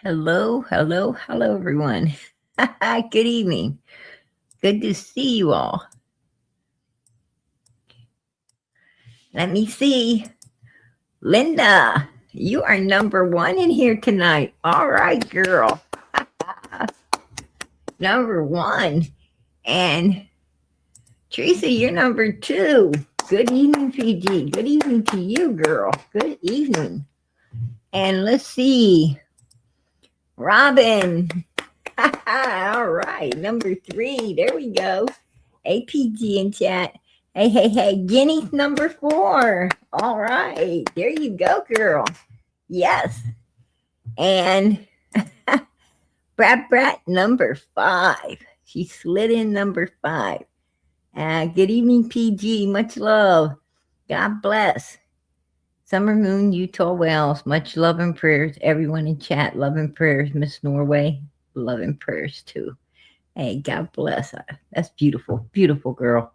Hello, hello, hello, everyone. Good evening. Good to see you all. Let me see. Linda, you are number one in here tonight. All right, girl. Number one. And Teresa, you're number two. Good evening, PG. Good evening to you, girl. Good evening. And let's see. Robin. All right, number three. There we go. APG in chat. Hey, hey, hey, Guinea's number four. All right, there you go, girl. Yes. And Brat number five. She slid in number five. Good evening, PG. Much love. God bless. Summer Moon, Utah Wells. Much love and prayers. Everyone in chat, love and prayers. Miss Norway, love and prayers too. Hey, God bless her. That's beautiful. Beautiful girl.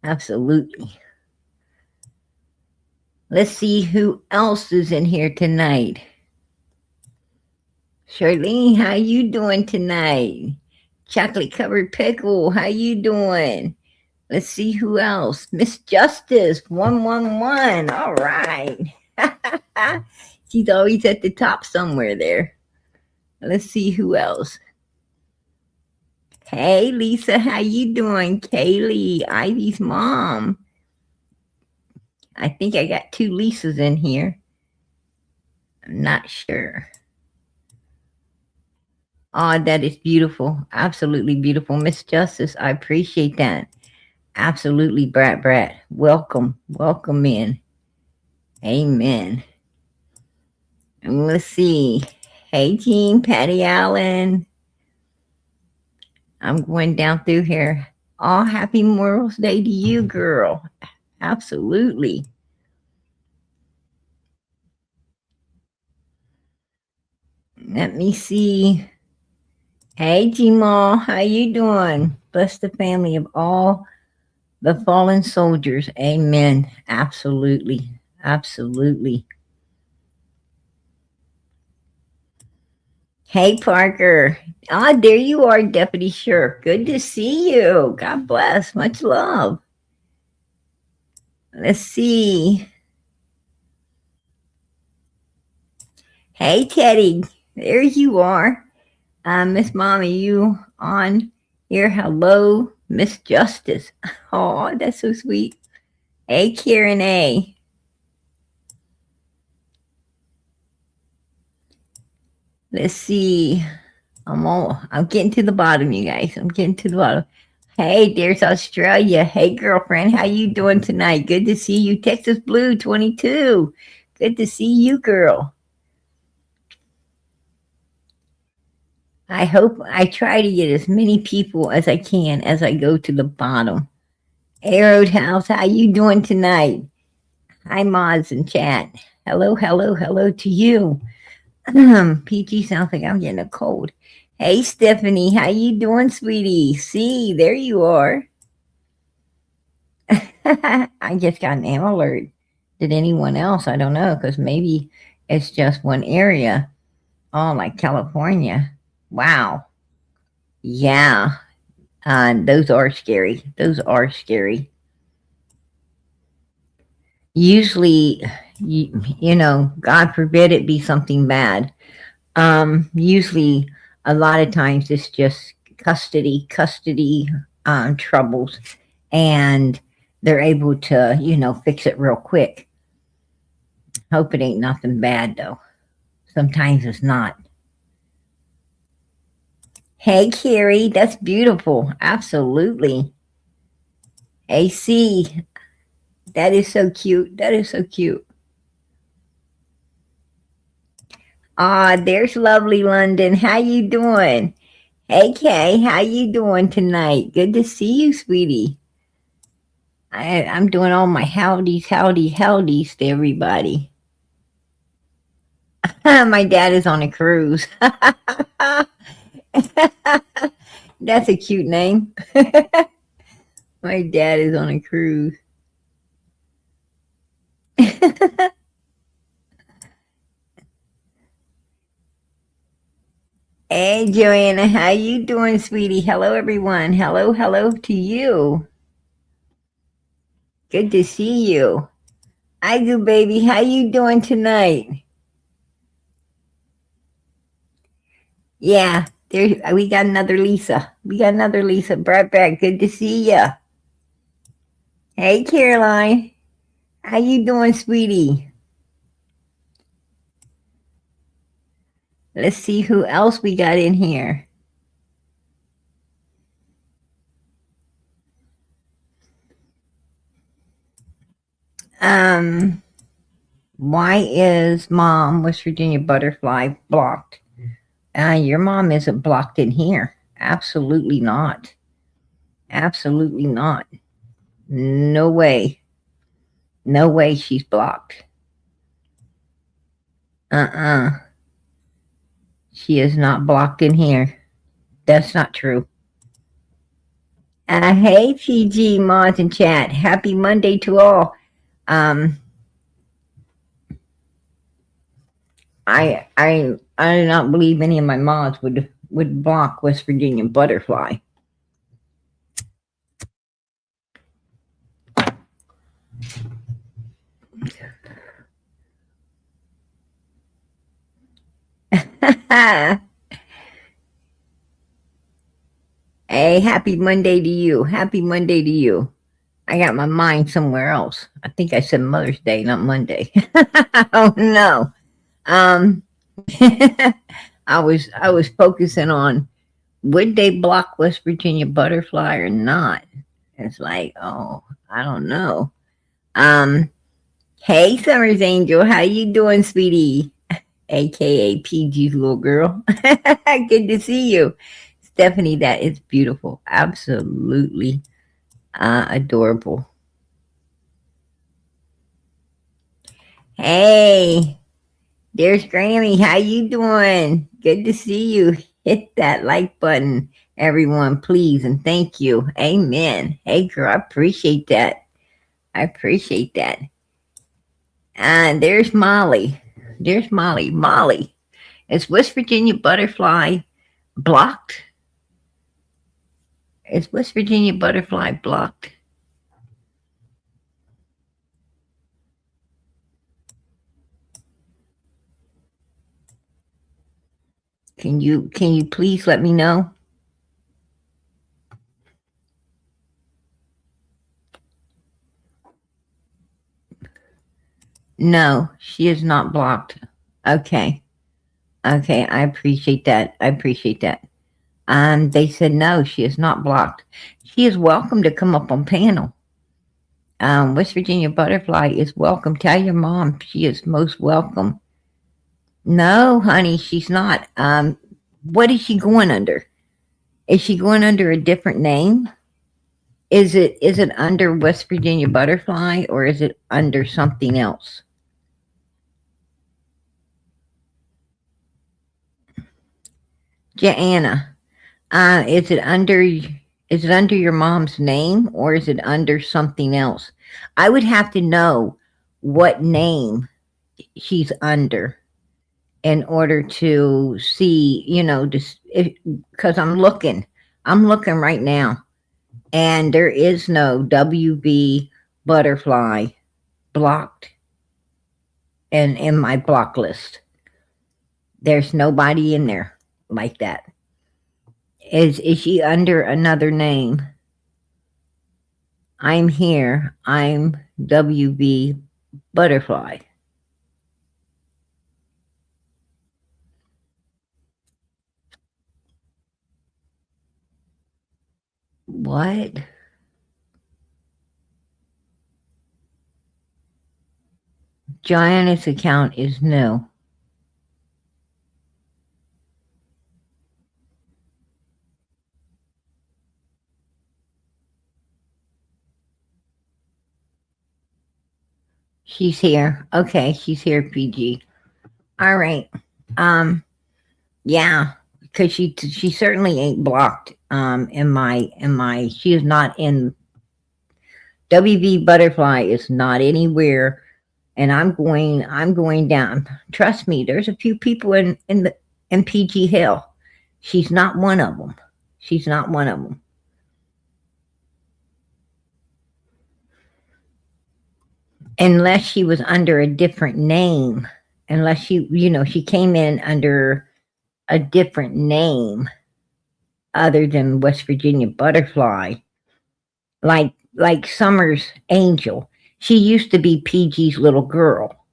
Absolutely. Let's see who else is in here tonight. Charlene, how you doing tonight? Chocolate covered pickle, how you doing? Let's see who else. Miss Justice 111. All right. She's always at the top somewhere there. Let's see who else. Hey Lisa, how you doing? Kaylee, Ivy's mom. I think I got two Lisas in here. I'm not sure. Oh, that is beautiful. Absolutely beautiful. Miss Justice, I appreciate that. Absolutely, Brat. Welcome. Welcome in. Amen. And let's see. Hey, Jean, Patty Allen. I'm going down through here. Oh, happy Memorial Day to you, girl. Absolutely. Let me see. Hey, Jamal, how you doing? Bless the family of all the fallen soldiers. Amen. Absolutely. Absolutely. Hey, Parker. Ah, there you are, Deputy Sheriff. Good to see you. God bless. Much love. Let's see. Hey, Teddy. There you are. Miss Mommy, you on here? Hello, Miss Justice. Oh, that's so sweet. Hey, Karen A. Let's see. I'm getting to the bottom, you guys. I'm getting to the bottom. Hey, there's Australia. Hey, girlfriend, how you doing tonight? Good to see you. Texas Blue 22. Good to see you, girl. I hope I try to get as many people as I can as I go to the bottom. Arrowed House, how you doing tonight? Hi, mods in chat. Hello to you. PG sounds like I'm getting a cold. Hey, Stephanie, how you doing, sweetie? See, there you are. I just got an ammo alert. Did anyone else? I don't know, because maybe it's just one area. Oh, like California. Wow. Yeah. Those are scary. Those are scary. Usually, you know, God forbid it be something bad. Usually, a lot of times it's just custody troubles, and they're able to, you know, fix it real quick. Hope it ain't nothing bad though. Sometimes it's not. Hey, Carrie, that's beautiful. Absolutely. AC, that is so cute. That is so cute. Ah, there's lovely London. How you doing? Hey, Kay, how you doing tonight? Good to see you, sweetie. I'm doing all my howdies to everybody. My dad is on a cruise. That's a cute name. My dad is on a cruise. Hey, Joanna, how you doing, sweetie? Hello, everyone. Hello to you. Good to see you. I do, baby. How you doing tonight? Yeah, there. We got another Lisa. We got another Lisa. Right back. Good to see ya. Hey, Caroline. How you doing, sweetie? Let's see who else we got in here. Um, why is Mom West Virginia Butterfly blocked? Your mom isn't blocked in here. Absolutely not. Absolutely not. No way. No way she's blocked. Uh-uh. She is not blocked in here. That's not true. Hey, PG mods in chat. Happy Monday to all. I do not believe any of my mods would block West Virginia Butterfly. Hey, happy Monday to you. Happy Monday to you. I got my mind somewhere else. I think I said Mother's Day, not Monday. Oh no. I was focusing on would they block West Virginia Butterfly or not? It's like, oh, I don't know. Hey Summers Angel, how you doing, sweetie? AKA PG's little girl. Good to see you. Stephanie, that is beautiful. Absolutely adorable. Hey, there's Grammy. How you doing? Good to see you. Hit that like button, everyone, please, and thank you. Amen. Hey, girl, I appreciate that. I appreciate that. And there's Molly. There's Molly. Molly, is West Virginia Butterfly blocked? Is West Virginia Butterfly blocked? Can you please let me know? No, she is not blocked. Okay. Okay, I appreciate that. I appreciate that. They said no, she is not blocked. She is welcome to come up on panel. West Virginia Butterfly is welcome. Tell your mom she is most welcome. No, honey, she's not. What is she going under? Is she going under a different name? Is it under West Virginia Butterfly or is it under something else? Joanna, is it under your mom's name or is it under something else? I would have to know what name she's under in order to see, because I'm looking right now, and there is no WB Butterfly blocked in my block list. There's nobody in there like that. Is she under another name? I'm here. I'm WB Butterfly. What? Gianna's account is new. She's here. Okay, she's here, PG. All right. Yeah, because she certainly ain't blocked. In my she is not in WB Butterfly is not anywhere, and I'm going down. Trust me, there's a few people in PG Hill. She's not one of them. She's not one of them. Unless she was under a different name. Unless she came in under a different name other than West Virginia Butterfly. Like Summer's Angel. She used to be PG's little girl.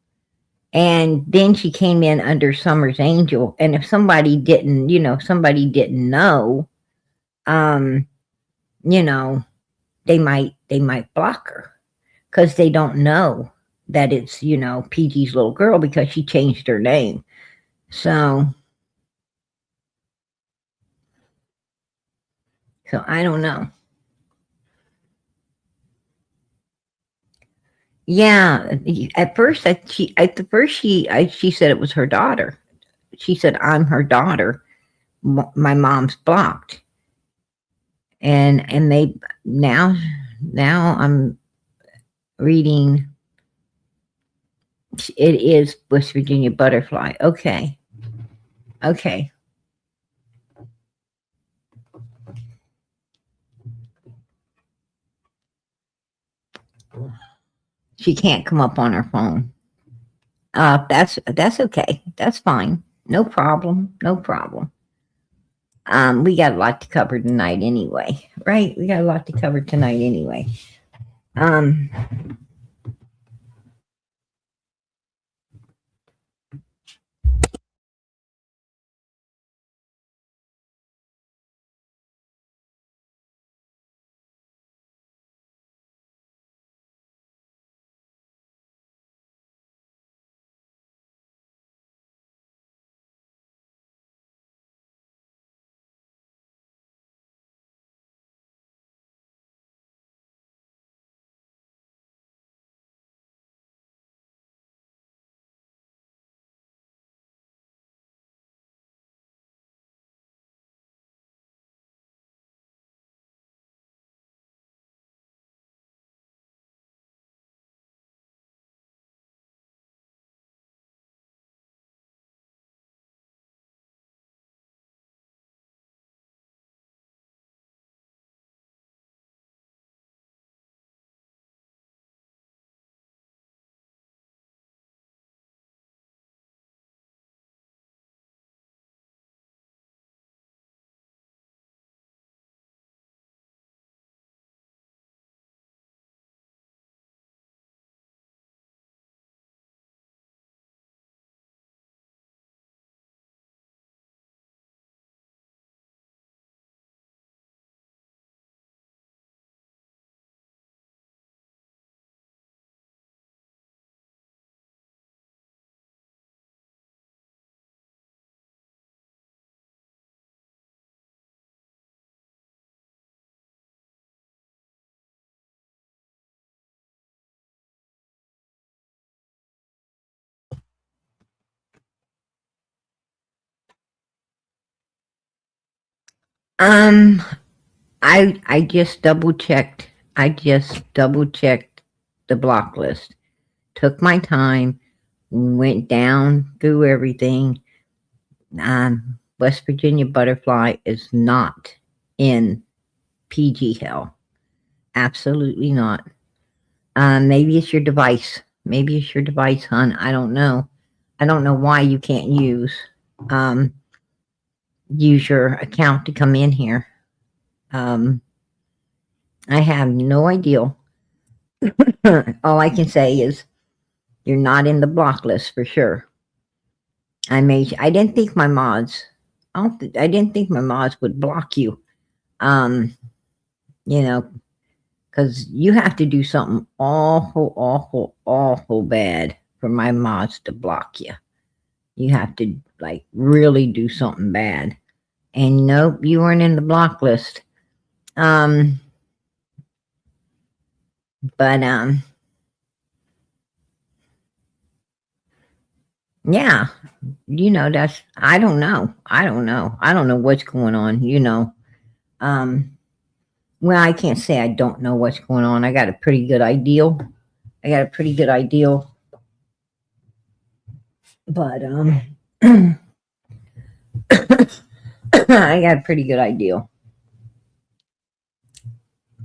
And then she came in under Summer's Angel. And if somebody didn't know, you know, they might block her because they don't know that it's, PG's little girl because she changed her name. So I don't know. Yeah, at first she said it was her daughter. She said, "I'm her daughter. My mom's blocked." And they now I'm reading it is West Virginia Butterfly. Okay. She can't come up on her phone. That's okay. That's fine. No problem. We got a lot to cover tonight anyway, right? We got a lot to cover tonight anyway. Um, um, I just double checked. The block list. Took my time, went down through everything. West Virginia Butterfly is not in PG hell. Absolutely not. Maybe it's your device. Maybe it's your device, hon. I don't know. I don't know why you can't um, use your account to come in here. I have no idea. All I can say is you're not in the block list for sure. I didn't think my mods. I didn't think my mods would block you. Um, because you have to do something awful bad for my mods to block you. You have to really do something bad. And nope, you weren't in the block list. But yeah, that's I don't know. I don't know what's going on. Well, I can't say I don't know what's going on. I got a pretty good idea. But I got a pretty good idea.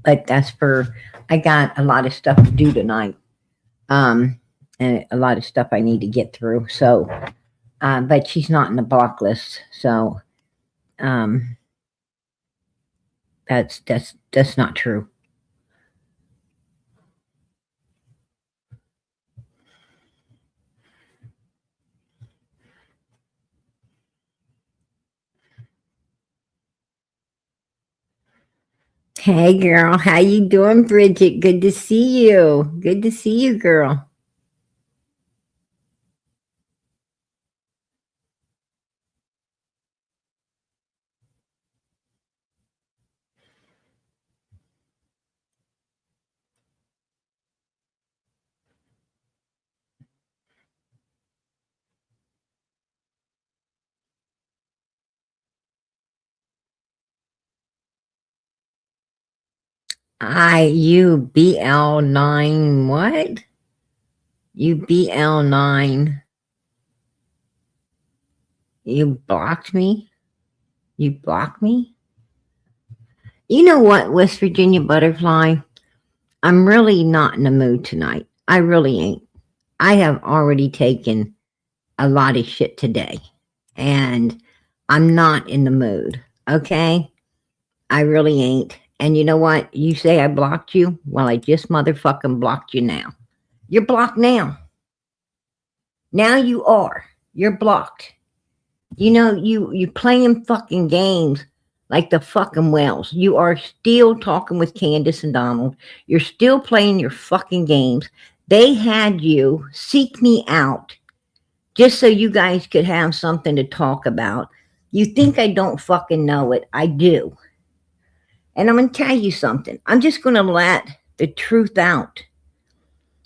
But I got a lot of stuff to do tonight. And a lot of stuff I need to get through. So, but she's not in the block list. So, um, that's not true. Hey girl, how you doing, Bridget? Good to see you. Good to see you, girl. UBL9 what? UBL9. You blocked me? You blocked me? You know what, West Virginia Butterfly? I'm really not in the mood tonight. I really ain't. I have already taken a lot of shit today, and I'm not in the mood. Okay? I really ain't. And you know what? You say I blocked you? Well, I just motherfucking blocked you now. You're blocked now. Now you are. You're blocked. You know, you playing fucking games like the fucking Wells. You are still talking with Candace and Donald. You're still playing your fucking games. They had you seek me out just so you guys could have something to talk about. You think I don't fucking know it. I do. And I'm going to tell you something. I'm just going to let the truth out.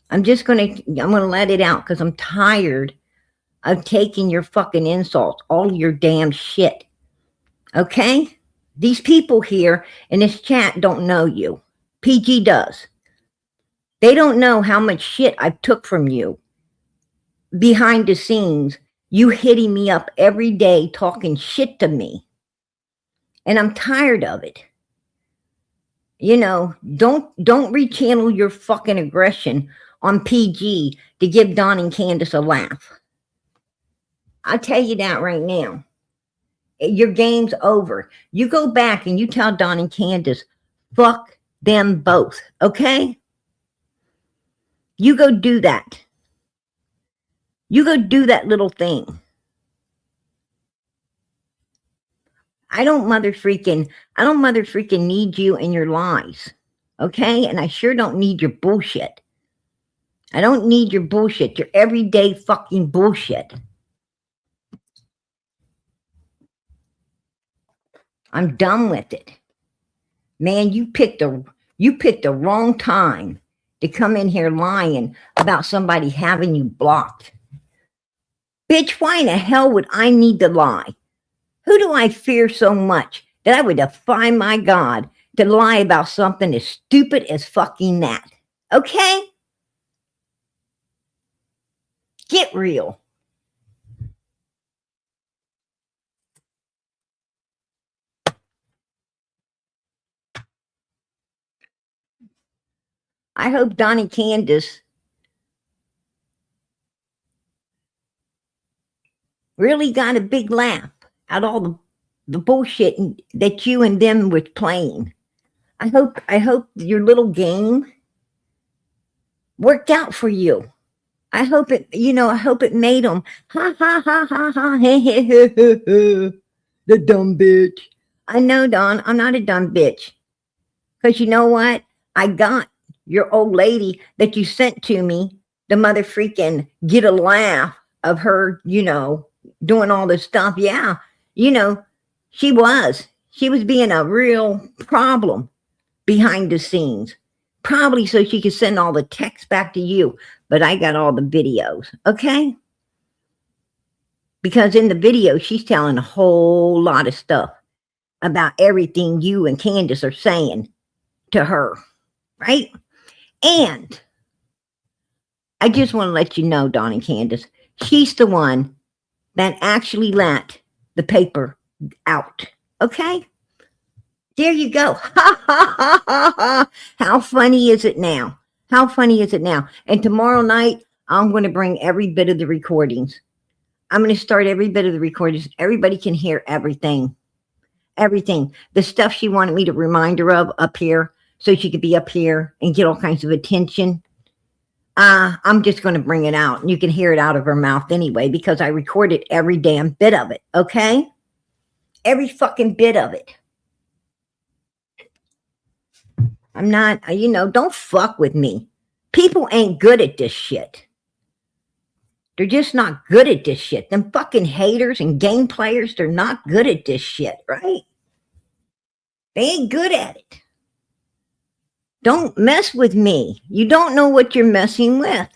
I'm going to let it out because I'm tired of taking your fucking insults, all your damn shit. Okay? These people here in this chat don't know you. PG does. They don't know how much shit I've took from you behind the scenes. You hitting me up every day talking shit to me. And I'm tired of it. You know, don't rechannel your fucking aggression on PG to give Don and Candace a laugh. I'll tell you that right now. Your game's over. You go back and you tell Don and Candace, fuck them both, okay? You go do that. You go do that little thing. I don't mother freaking need you and your lies, okay? And I sure don't need your bullshit. I don't need your bullshit, your everyday fucking bullshit. I'm done with it. Man, you picked the wrong time to come in here lying about somebody having you blocked. Bitch, why in the hell would I need to lie? Who do I fear so much that I would defy my God to lie about something as stupid as fucking that? Okay? Get real. I hope Donnie Candace really got a big laugh at all the bullshit that you and them were playing. I hope your little game worked out for you. I hope it made them ha ha ha ha ha he he he he the dumb bitch. I know, Don, I'm not a dumb bitch. Because you know what? I got your old lady that you sent to me, the mother freaking get a laugh of her, doing all this stuff. Yeah, she was being a real problem behind the scenes. Probably so she could send all the texts back to you. But I got all the videos, okay? Because in the video, she's telling a whole lot of stuff about everything you and Candace are saying to her, right? And I just want to let you know, Don and Candace, she's the one that actually let the paper out, Okay? There you go. Ha ha ha ha ha. How funny is it now? How funny is it now? And tomorrow night, I'm going to bring every bit of the recordings. I'm going to start every bit of the recordings. Everybody can hear everything. Everything. The stuff she wanted me to remind her of up here so she could be up here and get all kinds of attention. I'm just going to bring it out. And you can hear it out of her mouth anyway because I recorded every damn bit of it. Okay? Every fucking bit of it. I'm not, don't fuck with me. People ain't good at this shit. They're just not good at this shit. Them fucking haters and game players, they're not good at this shit, right? They ain't good at it. Don't mess with me. You don't know what you're messing with.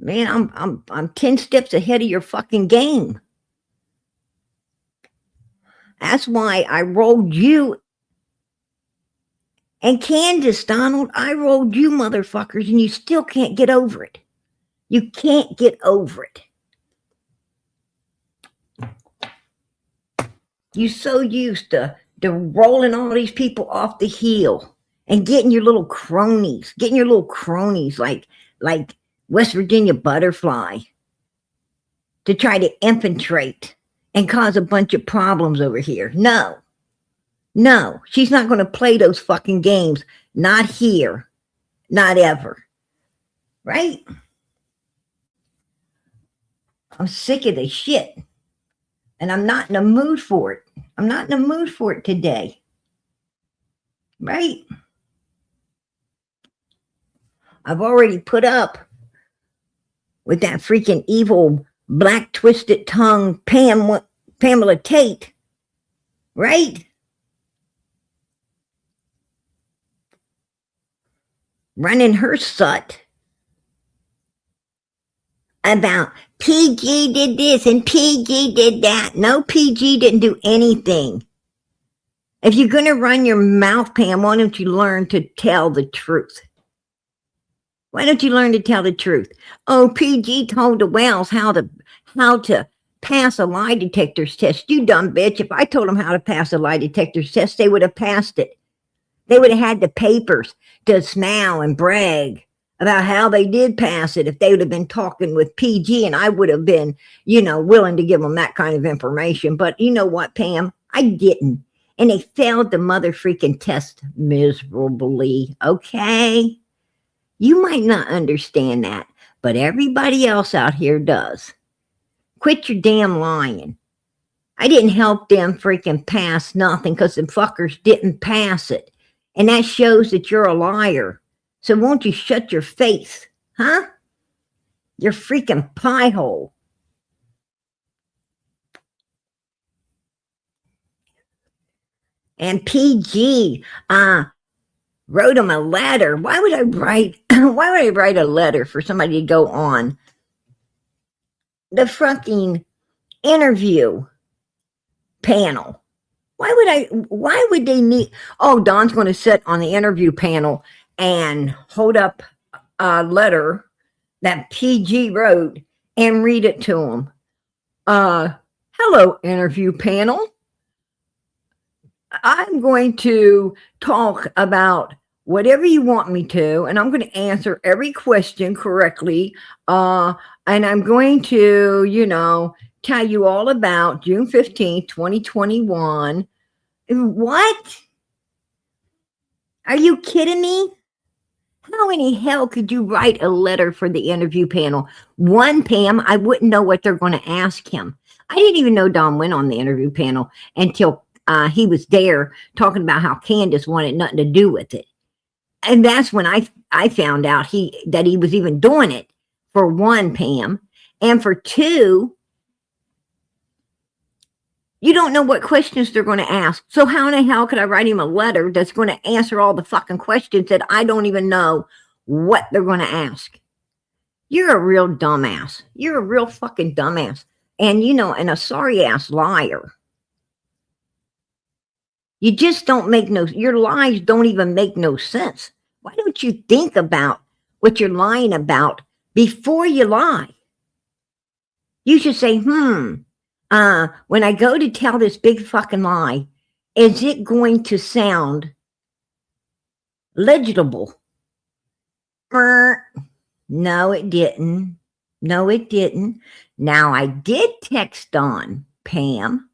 Man, I'm 10 steps ahead of your fucking game. That's why I rolled you. And Candace, Donald, I rolled you motherfuckers, and you still can't get over it. You can't get over it. You're so used to rolling all these people off the heel and getting your little cronies, like West Virginia Butterfly to try to infiltrate and cause a bunch of problems over here. No, she's not going to play those fucking games. Not here. Not ever. Right? I'm sick of this shit. And I'm not in the mood for it. I'm not in the mood for it today. Right? I've already put up with that freaking evil, black, twisted tongue Pamela Tate. Right? Running her sut about PG did this and PG did that. No, PG didn't do anything. If you're going to run your mouth, Pam, why don't you learn to tell the truth? Why don't you learn to tell the truth? Oh, PG told the Wells how to pass a lie detector's test. You dumb bitch. If I told them how to pass a lie detector's test, they would have passed it. They would have had the papers to smile and brag about how they did pass it if they would have been talking with PG, and I would have been, willing to give them that kind of information. But you know what, Pam? I didn't. And they failed the mother freaking test miserably, okay? You might not understand that, but everybody else out here does. Quit your damn lying. I didn't help them freaking pass nothing because the fuckers didn't pass it. And that shows that you're a liar. So won't you shut your face, huh? You're freaking pie hole. And PG wrote him a letter. Why would I write a letter for somebody to go on the fucking interview panel? Why would they need, Don's going to sit on the interview panel and hold up a letter that PG wrote and read it to him. Hello, interview panel. I'm going to talk about whatever you want me to, and I'm going to answer every question correctly. And I'm going to, tell you all about June 15th, 2021. What? Are you kidding me? How in the hell could you write a letter for the interview panel? One, Pam, I wouldn't know what they're going to ask him. I didn't even know Don went on the interview panel until he was there talking about how Candace wanted nothing to do with it. And that's when I found out that he was even doing it, for one, Pam. And for two, you don't know what questions they're going to ask. So how in the hell could I write him a letter that's going to answer all the fucking questions that I don't even know what they're going to ask? You're a real dumbass. You're a real fucking dumbass. And, and a sorry ass liar. You just don't make your lies don't even make no sense. Why don't you think about what you're lying about before you lie? You should say, when I go to tell this big fucking lie, is it going to sound legible? No, it didn't. No, it didn't. Now, I did text Don, Pam.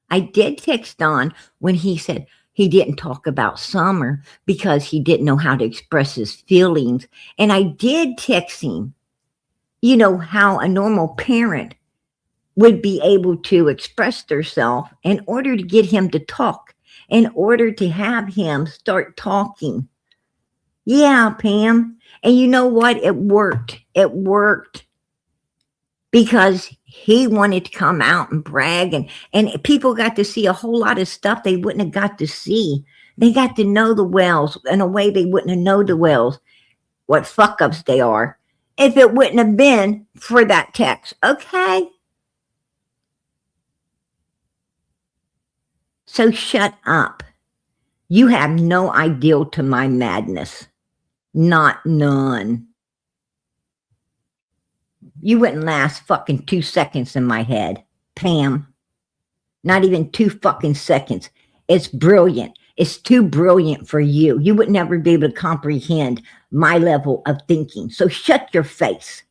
I did text Don when he said he didn't talk about Summer because he didn't know how to express his feelings. And I did text him, you know, how a normal parent would be able to express themselves in order to get him to talk, in order to have him start talking. Yeah, Pam. And you know what? It worked. It worked. Because he wanted to come out and brag, and people got to see a whole lot of stuff they wouldn't have got to see. They got to know the Wells in a way they wouldn't have known the Wells, what fuck ups they are, if it wouldn't have been for that text. Okay? So shut up. You have no idea to my madness. Not none. You wouldn't last fucking 2 seconds in my head, Pam. Not even 2 fucking seconds. It's brilliant. It's too brilliant for you. You would never be able to comprehend my level of thinking. So shut your face.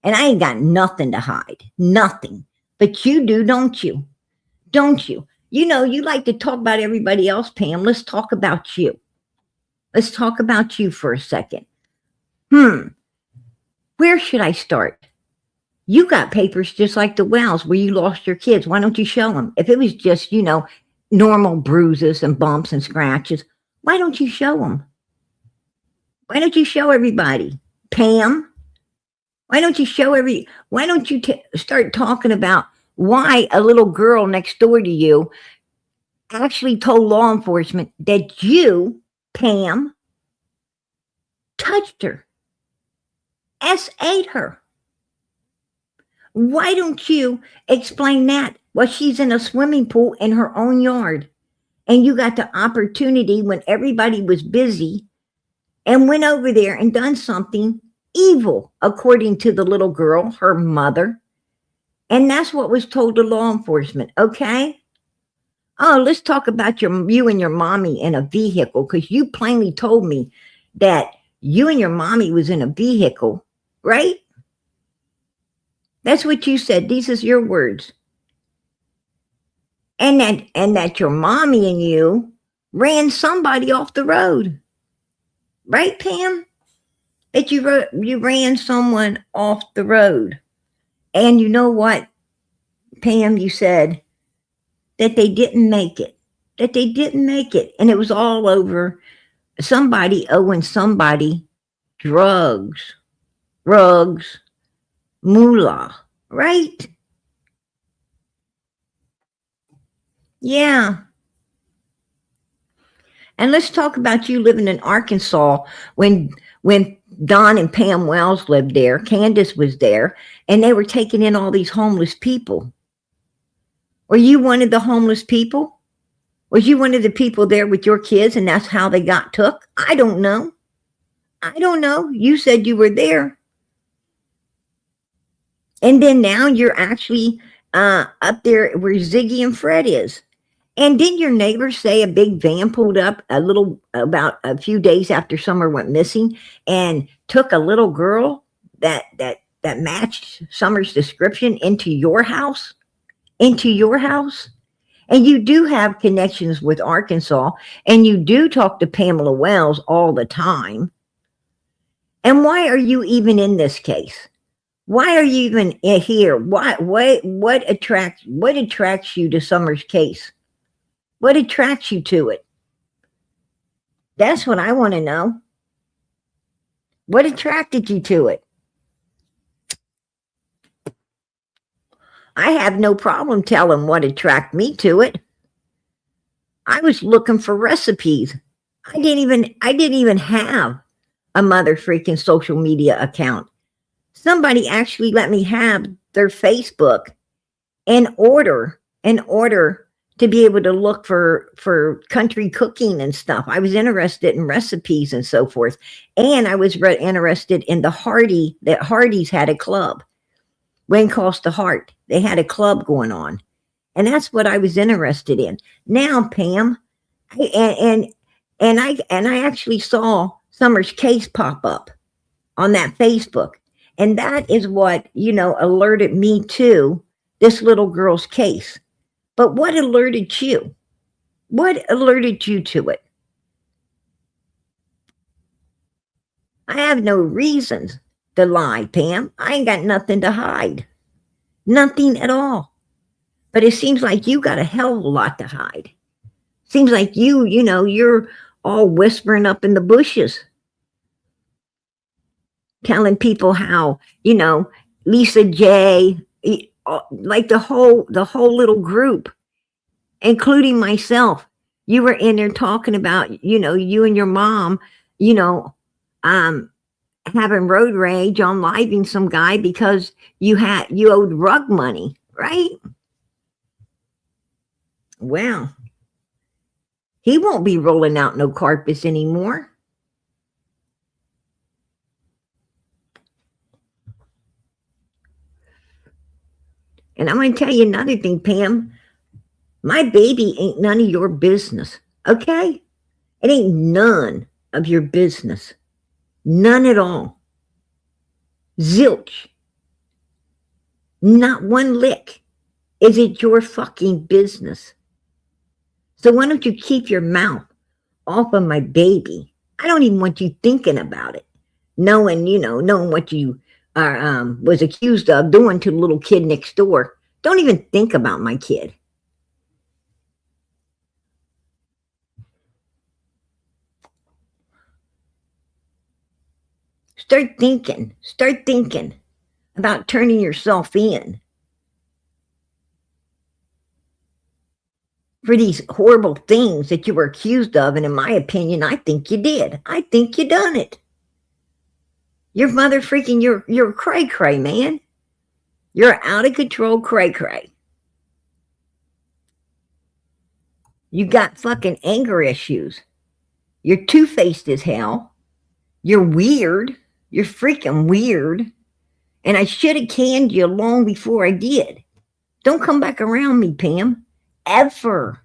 And I ain't got nothing to hide. Nothing. But you do, don't you? Don't you? You know, you like to talk about everybody else, Pam. Let's talk about you. Let's talk about you for a second. Where should I start? You got papers just like the Wells where you lost your kids. Why don't you show them? If it was just, you know, normal bruises and bumps and scratches, why don't you show them? Why don't you show everybody? Pam? Why don't you start talking about why a little girl next door to you actually told law enforcement that you, Pam, touched her, S8'd her? Why don't you explain that? Well, she's in a swimming pool in her own yard, and you got the opportunity when everybody was busy and went over there and done something evil, according to the little girl, her mother. And that's what was told to law enforcement, okay? Oh, let's talk about you and your mommy in a vehicle, because you plainly told me that you and your mommy was in a vehicle, right? That's what you said. These is your words. And that your mommy and you ran somebody off the road. Right, Pam? That you ran someone off the road. And you know what, Pam, you said that they didn't make it. That they didn't make it. And it was all over somebody owing somebody drugs, moolah, right? Yeah. And let's talk about you living in Arkansas when Don and Pam Wells lived there. Candace was there, and they were taking in all these homeless people. Were you one of the homeless people? Was you one of the people there with your kids, and that's how they got took? I don't know. You said you were there. And then now you're actually up there where Ziggy and Fred is. And didn't your neighbor say a big van pulled up about a few days after Summer went missing and took a little girl that matched Summer's description into your house? Into your house? And you do have connections with Arkansas, and you do talk to Pamela Wells all the time. And why are you even in this case? Why are you even here? What attracts you to Summer's case? What attracts you to it? That's what I want to know. What attracted you to it? I have no problem telling what attracted me to it. I was looking for recipes. I didn't even have a mother freaking social media account. Somebody actually let me have their Facebook in order to be able to look for country cooking and stuff. I was interested in recipes and so forth. And I was interested in that Hardee's had a club Wayne Cost the Heart. They had a club going on. And that's what I was interested in. Now, Pam, I actually saw Summer's case pop up on that Facebook. And that is what, alerted me to this little girl's case. But what alerted you? What alerted you to it? I have no reasons to lie, Pam. I ain't got nothing to hide. Nothing at all. But it seems like you got a hell of a lot to hide. Seems like you're all whispering up in the bushes, telling people how, Lisa J, like the whole little group, including myself, you were in there talking about, you and your mom, having road rage on living some guy because you owed rug money, right? Well, he won't be rolling out no carpets anymore. And I'm going to tell you another thing, Pam. My baby ain't none of your business, okay? It ain't none of your business. None at all. Zilch. Not one lick. Is it your fucking business? So why don't you keep your mouth off of my baby? I don't even want you thinking about it. Knowing what you are was accused of doing to the little kid next door. Don't even think about my kid. Start thinking about turning yourself in for these horrible things that you were accused of. And in my opinion, I think you did. I think you done it. Your mother freaking, you're cray-cray, man. You're out of control cray-cray. You got fucking anger issues. You're two-faced as hell. You're weird. You're freaking weird. And I should have canned you long before I did. Don't come back around me, Pam. Ever.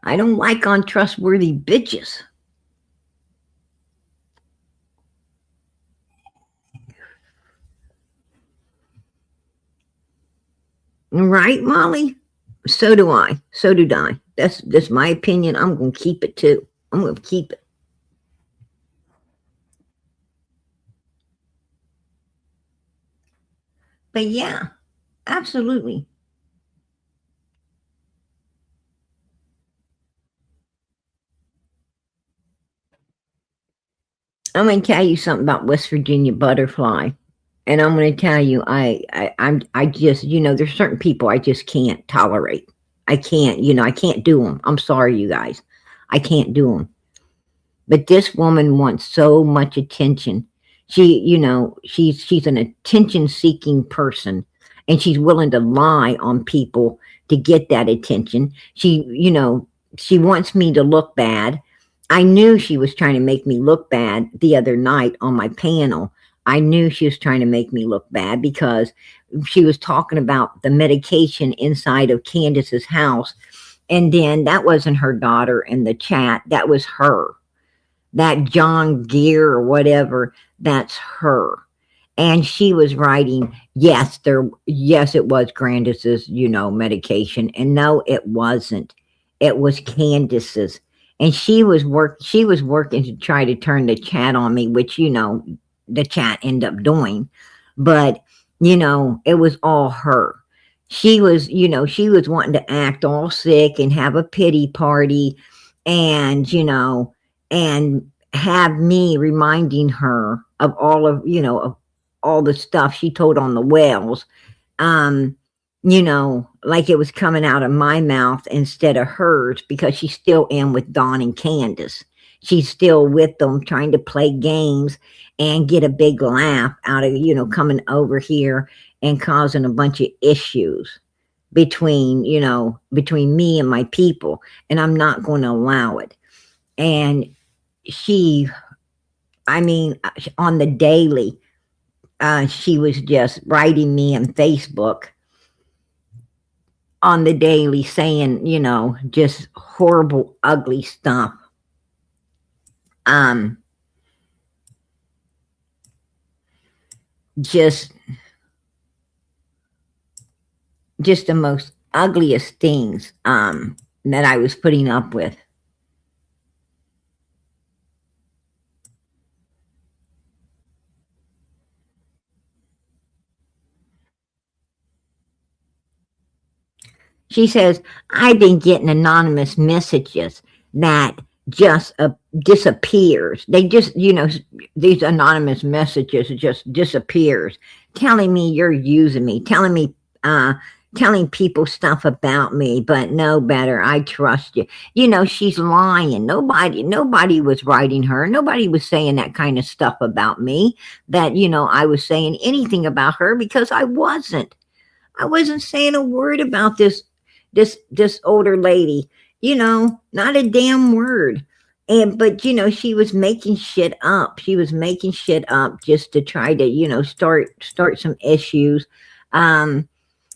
I don't like untrustworthy bitches. Right, Molly? So do I. That's my opinion. I'm going to keep it too. I'm going to keep it. But yeah, absolutely. I'm going to tell you something about West Virginia butterfly. And I'm going to tell you, I just, there's certain people I just can't tolerate. I can't, I can't do them. I'm sorry, you guys. I can't do them. But this woman wants so much attention. She's an attention seeking person, and she's willing to lie on people to get that attention. She wants me to look bad. I knew she was trying to make me look bad the other night on my panel. I knew she was trying to make me look bad because she was talking about the medication inside of Candace's house. And then that wasn't her daughter in the chat. That was her. That John Gear or whatever, that's her. And she was writing, yes, it was Candace's, medication. And no, it wasn't. It was Candace's. And she was working to try to turn the chat on me, which, the chat ended up doing. But, it was all her. She was wanting to act all sick and have a pity party and, and have me reminding her of all of, of all the stuff she told on the wells, like it was coming out of my mouth instead of hers, because she's still in with Dawn and Candace. She's still with them trying to play games and get a big laugh out of, coming over here and causing a bunch of issues. between, between me and my people, and I'm not going to allow it. And she, I mean, on the daily, she was just writing me on Facebook on the daily saying, just horrible, ugly stuff. Um, just the most ugliest things that I was putting up with. She says, I've been getting anonymous messages that just disappears. They just, these anonymous messages just disappears, telling me you're using me, telling people stuff about me, but no better. I trust you. She's lying. Nobody was writing her. Nobody was saying that kind of stuff about me, that, I was saying anything about her, because I wasn't. I wasn't saying a word about this older lady, not a damn word. But she was making shit up. She was making shit up just to try to, start some issues.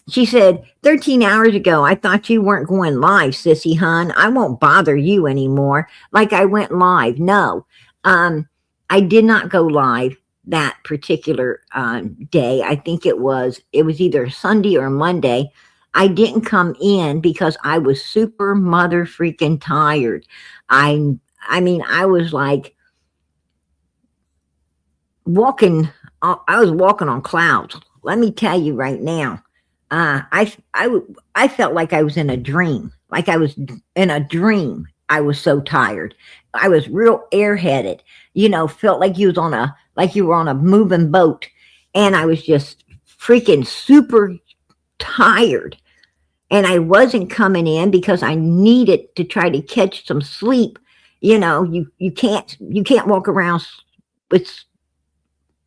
She said, 13 hours ago, I thought you weren't going live, sissy hun. I won't bother you anymore. Like I went live. No, I did not go live that particular day. I think it was either Sunday or Monday. I didn't come in because I was super mother freaking tired. I mean, I was like I was walking on clouds. Let me tell you right now. I felt like I was in a dream. Like I was in a dream. I was so tired. I was real airheaded. Felt like you were on a moving boat, and I was just freaking super tired. And I wasn't coming in because I needed to try to catch some sleep. You can't walk around with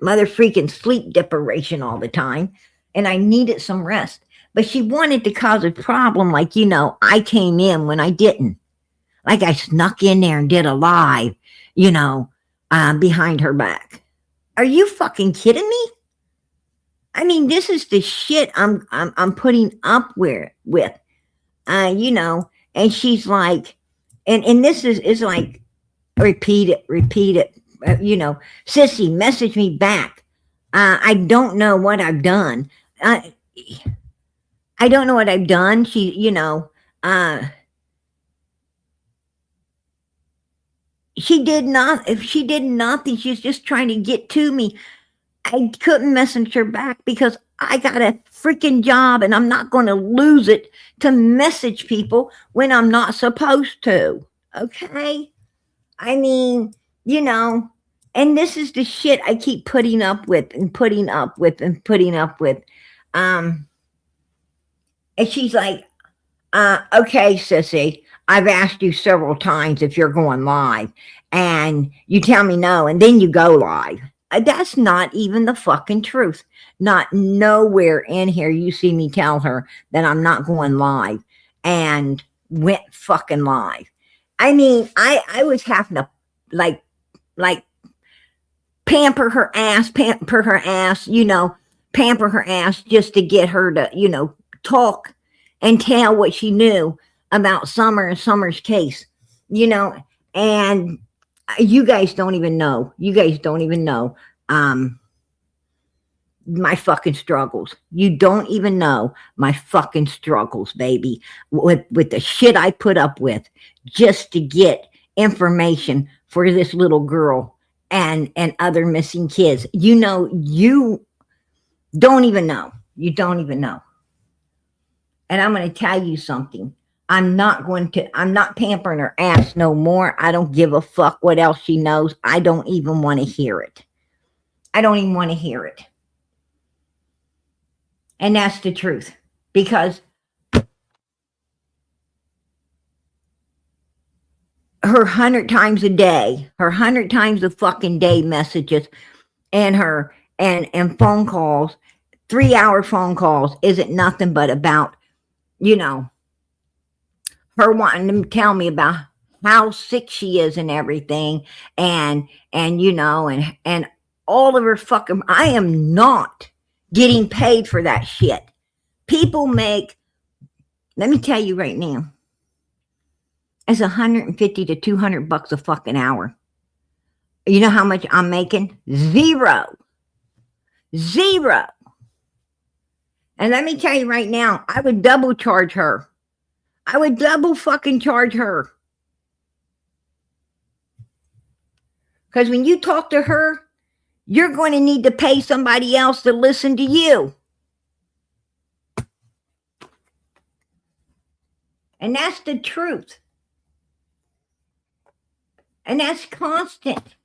mother freaking sleep deprivation all the time. And I needed some rest. But she wanted to cause a problem, like, I came in when I didn't. Like I snuck in there and did a live, behind her back. Are you fucking kidding me? I mean, this is the shit I'm putting up with, and she's like, and this is like, repeat it, sissy, message me back. I don't know what I've done. I don't know what I've done. She did not. If she did nothing, she's just trying to get to me. I couldn't message her back because I got a freaking job, and I'm not going to lose it to message people when I'm not supposed to. Okay? I mean, and this is the shit I keep putting up with and putting up with and putting up with. And she's like, okay, sissy, I've asked you several times if you're going live, and you tell me no, and then you go live. That's not even the fucking truth. Not nowhere in here you see me tell her that I'm not going live and went fucking live. I mean, I was having to like pamper her ass, pamper her ass just to get her to, talk and tell what she knew about Summer and Summer's case, and you guys don't even know. My fucking struggles. You don't even know my fucking struggles, baby, with the shit I put up with just to get information for this little girl and other missing kids. You don't even know. You don't even know. And I'm going to tell you something. I'm not pampering her ass no more. I don't give a fuck what else she knows. I don't even want to hear it. And that's the truth. Because her 100 times a day, her 100 times a fucking day messages and and phone calls, 3-hour phone calls isn't nothing but about you know, her wanting to tell me about how sick she is and everything, and you know, and all of her fucking. I am not getting paid for that shit. People make. Let me tell you right now, it's 150 to 200 bucks a fucking hour. You know how much I'm making? Zero. And let me tell you right now, I would double charge her. I would double fucking charge her. Because when you talk to her, you're going to need to pay somebody else to listen to you. And that's the truth. And that's constant.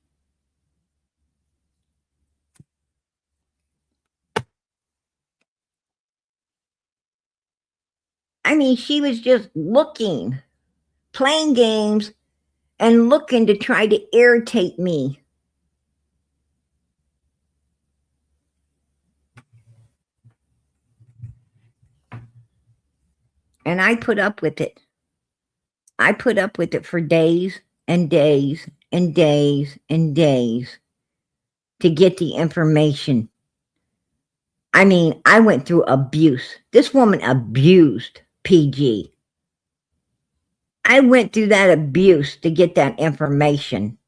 I mean, she was just looking, playing games, and looking to try to irritate me. And I put up with it. I put up with it for days and days and days and days to get the information. I mean, I went through abuse. This woman abused PG. I went through that abuse to get that information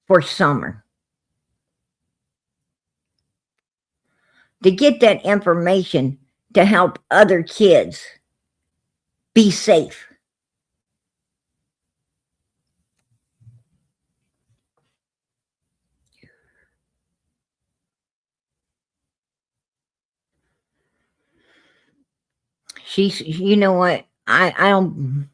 for Summer. To get that information to help other kids be safe. She's, you know what? I don't.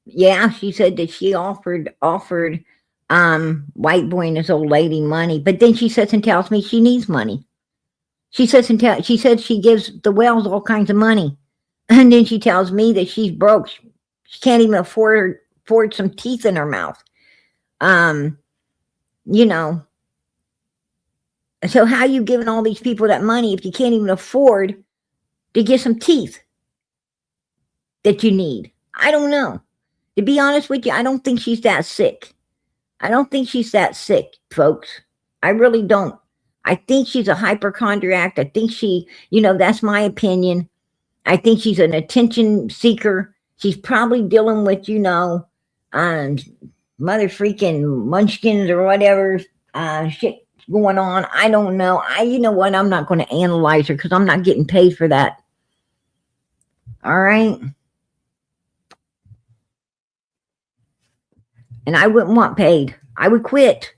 Yeah, she said that she offered White Boy and this old lady money, but then she says and tells me she needs money. She says she said she gives the Wells all kinds of money, and then she tells me that she's broke. She can't even afford some teeth in her mouth. You know. So how you giving all these people that money if you can't even afford to get some teeth that you need? I don't know. To be honest with you, I don't think she's that sick. I don't think she's that sick, folks. I really don't. I think she's a hypochondriac. I think she, you know, that's my opinion. I think she's an attention seeker. She's probably dealing with, you know, mother freaking munchkins or whatever shit going on. I don't know. You know what? I'm not going to analyze her because I'm not getting paid for that. All right. And I wouldn't want paid. I would quit.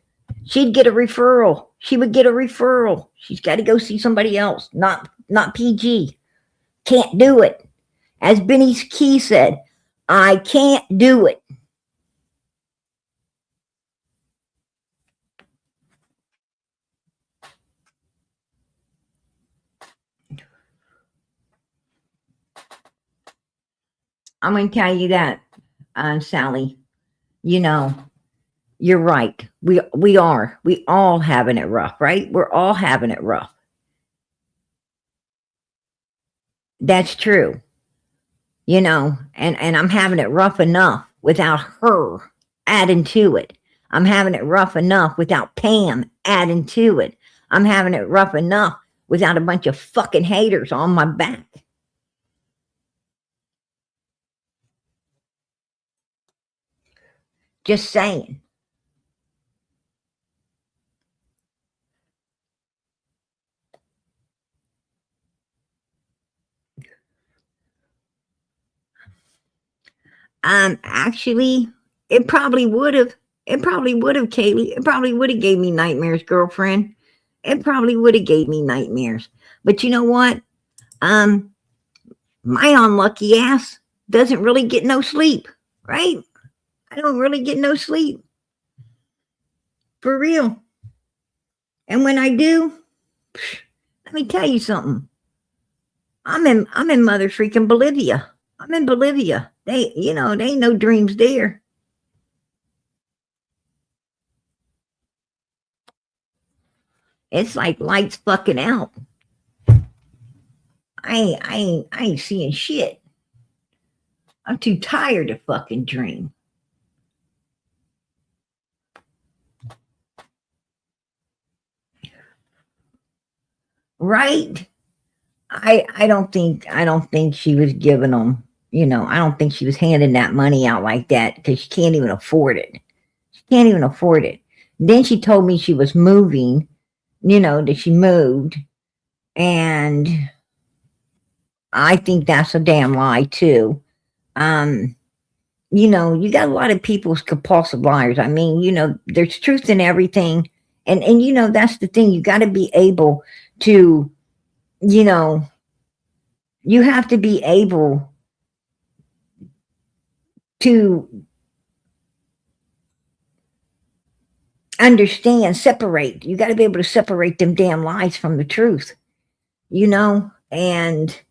She'd get a referral. She would get a referral. She's got to go see somebody else, not PG. Can't do it. As Benny Key said, I can't do it. I'm going to tell you that, Sally. You know, you're right. We all having it rough, right? We're all having it rough. That's true. You know, and I'm having it rough enough without her adding to it. I'm having it rough enough without Pam adding to it. I'm having it rough enough without a bunch of fucking haters on my back. Just saying. Actually, it probably would have. It probably would have, Kaylee. It probably would have gave me nightmares, girlfriend. It probably would have gave me nightmares. But you know what? My unlucky ass doesn't really get no sleep, right? I don't really get no sleep. For real. And when I do, let me tell you something. I'm in mother freaking Bolivia. I'm in Bolivia. They ain't no dreams there. It's like lights fucking out. I ain't seeing shit. I'm too tired to fucking dream. Right? I don't think she was giving them, I don't think she was handing that money out like that because she can't even afford it. She can't even afford it. Then she told me she was moving, that she moved, and I think that's a damn lie too. Um, you got a lot of people's compulsive liars. I mean, there's truth in everything. And that's the thing. You got to be able to, you know, you have to be able to understand, separate. You got to be able to separate them damn lies from the truth, and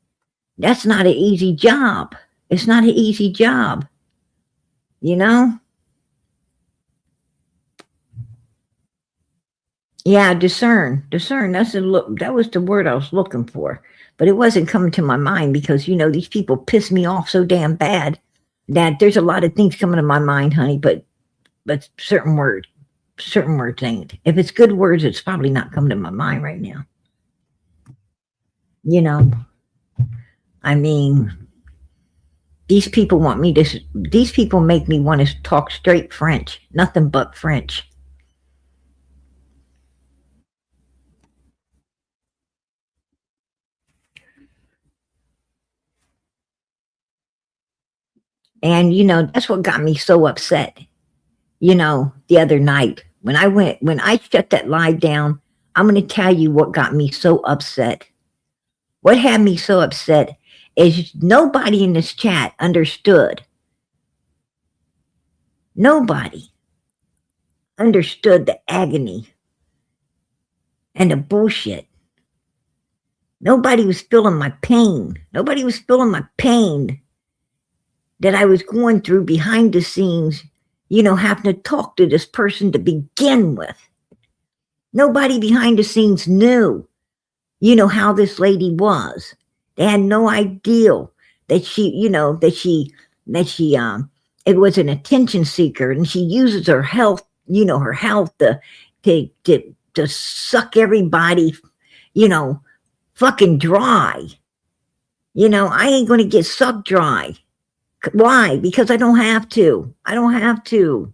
that's not an easy job. It's not an easy job, you know? Yeah, discern. Discern. That was the word I was looking for. But it wasn't coming to my mind because, these people piss me off so damn bad that there's a lot of things coming to my mind, honey, but certain words ain't. If it's good words, it's probably not coming to my mind right now. You know, I mean, these people make me want to talk straight French, nothing but French. And, that's what got me so upset, the other night. When I shut that live down, I'm going to tell you what got me so upset. What had me so upset is nobody in this chat understood. Nobody understood the agony and the bullshit. Nobody was feeling my pain. Nobody was feeling my pain that I was going through behind the scenes, having to talk to this person to begin with. Nobody behind the scenes knew, how this lady was. They had no idea that it was an attention seeker and she uses her health, to suck everybody, you know, fucking dry. I ain't going to get sucked dry. Why? Because I don't have to. I don't have to.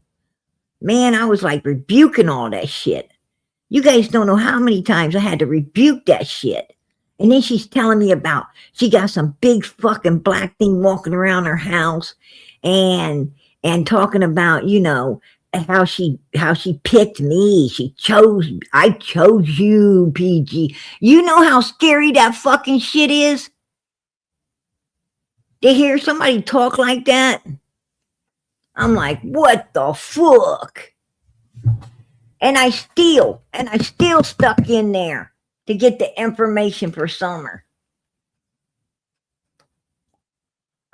Man, I was like rebuking all that shit. You guys don't know how many times I had to rebuke that shit. And then she's telling me about she got some big fucking black thing walking around her house and talking about, how she picked me. I chose you, PG. You know how scary that fucking shit is? To hear somebody talk like that? I'm like, what the fuck? And I still stuck in there to get the information for Summer.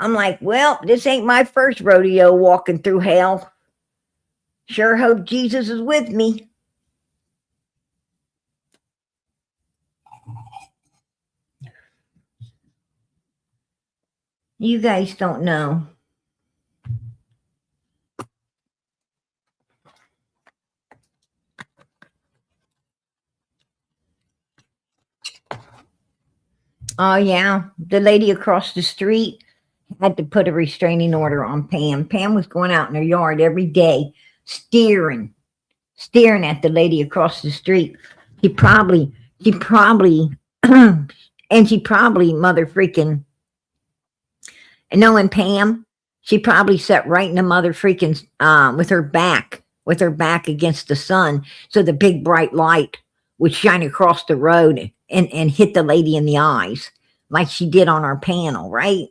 I'm like, well, this ain't my first rodeo walking through hell. Sure hope Jesus is with me. You guys don't know. Oh, yeah. The lady across the street had to put a restraining order on Pam. Pam was going out in her yard every day, staring at the lady across the street. She probably, and she probably mother freaking, knowing Pam, she probably sat right in the mother freaking, with her back against the sun, so the big bright light would shine across the road and hit the lady in the eyes, like she did on our panel, right?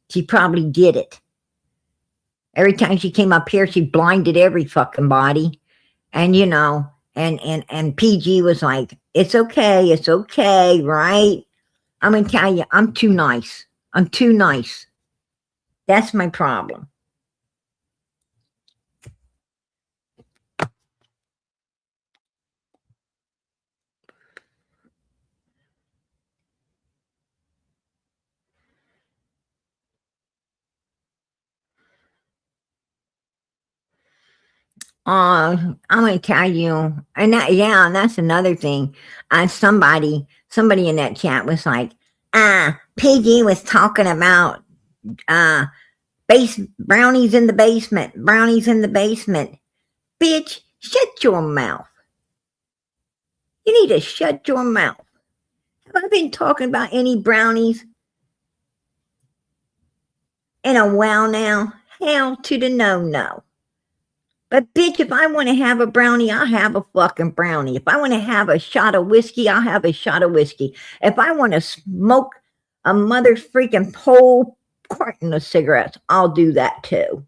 She probably did it. Every time she came up here, she blinded every fucking body. And and PG was like, it's okay, right? I'm gonna tell you, I'm too nice. I'm too nice. That's my problem. I'm gonna tell you, and yeah, and that's another thing. Somebody in that chat was like, PG was talking about uh base brownies in the basement, brownies in the basement. Bitch, shut your mouth. You need to shut your mouth. Have I been talking about any brownies in a while now? Hell to the no. But bitch, if I want to have a brownie, I'll have a fucking brownie. If I want to have a shot of whiskey, I'll have a shot of whiskey. If I want to smoke a mother freaking whole carton of cigarettes, I'll do that too.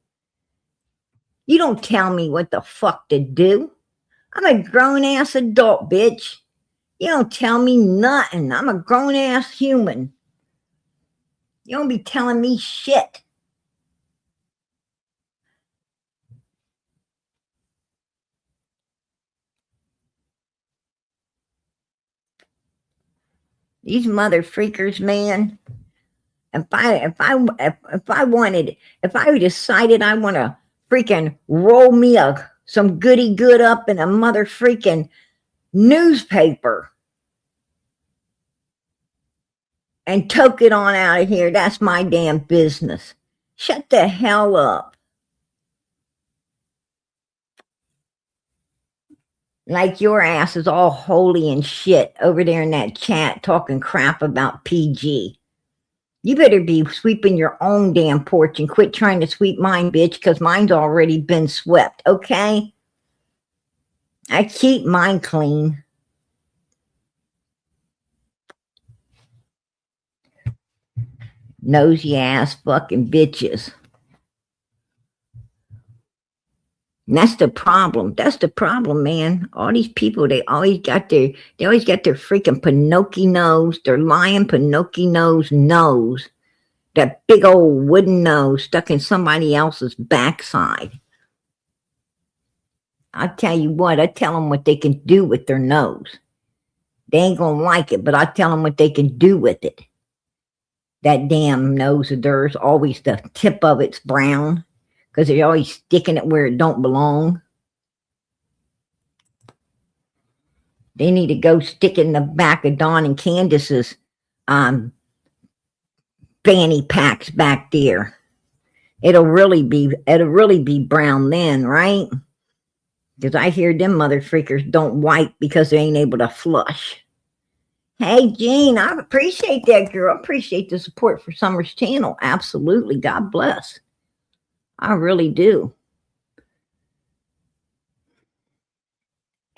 You don't tell me what the fuck to do. I'm a grown ass adult, bitch. You don't tell me nothing. I'm a grown ass human. You don't be telling me shit. These mother freakers, man. If I decided I want to freaking roll me some goody good up in a mother freaking newspaper and toke it on out of here, that's my damn business. Shut the hell up. Like your ass is all holy and shit over there in that chat talking crap about PG. You better be sweeping your own damn porch and quit trying to sweep mine, bitch, because mine's already been swept, okay? I keep mine clean. Nosy ass fucking bitches. And that's the problem. That's the problem, man. All these people, they always got their freaking Pinocchio nose, their lying Pinocchio nose, that big old wooden nose stuck in somebody else's backside. I tell you what, I tell them what they can do with their nose. They ain't gonna like it, but I tell them what they can do with it. That damn nose of theirs, always the tip of it's brown because they're always sticking it where it don't belong. They need to go stick it in the back of Dawn and Candace's fanny packs back there. It'll really be brown then, right? Because I hear them mother freakers don't wipe because they ain't able to flush. Hey, Jean, I appreciate that, girl. I appreciate the support for Summer's channel. Absolutely. God bless. I really do.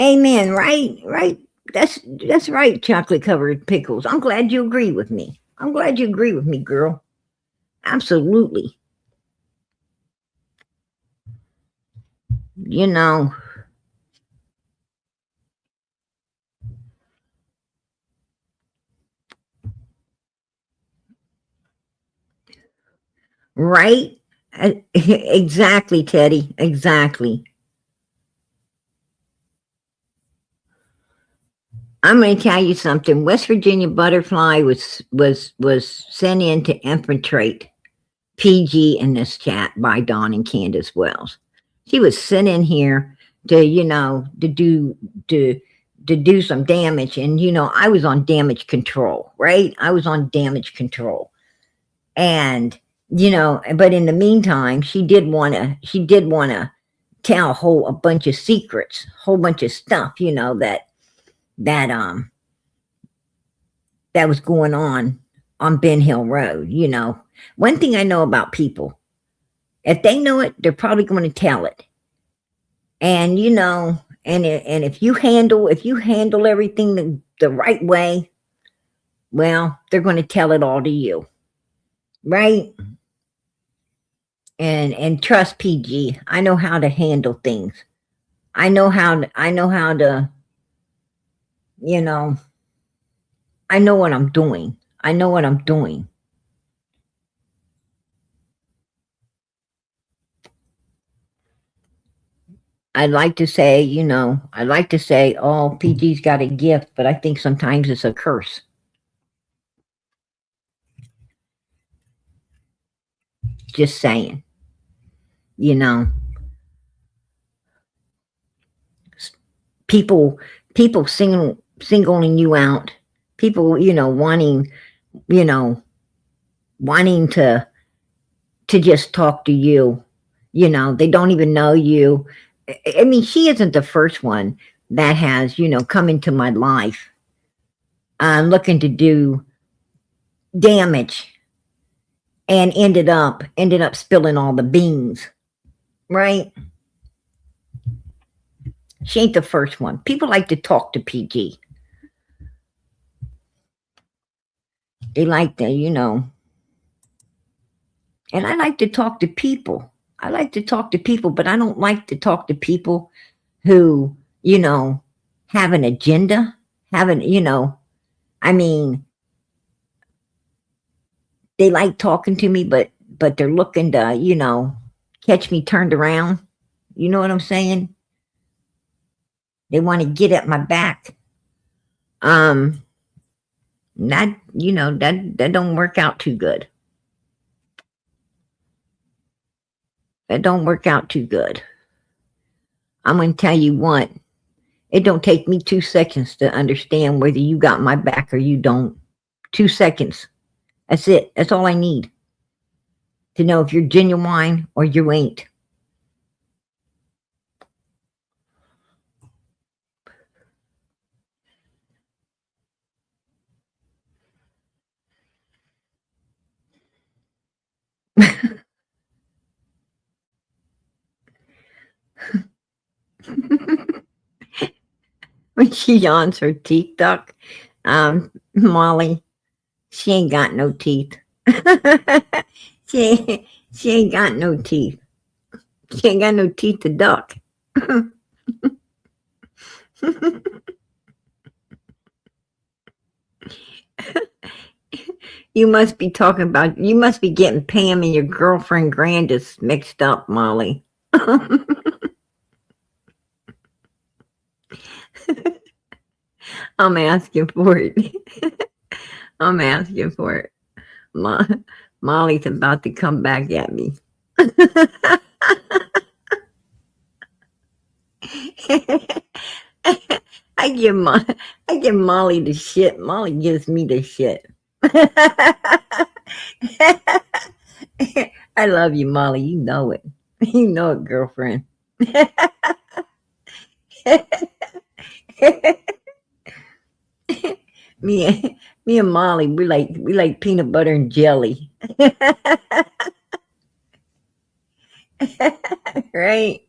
Amen. Right. That's right, chocolate covered pickles. I'm glad you agree with me. I'm glad you agree with me, girl. Absolutely. You know, right? Exactly, Teddy. Exactly. I'm going to tell you something. West Virginia Butterfly was sent in to infiltrate PG in this chat by Dawn and Candace Wells. She was sent in here to, to do some damage. And, I was on damage control, right? I was on damage control. And, but in the meantime, she did want to tell a bunch of secrets, whole bunch of stuff, that that was going on Ben Hill Road. One thing I know about people, if they know it, they're probably going to tell it. And and if you handle everything the right way, well, they're going to tell it all to you, right? And trust PG. I know how to handle things. I know how to, I know what I'm doing. I know what I'm doing. I'd like to say, oh, PG's got a gift, but I think sometimes it's a curse. Just saying. people singling you out, people, you know, wanting to just talk to you. They don't even know you. I mean, she isn't the first one that has, come into my life looking to do damage and ended up spilling all the beans, right? She ain't the first one. People like to talk to PG. They like to, and I like to talk to people. I like to talk to people, but I don't like to talk to people who, have an agenda, I mean, they like talking to me, but they're looking to, catch me turned around. You know what I'm saying? They want to get at my back. That that don't work out too good. That don't work out too good. I'm gonna tell you what. It don't take me 2 seconds to understand whether you got my back or you don't. 2 seconds. That's it. That's all I need to know if you're genuine or you ain't. When she yawns her teeth, Duck, Molly, she ain't got no teeth. She ain't got no teeth. She ain't got no teeth to duck. You must be getting Pam and your girlfriend Grandis mixed up, Molly. I'm asking for it. I'm asking for it. Molly's about to come back at me. I give Molly the shit. Molly gives me the shit. I love you, Molly. You know it. You know it, girlfriend. me, me and Molly, we like peanut butter and jelly. Right?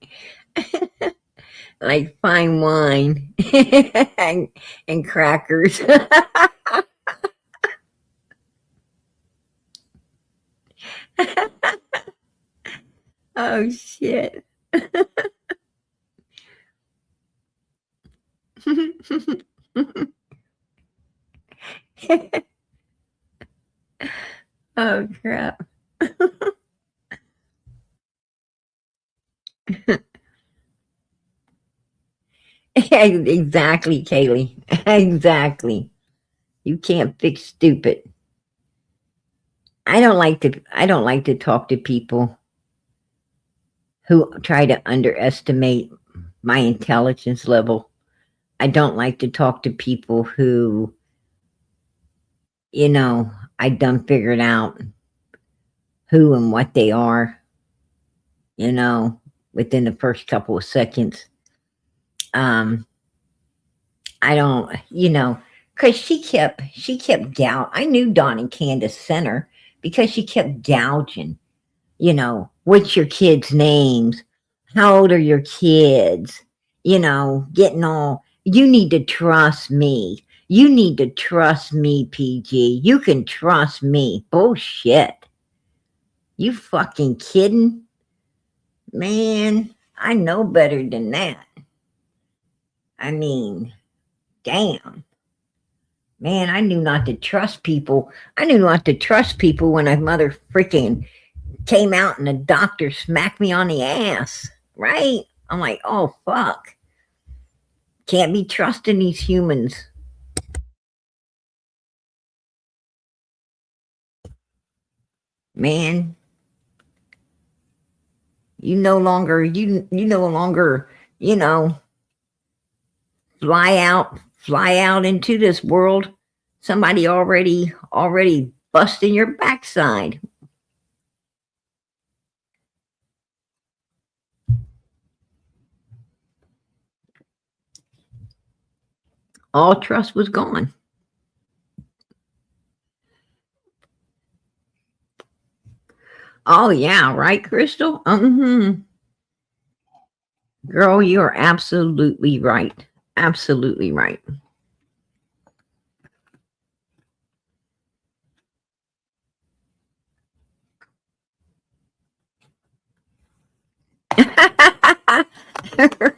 Like fine wine and crackers. Oh shit. Oh crap. Exactly, Kaylee. Exactly. You can't fix stupid. I don't like to talk to people who try to underestimate my intelligence level. I don't like to talk to people who, I done figured out who and what they are, you know, within the first couple of seconds. Um, I don't, because she kept I knew Dawn and Candace Center because she kept gouging, what's your kids' names? How old are your kids? Getting all, you need to trust me. You need to trust me, PG. You can trust me. Bullshit. You fucking kidding? Man, I know better than that. I mean, damn. Man, I knew not to trust people. I knew not to trust people when a mother freaking came out and the doctor smacked me on the ass, right? I'm like, oh, fuck. Can't be trusting these humans. Man, you no longer, you no longer, fly out into this world. Somebody already busting your backside. All trust was gone. Oh yeah, right, Crystal? Mm-hmm. Girl, you're absolutely right. Absolutely right.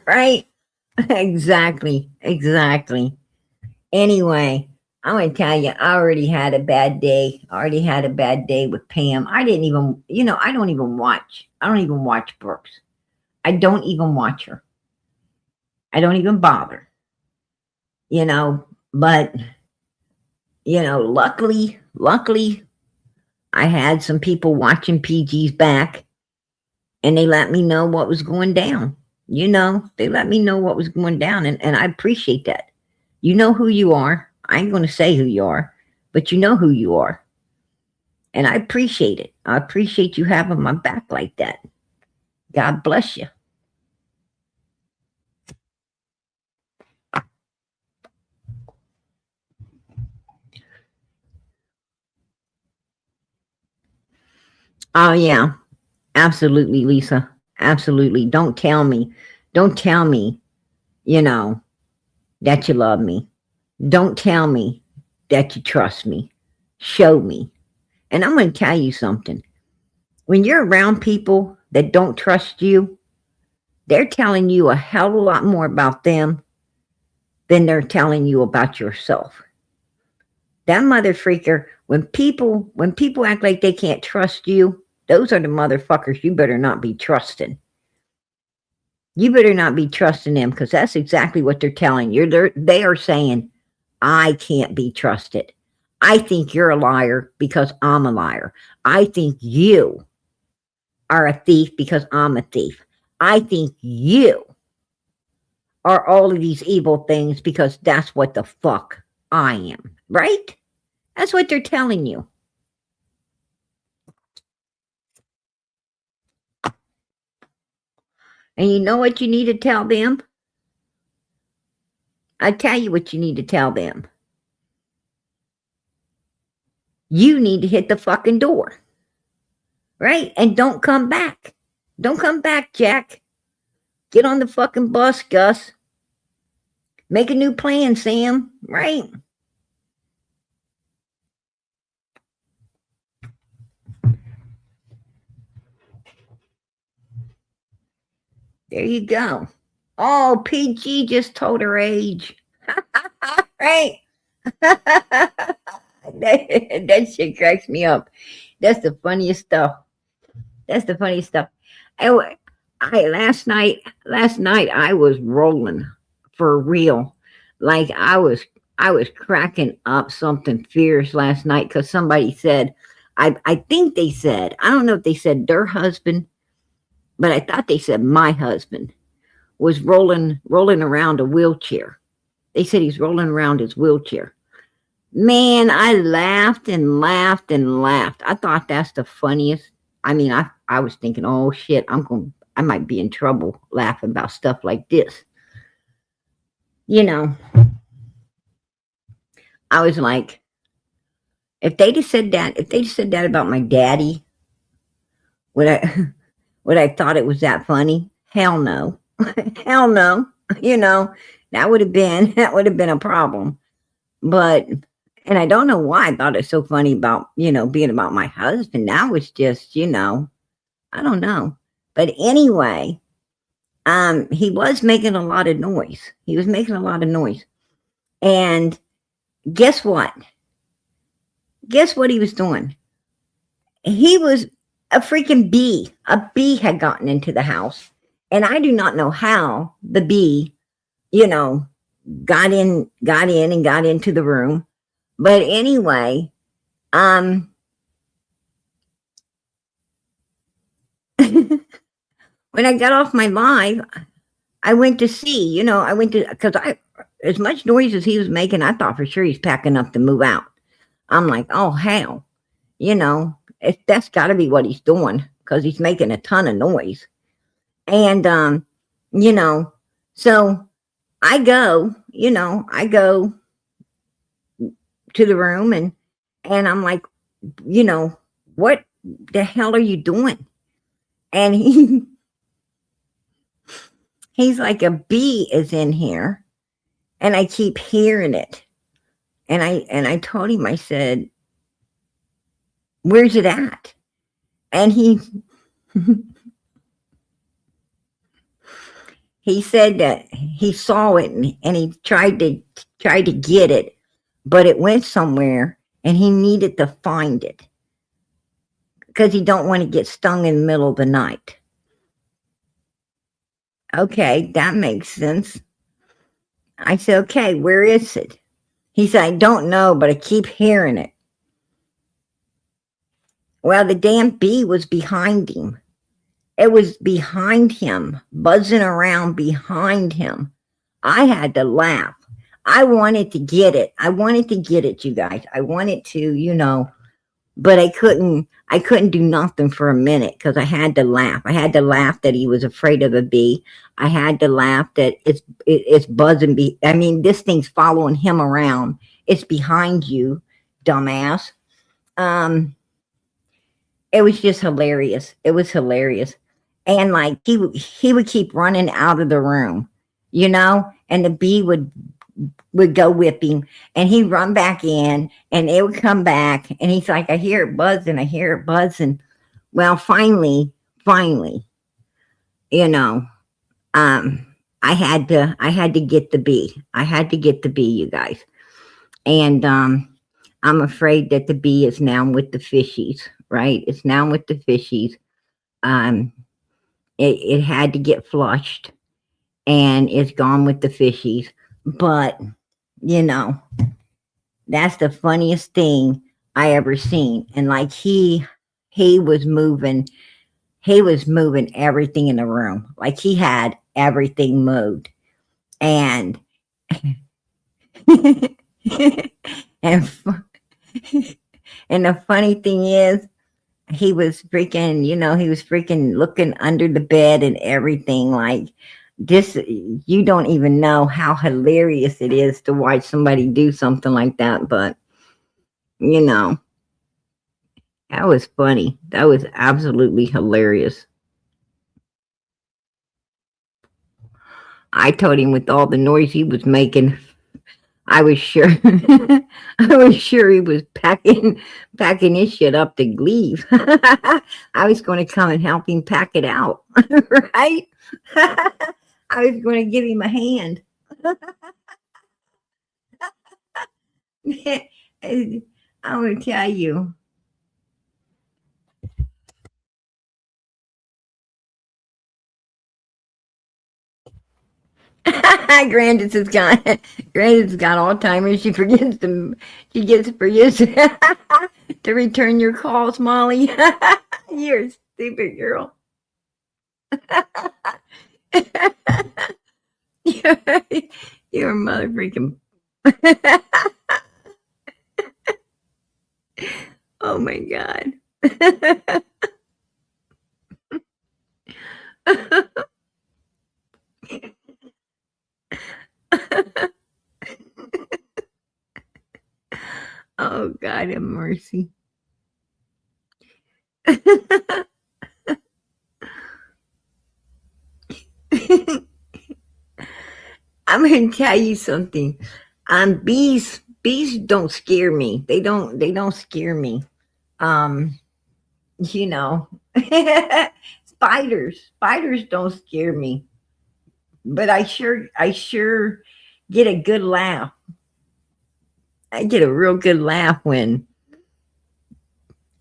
Right? Exactly. Exactly. Anyway, I'm gonna tell you, I already had a bad day. I already had a bad day with Pam. I didn't even, I don't even watch. I don't even watch Brooks. I don't even watch her. I don't even bother. You know, but luckily, I had some people watching PG's back, and they let me know what was going down. They let me know what was going down, and I appreciate that. You know who you are. I ain't going to say who you are, but you know who you are. And I appreciate it. I appreciate you having my back like that. God bless you. Oh, yeah. Absolutely, Lisa. Absolutely. Don't tell me, you know, that you love me. Don't tell me that you trust me. Show me. And I'm going to tell you something. When you're around people that don't trust you, they're telling you a hell of a lot more about them than they're telling you about yourself. That mother freaker, when people act like they can't trust you, those are the motherfuckers you better not be trusting. You better not be trusting them because that's exactly what they're telling you. They are saying, I can't be trusted. I think you're a liar because I'm a liar. I think you are a thief because I'm a thief. I think you are all of these evil things because that's what the fuck I am. Right? That's what they're telling you. And you know what you need to tell them? I tell you what you need to tell them. You need to hit the fucking door. Right? And don't come back. Don't come back, Jack. Get on the fucking bus, Gus. Make a new plan, Sam. Right? There you go. Oh, PG just told her age. Right? That shit cracks me up. That's the funniest stuff. That's the funniest stuff. I last night I was rolling for real. Like I was cracking up something fierce last night because somebody said, I think they said, I don't know if they said their husband, but I thought they said my husband was rolling around a wheelchair. They said he's rolling around his wheelchair. Man, I laughed and laughed and laughed. I thought that's the funniest. I mean, I was thinking, oh shit, I might be in trouble laughing about stuff like this. You know, I was like, if they just said that about my daddy, would I, would I thought it was that funny? Hell no, hell no. You know, that would have been a problem. But and I don't know why I thought it's so funny about being about my husband. That was just I don't know. But anyway, he was making a lot of noise. He was making a lot of noise. And guess what? Guess what he was doing? He was a freaking bee. A bee had gotten into the house. And I do not know how the bee, you know, got in and got into the room. But anyway, um when I got off my live, I went to see, I went to because as much noise as he was making, I thought for sure he's packing up to move out. I'm like, oh hell, that's got to be what he's doing because he's making a ton of noise. And you know, so I go to the room and I'm like, what the hell are you doing? And he's like, a bee is in here and I keep hearing it. And I told him, I said, where's it at? And he said that he saw it and he tried to get it, but it went somewhere and he needed to find it because he don't want to get stung in the middle of the night. Okay, that makes sense. I said, okay, where is it? He said, I don't know, but I keep hearing it. Well, the damn bee was behind him. It was behind him, buzzing around behind him. I had to laugh. I wanted to get it. You guys. I wanted to, but I couldn't do nothing for a minute because I had to laugh. I had to laugh that he was afraid of a bee. I had to laugh that it's buzzing. This thing's following him around. It's behind you, dumbass. It was just hilarious. It was hilarious. And like he would keep running out of the room, and the bee would go with him and he'd run back in and it would come back and he's like, I hear it buzzing. Well, finally, I had to get the bee. You guys. And I'm afraid that the bee is now with the fishies, right? It's now with the fishies. It had to get flushed and it's gone with the fishies. But, that's the funniest thing I ever seen. And like he was moving everything in the room. Like he had everything moved. And and the funny thing is, he was freaking looking under the bed and everything. Like this, you don't even know how hilarious it is to watch somebody do something like that. But that was funny. That was absolutely hilarious. I told him with all the noise he was making, I was sure he was packing his shit up to leave. I was going to come and help him pack it out, right? I was going to give him a hand. I will tell you. Grandis has got Alzheimer's. She forgets to return your calls, Molly. You're a stupid girl. You're a mother freaking. Oh my God. Oh God have mercy. I'm going to tell you something. Bees don't scare me. They don't scare me. Spiders don't scare me. But I sure get a good laugh. I get a real good laugh when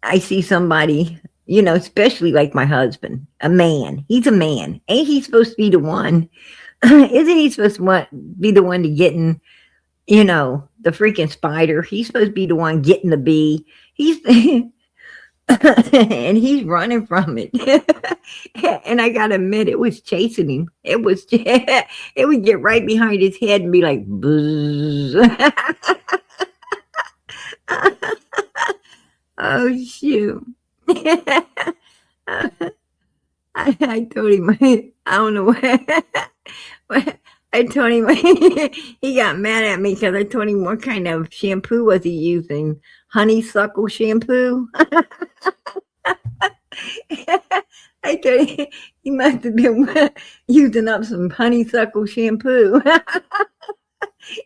I see somebody, especially like my husband, a man. He's a man. Ain't he supposed to be the one? Isn't he supposed to be the one to getting, the freaking spider? He's supposed to be the one getting the bee. He's and he's running from it. And I gotta admit, it was chasing him. It would get right behind his head and be like, buzz. Oh, shoot. I told him, I don't know what. I told him he got mad at me because I told him what kind of shampoo was he using. Honeysuckle shampoo. I told him he must have been using up some honeysuckle shampoo.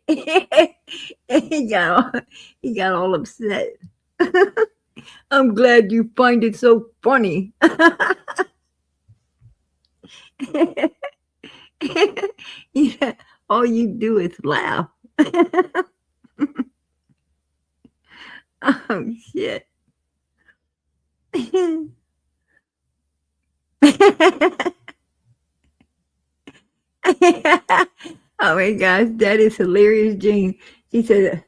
he got all upset. I'm glad you find it so funny. Yeah, all you do is laugh. Oh, shit. Oh my gosh, that is hilarious, Jane. She said,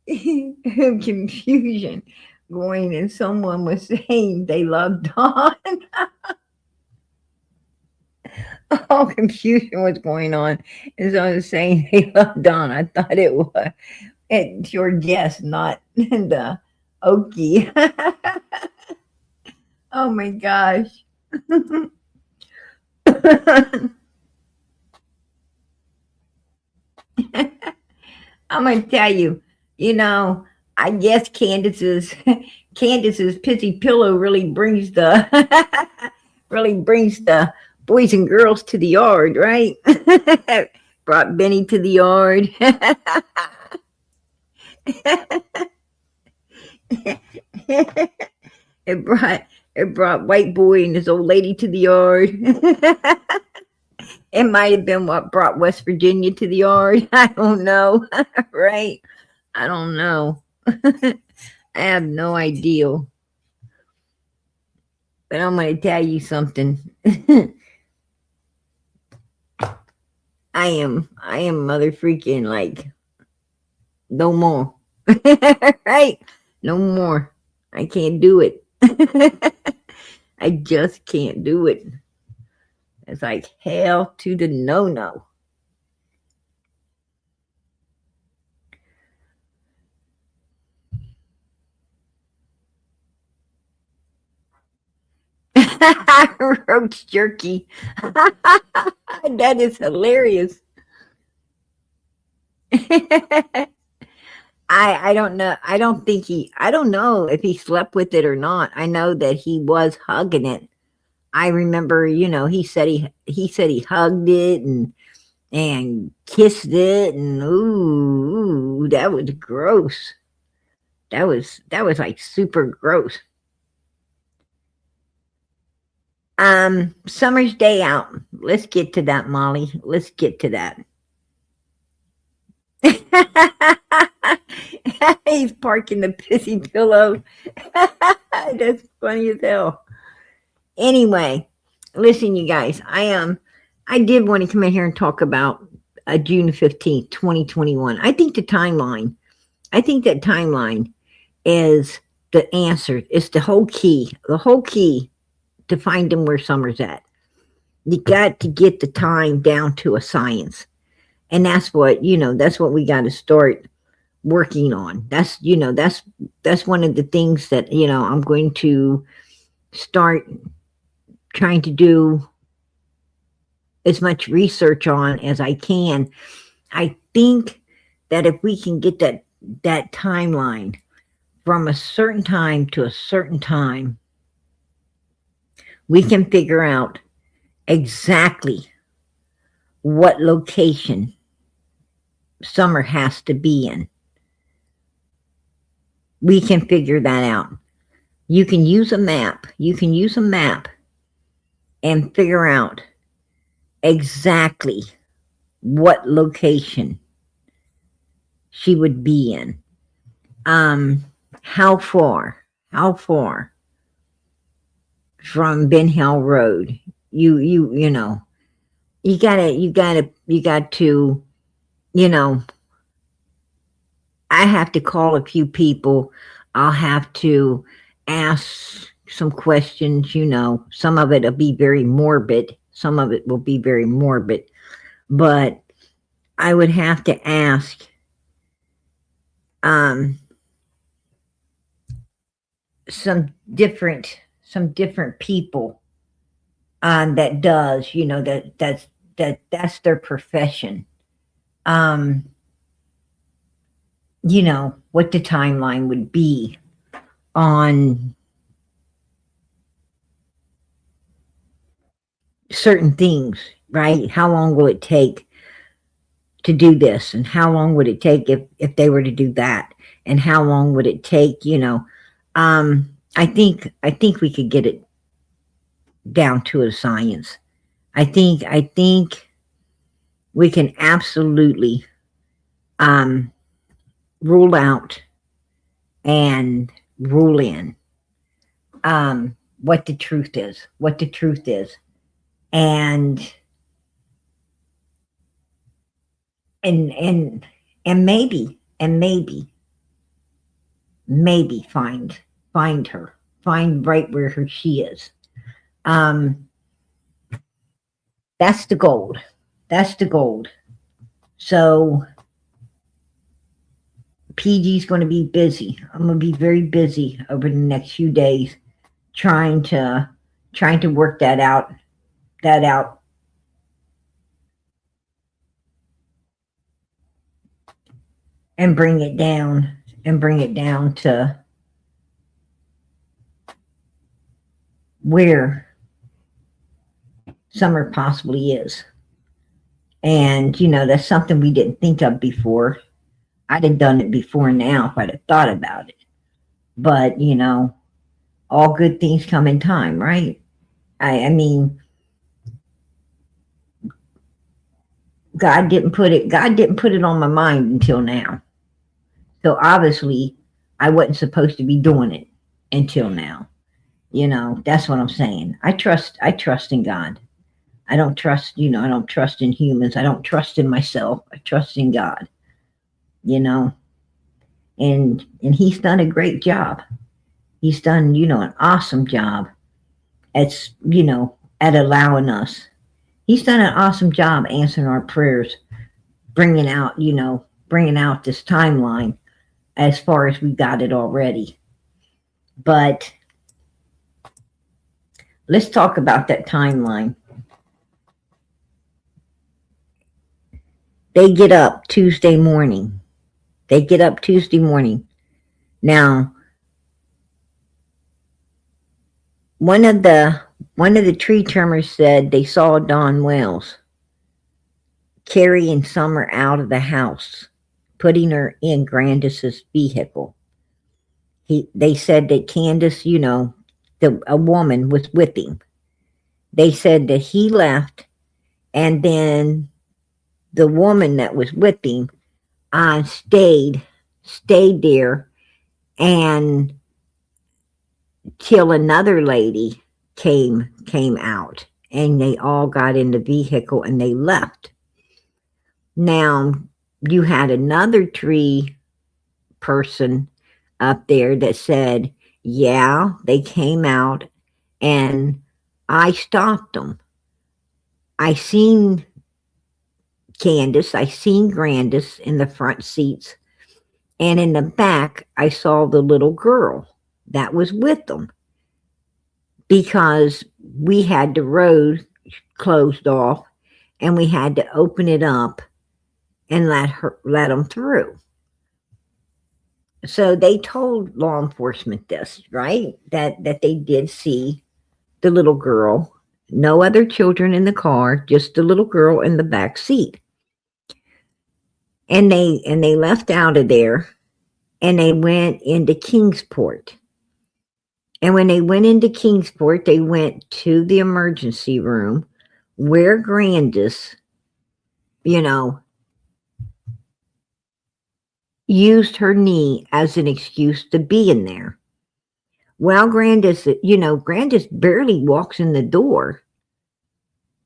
confusion going, and someone was saying they loved Dawn. All confusion was going on. And so I was saying they loved Dawn. I thought it's your guess, not the Okie. Oh my gosh. I'm gonna tell you, you know, I guess Candace's pissy pillow really brings the really brings the boys and girls to the yard, right? Brought Benny to the yard. it brought white boy and this old lady to the yard. It might have been what brought West Virginia to the yard. I don't know. Right? I don't know. I have no idea. But I'm going to tell you something. I am mother freaking like no more. Right? No more. I can't do it. I just can't do it. It's like hell to the no. Roach jerky. That is hilarious. I don't know. I don't know if he slept with it or not. I know that he was hugging it. I remember, he said he hugged it and kissed it, and ooh, that was gross. That was like super gross. Summer's day out. Let's get to that, Molly. Let's get to that. He's parking the pissy pillow. That's funny as hell. Anyway, listen, you guys. I did want to come in here and talk about June 15th, 2021. I think the timeline. I think that timeline is the answer. It's the whole key. The whole key to finding where Summer's at. You got to get the time down to a science. And that's what we got to start working on. That's one of the things that, I'm going to start trying to do as much research on as I can. I think that if we can get that timeline from a certain time to a certain time, we can figure out exactly what location Summer has to be in. We can figure that out. You can use a map. And figure out exactly what location she would be in. How far from Ben Hill Road. You got to, I have to call a few people. I'll have to ask some questions, some of it will be very morbid, some of it will be very morbid, but I would have to ask um, some different people that does, that's their profession. Um, what the timeline would be on certain things, right? How long will it take to do this, and how long would it take if they were to do that, and how long would it take? I think we could get it down to a science. I think we can absolutely rule out and rule in what the truth is, and and and and maybe find her, find right where she is. Um, that's the gold. That's the gold. So PG's going to be busy. I'm going to be very busy over the next few days, trying to work that out. And bring it down to where Summer possibly is. And that's something we didn't think of before. I'd have done it before now if I'd have thought about it. But all good things come in time, right? I mean, God didn't put it on my mind until now. So obviously I wasn't supposed to be doing it until now. That's what I'm saying. I trust in God. I don't trust in humans. I don't trust in myself. I trust in God. And he's done a great job. He's done, an awesome job at allowing us. He's done an awesome job answering our prayers, bringing out this timeline as far as we got it already. But let's talk about that timeline. They get up Tuesday morning. Now, one of the tree trimmers said they saw Dawn Wells carrying Summer out of the house, putting her in Grandis's vehicle. They said that Candace, a woman, was with him. They said that he left, and then the woman that was with him stayed there, and till another lady came out, and they all got in the vehicle and they left. Now, you had another tree person up there that said, yeah, they came out and I stopped them. I seen Candace, I seen Grandis in the front seats, and in the back I saw the little girl that was with them, because we had the road closed off and we had to open it up and let them through. So they told law enforcement this, right? That they did see the little girl, no other children in the car, just the little girl in the back seat. And they left out of there and they went into Kingsport. And when they went into Kingsport, they went to the emergency room where Grandis, used her knee as an excuse to be in there. Well, Grandis barely walks in the door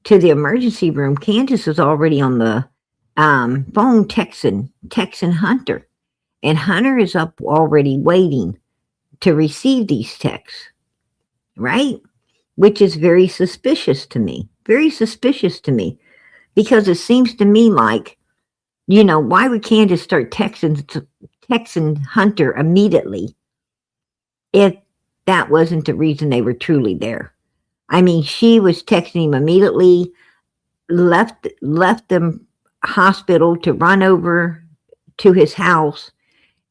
to the emergency room. Candace is already on the phone texting Hunter. And Hunter is up already waiting to receive these texts, right? Which is very suspicious to me. Very suspicious to me. Because it seems to me like, why would Candace start texting Hunter immediately if that wasn't the reason they were truly there? I mean, she was texting him immediately, left the hospital to run over to his house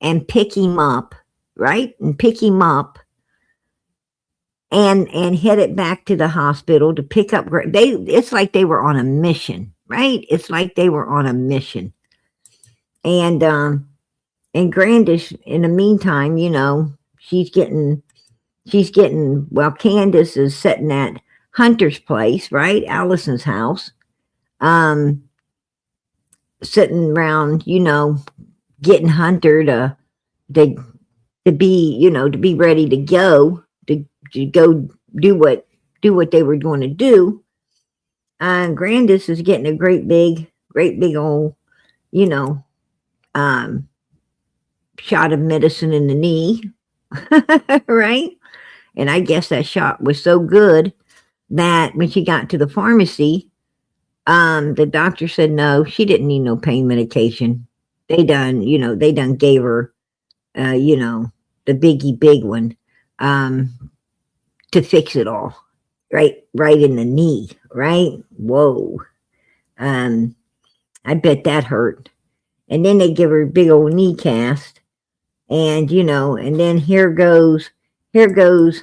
and pick him up, right? And pick him up and headed back to the hospital to pick up. It's like they were on a mission, right? It's like they were on a mission. And Grandish, in the meantime, she's getting, well, Candace is sitting at Hunter's place, right? Allison's house, sitting around, getting Hunter to be, to be ready to go, to go do what they were going to do. Grandis is getting a great big old, shot of medicine in the knee, right? And I guess that shot was so good that when she got to the pharmacy, the doctor said no, she didn't need no pain medication. They done gave her, the big one, to fix it all, right in the knee, right? Whoa. I bet that hurt. And then they give her a big old knee cast, and and then here goes Grandis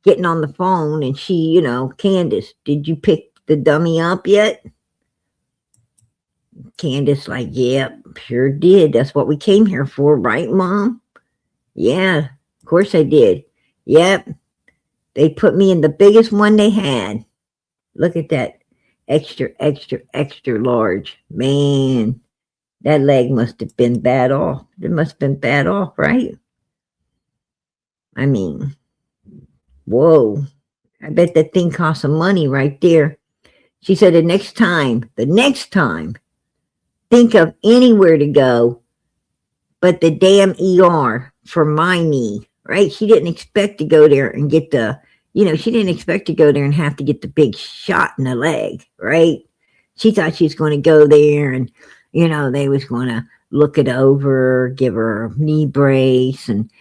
getting on the phone, and she, Candace, did you pick the dummy up yet? Candace like, yep, sure did. That's what we came here for, right, Mom? Yeah, of course I did. Yep, they put me in the biggest one they had. Look at that, extra large. Man, that leg must have been bad off. It must have been bad off, right? I mean, whoa. I bet that thing cost some money right there. She said the next time, think of anywhere to go but the damn ER for my knee, right? She didn't expect to go there and get she didn't expect to go there and have to get the big shot in the leg, right? She thought she was going to go there and, they was going to look it over, give her a knee brace and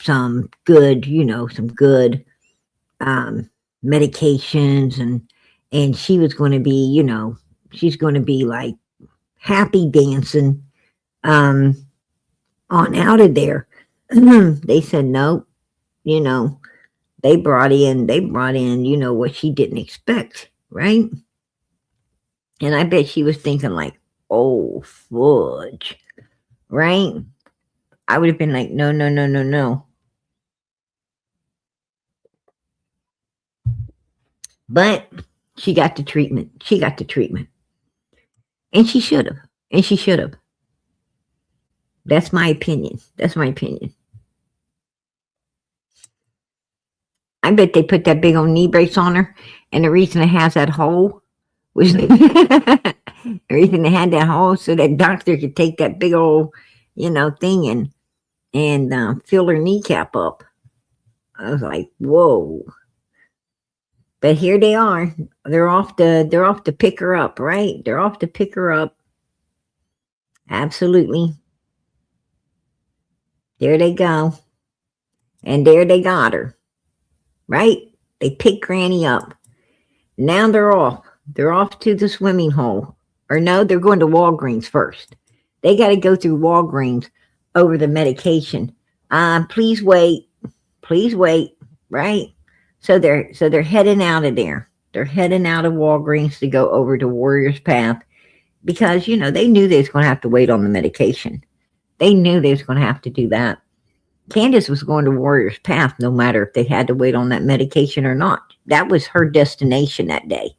some good, medications, and she was going to be, she's going to be like happy dancing, on out of there. They said, nope, they brought in, what she didn't expect, right? And I bet she was thinking like, oh, fudge, right? I would have been like, no. But she got the treatment. And she should have. That's my opinion. I bet they put that big old knee brace on her, and the reason it has that hole was the reason they had that hole so that doctor could take that big old, thing and fill her kneecap up. I was like, whoa. But here they are. They're off to pick her up, right? They're off to pick her up. Absolutely. There they go. And there they got her. Right? They picked Granny up. Now they're off. They're off to the swimming hole. Or no, they're going to Walgreens first. They got to go through Walgreens over the medication. Please wait. Right? So they're heading out of there. They're heading out of Walgreens to go over to Warrior's Path because, they knew they was going to have to wait on the medication. They knew they was going to have to do that. Candace was going to Warrior's Path no matter if they had to wait on that medication or not. That was her destination that day.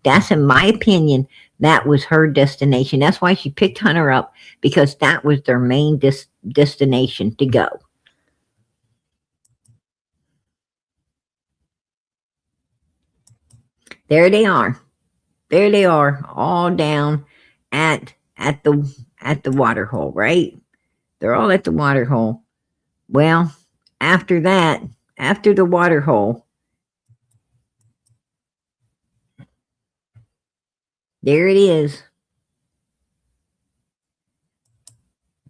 That's, in my opinion, that was her destination. That's why she picked Hunter up, because that was their main destination to go. There they are. All down at the water hole, right? They're all at the water hole. Well, after that, after the water hole, there it is.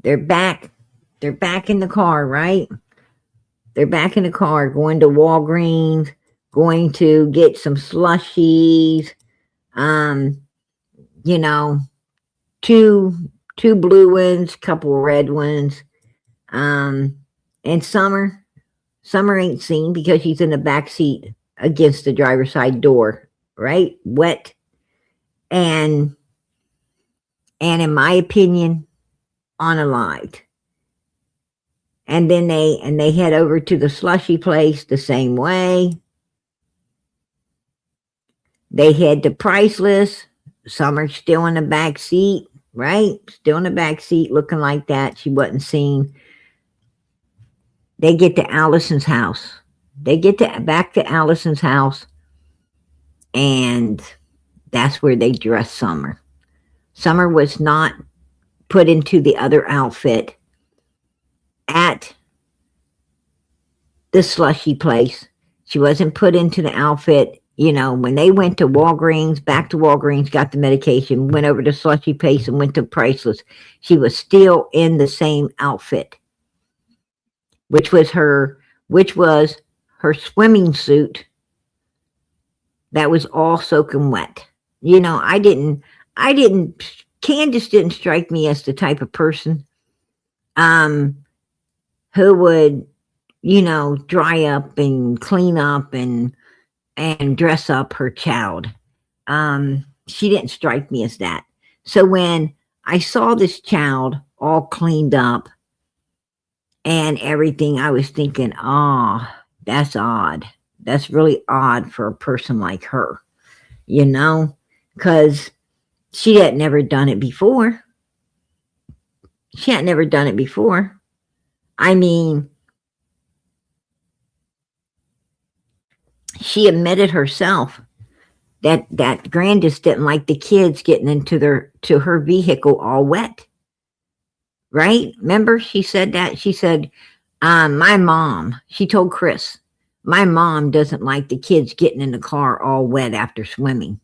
They're back. They're back in the car, right? They're back in the car, going to Walgreens, going to get some slushies. You know, two blue ones, couple red ones. And Summer ain't seen because she's in the back seat against the driver's side door, right? Wet. And in my opinion, unalived. And then they head over to the slushy place the same way. They head to Priceless. Summer's still in the back seat, right? Still in the back seat looking like that. She wasn't seen. They get to Allison's house. They get back to Allison's house, and that's where they dress Summer. Summer was not put into the other outfit at the slushy place. She wasn't put into the outfit. You know, when they went to Walgreens, back to Walgreens, got the medication, went over to slushy place and went to Priceless, she was still in the same outfit, which was her swimming suit that was all soaking wet. You know, Candace didn't strike me as the type of person who would, you know, dry up and clean up and dress up her child. She didn't strike me as that. So when I saw this child all cleaned up and everything, I was thinking, oh, that's odd. That's really odd for a person like her, you know, because she had never done it before. She had never done it before. I mean, she admitted herself that Grandis didn't like the kids getting into her vehicle all wet. Right? Remember, she said that? She said, my mom, she told Chris, my mom doesn't like the kids getting in the car all wet after swimming.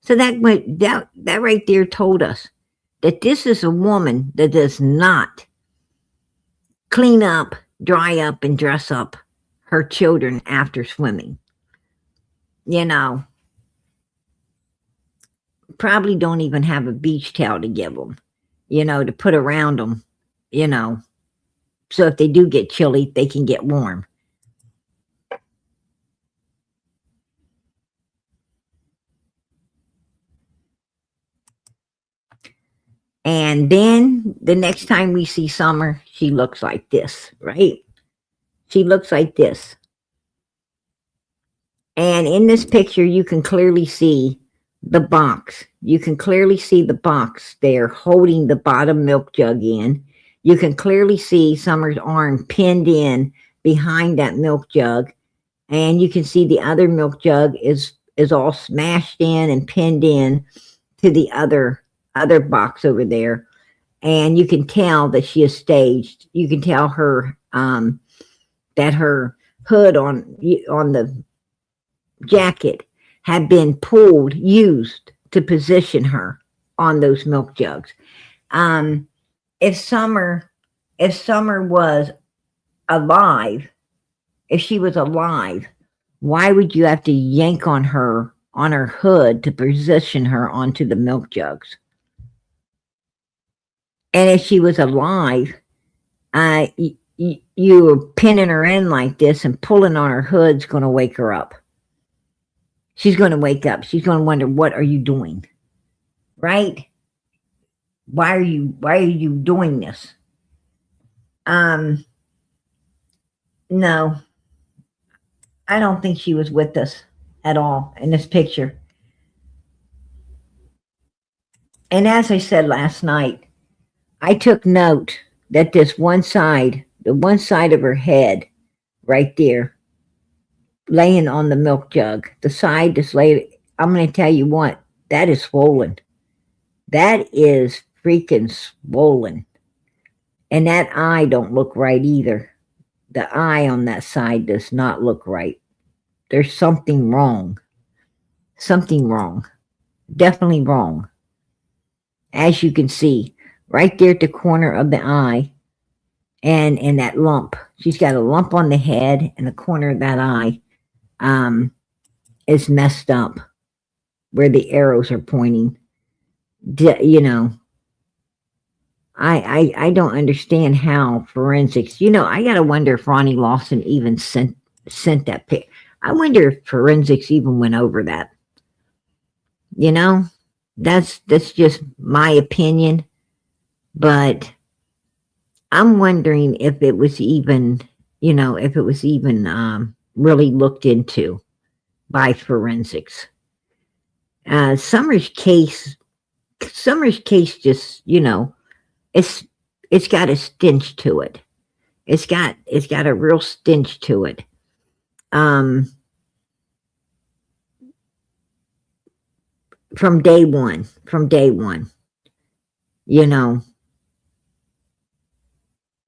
So that right there told us that this is a woman that does not clean up, dry up, and dress up her children after swimming. You know, probably don't even have a beach towel to give them, you know, to put around them, you know, so if they do get chilly, they can get warm. And then the next time we see Summer, she looks like this, right? She looks like this. And in this picture, you can clearly see the box. You can clearly see the box there holding the bottom milk jug in. You can clearly see Summer's arm pinned in behind that milk jug. And you can see the other milk jug is all smashed in and pinned in to the other box over there. And you can tell that she is staged. You can tell her that her hood on the jacket had been used to position her on those milk jugs. If Summer was alive, if she was alive, why would you have to yank on her hood to position her onto the milk jugs? And if she was alive, you were pinning her in like this and pulling on her hood's going to wake her up. She's going to wake up. She's going to wonder, what are you doing? Right? Why are you doing this? No, I don't think she was with us at all in this picture. And as I said last night, I took note that the one side of her head right there, laying on the milk jug, the side that's laid, I'm going to tell you what, that is swollen. That is freaking swollen. And that eye don't look right either. The eye on that side does not look right. There's something wrong. Something wrong. Definitely wrong. As you can see, right there at the corner of the eye and that lump. She's got a lump on the head and the corner of that eye is messed up where the arrows are pointing. You know, I don't understand how forensics. I gotta wonder if Ronnie Lawson even sent that pic. I wonder if forensics even went over that. You know, that's just my opinion, but I'm wondering if it was even, really looked into by forensics. Summers' case just, it's got a stench to it. It's got a real stench to it. From day one,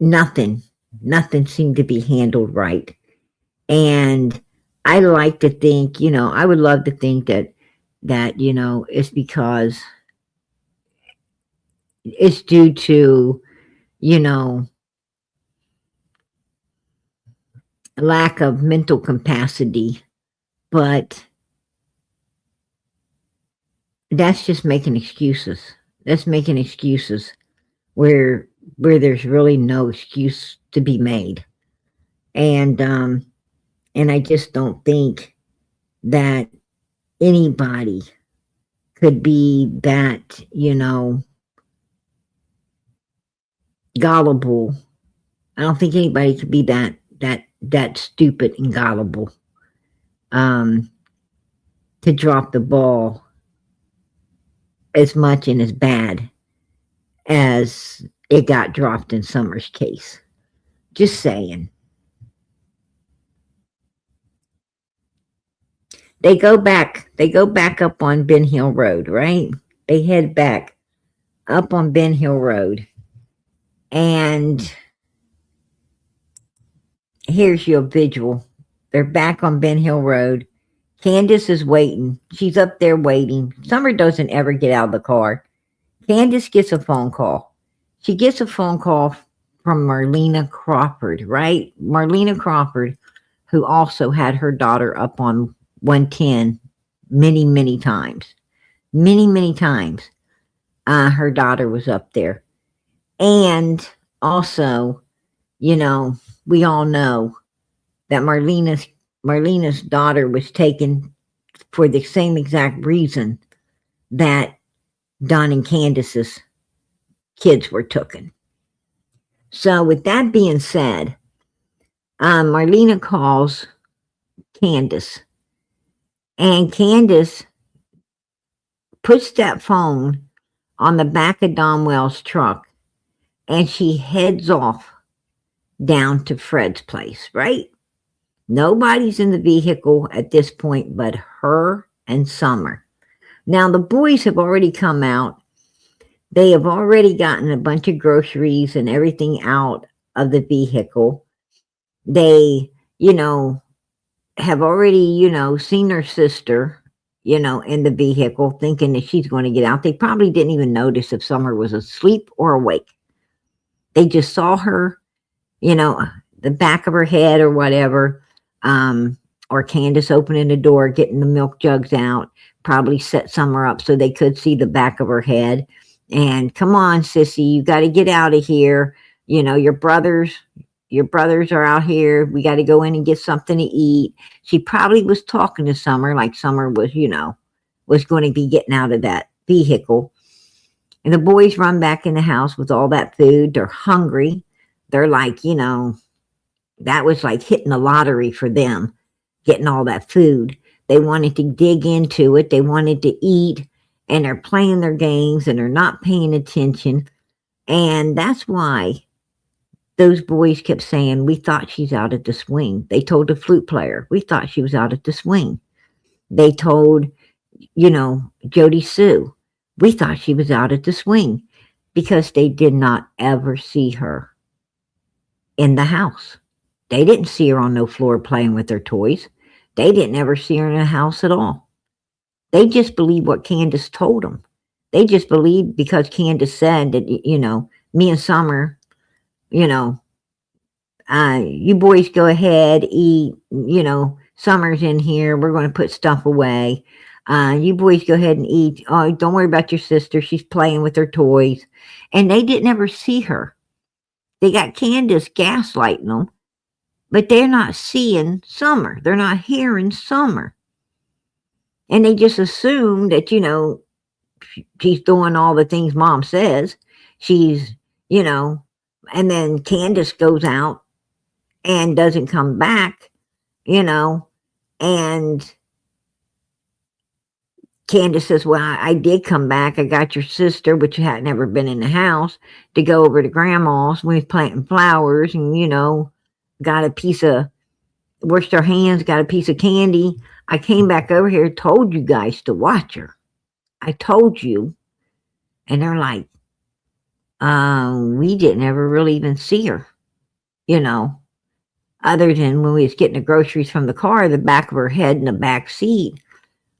nothing seemed to be handled right. And I like to think, I would love to think that it's because it's due to, lack of mental capacity, but that's just making excuses. That's making excuses where there's really no excuse to be made. And I just don't think that anybody could be that, gullible. I don't think anybody could be that stupid and gullible to drop the ball as much and as bad as it got dropped in Summers' case. Just saying. They go back up on Ben Hill Road, right? They head back up on Ben Hill Road. And here's your visual. They're back on Ben Hill Road. Candace is waiting. She's up there waiting. Summer doesn't ever get out of the car. Candace gets a phone call. She gets a phone call from Marlena Crawford, right? Marlena Crawford, who also had her daughter up on 110 many, many times. Many, many times. Her daughter was up there. And also, we all know that Marlena's daughter was taken for the same exact reason that Don and Candace's kids were taken. So with that being said, Marlena calls Candace, and Candace puts that phone on the back of Don Wells' truck, and she heads off down to Fred's place, right? Nobody's in the vehicle at this point but her and Summer. Now, the boys have already come out. They have already gotten a bunch of groceries and everything out of the vehicle. They, have already, seen their sister, in the vehicle, thinking that she's going to get out. They probably didn't even notice if Summer was asleep or awake. They just saw her, the back of her head or whatever, or Candace opening the door, getting the milk jugs out, probably set Summer up so they could see the back of her head. And come on, sissy, you got to get out of here. Your brothers are out here. We got to go in and get something to eat. She probably was talking to Summer like Summer was, was going to be getting out of that vehicle. And the boys run back in the house with all that food. They're hungry. They're like, that was like hitting the lottery for them, getting all that food. They wanted to dig into it. They wanted to eat, and they're playing their games and they're not paying attention. And that's why those boys kept saying, we thought she's out at the swing. They told the flute player, we thought she was out at the swing. They told, Jody Sue, we thought she was out at the swing, because they did not ever see her in the house. They didn't see her on no floor playing with their toys. They didn't ever see her in the house at all. They just believed what Candace told them. They just believed because Candace said that, me and Summer, you boys go ahead, eat, Summer's in here. We're going to put stuff away. You boys go ahead and eat. Oh, don't worry about your sister. She's playing with her toys. And they didn't ever see her. They got Candace gaslighting them, but they're not seeing Summer. They're not hearing Summer. And they just assume that, she's doing all the things Mom says. She's, and then Candace goes out and doesn't come back, and Candace says, well, I did come back. I got your sister, which had never been in the house, to go over to Grandma's. We was planting flowers and, got a piece of, washed our hands, got a piece of candy. I came back over here, told you guys to watch her. I told you. And they're like, we didn't ever really even see her, other than when we was getting the groceries from the car, the back of her head in the back seat.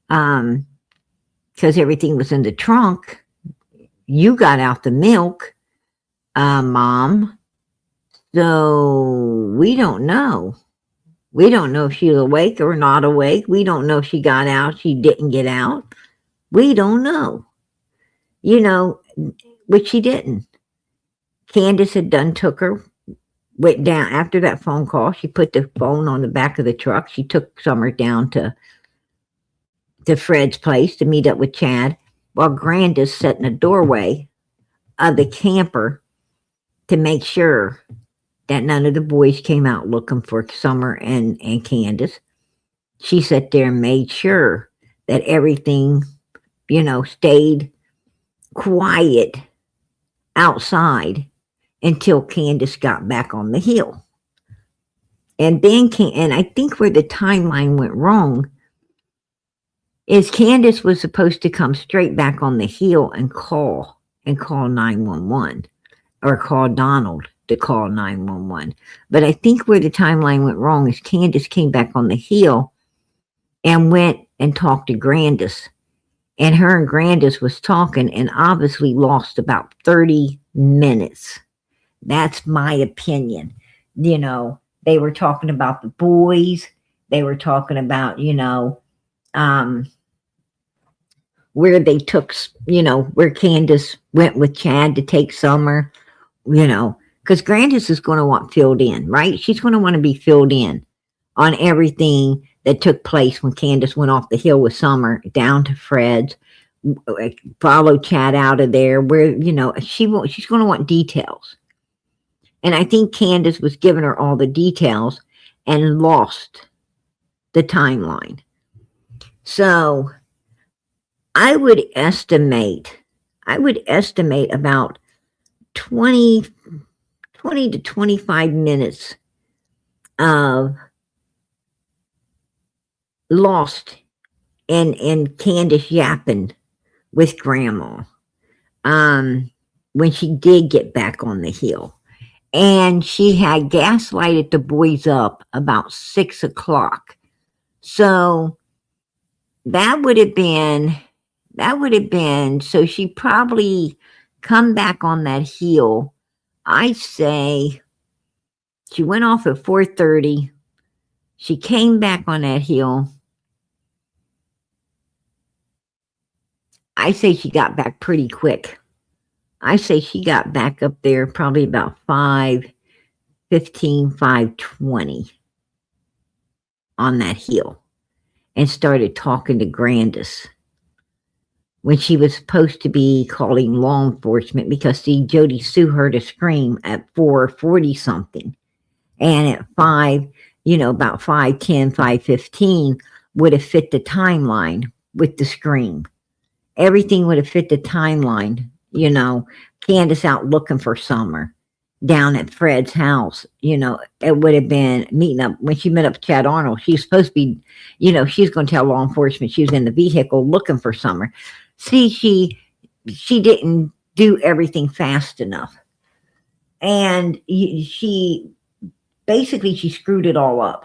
Because everything was in the trunk. You got out the milk, Mom. So we don't know. We don't know if she's awake or not awake. We don't know if she got out, she didn't get out. We don't know. Which she didn't. Candace had took her, went down after that phone call. She put the phone on the back of the truck. She took Summer down to Fred's place to meet up with Chad, while Grandis sat in the doorway of the camper to make sure that none of the boys came out looking for Summer and Candace. She sat there and made sure that everything, stayed quiet outside until Candace got back on the hill. And then, and I think where the timeline went wrong is Candace was supposed to come straight back on the hill and call 911, or call Donald to call 911. But I think where the timeline went wrong is Candace came back on the hill and went and talked to Grandis. And her and Grandis was talking and obviously lost about 30 minutes. That's my opinion. They were talking about the boys. They were talking about, where they took, where Candace went with Chad to take Summer, because Grandis is going to want filled in, right? She's going to want to be filled in on everything that took place when Candace went off the hill with Summer down to Fred's, followed Chad out of there, where, she's going to want details. And I think Candace was giving her all the details and lost the timeline. So I would estimate about 20 to 25 minutes of lost and Candace yapping with Grandma when she did get back on the hill. And she had gaslighted the boys up about 6 o'clock. So that would have been, so she probably come back on that hill. I say she went off at 4:30. She came back on that hill. I say she got back pretty quick. I say she got back up there probably about 5:15, 5:20 on that hill and started talking to Grandis when she was supposed to be calling law enforcement, because see, Jody Sue heard a scream at 4:40 something, and at 5, about 5:10, 5:15 would have fit the timeline with the scream. Everything would have fit the timeline. Candace out looking for Summer down at Fred's house. It would have been meeting up when she met up with Chad Arnold. She's supposed to be, she's going to tell law enforcement she was in the vehicle looking for Summer. See, she didn't do everything fast enough. And she basically she screwed it all up.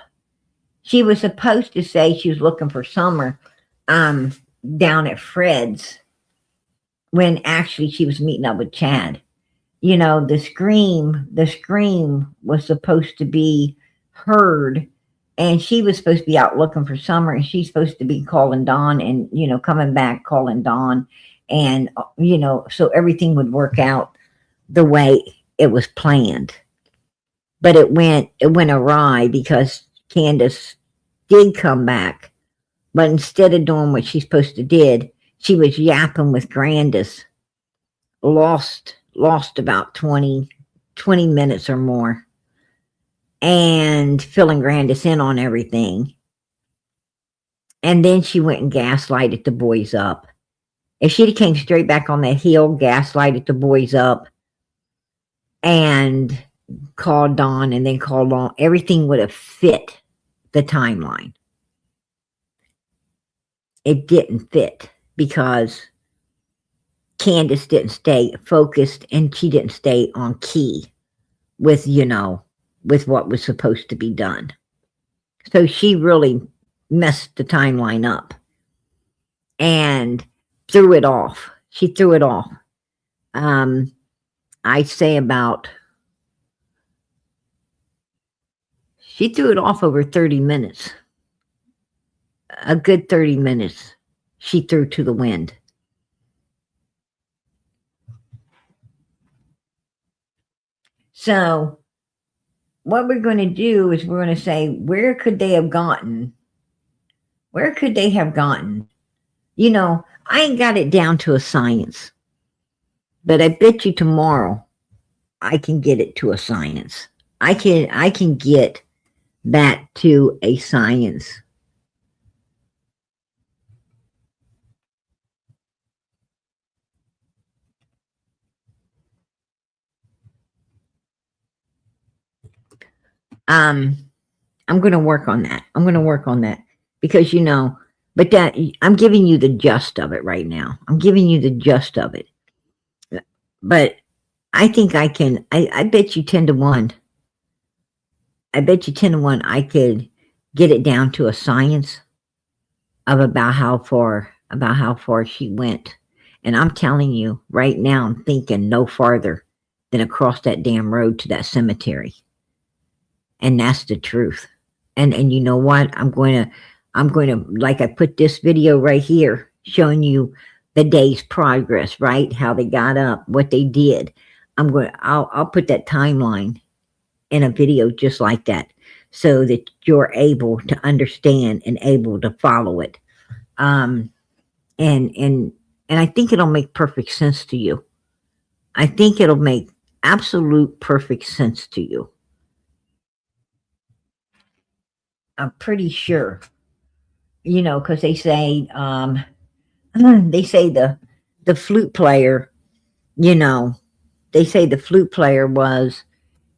She was supposed to say she was looking for Summer down at Fred's, when actually she was meeting up with Chad. You know, the scream was supposed to be heard, and she was supposed to be out looking for Summer, and she's supposed to be calling Dawn and, you know, coming back calling Dawn, and, you know, so everything would work out the way it was planned. But it went awry because Candace did come back, but instead of doing what she's supposed to did, she was yapping with Grandis. Lost about 20 minutes or more, and filling Grandis in on everything. And then she went and gaslighted the boys up. If she'd have came straight back on that hill, gaslighted the boys up, and called Dawn and then called on, everything would have fit the timeline. It didn't fit because Candace didn't stay focused, and she didn't stay on key with, you know, with what was supposed to be done. So she really messed the timeline up and threw it off. She threw it off. I'd say about, she threw it off over 30 minutes. A good 30 minutes she threw to the wind. So what we're going to do is we're going to say, where could they have gotten? Where could they have gotten? You know, I ain't got it down to a science, but I bet you tomorrow I can get it to a science. I can get that to a science. I'm going to work on that. I'm going to work on that because, you know, but that, I'm giving you the gist of it right now. I'm giving you the gist of it. But I think I can, I bet you 10 to 1. I bet you 10 to 1 I could get it down to a science of about how far she went. And I'm telling you right now, I'm thinking no farther than across that damn road to that cemetery. And that's the truth. And you know what? I'm going to, like I put this video right here showing you the day's progress, right? How they got up, what they did. I'll put that timeline in a video just like that so that you're able to understand and able to follow it. And I think it'll make perfect sense to you. I think it'll make absolute perfect sense to you. I'm pretty sure, you know, because they say the flute player, you know, they say the flute player was,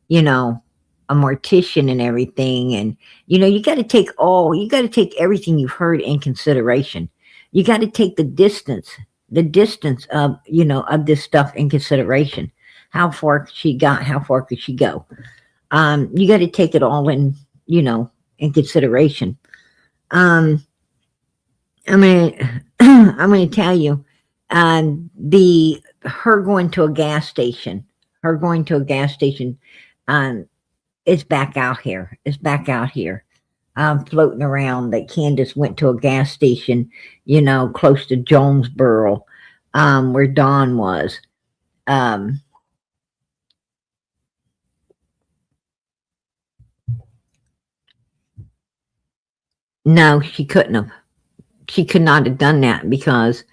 you know, a mortician and everything. And, you know, you got to take everything you've heard in consideration. You got to take the distance of, you know, of this stuff in consideration. How far could she go? You got to take it all in, you know, in consideration. I'm going to tell you, her going to a gas station, is back out here. Floating around that Candace went to a gas station, you know, close to Jonesboro, where Dawn was. No, she couldn't have. She could not have done that because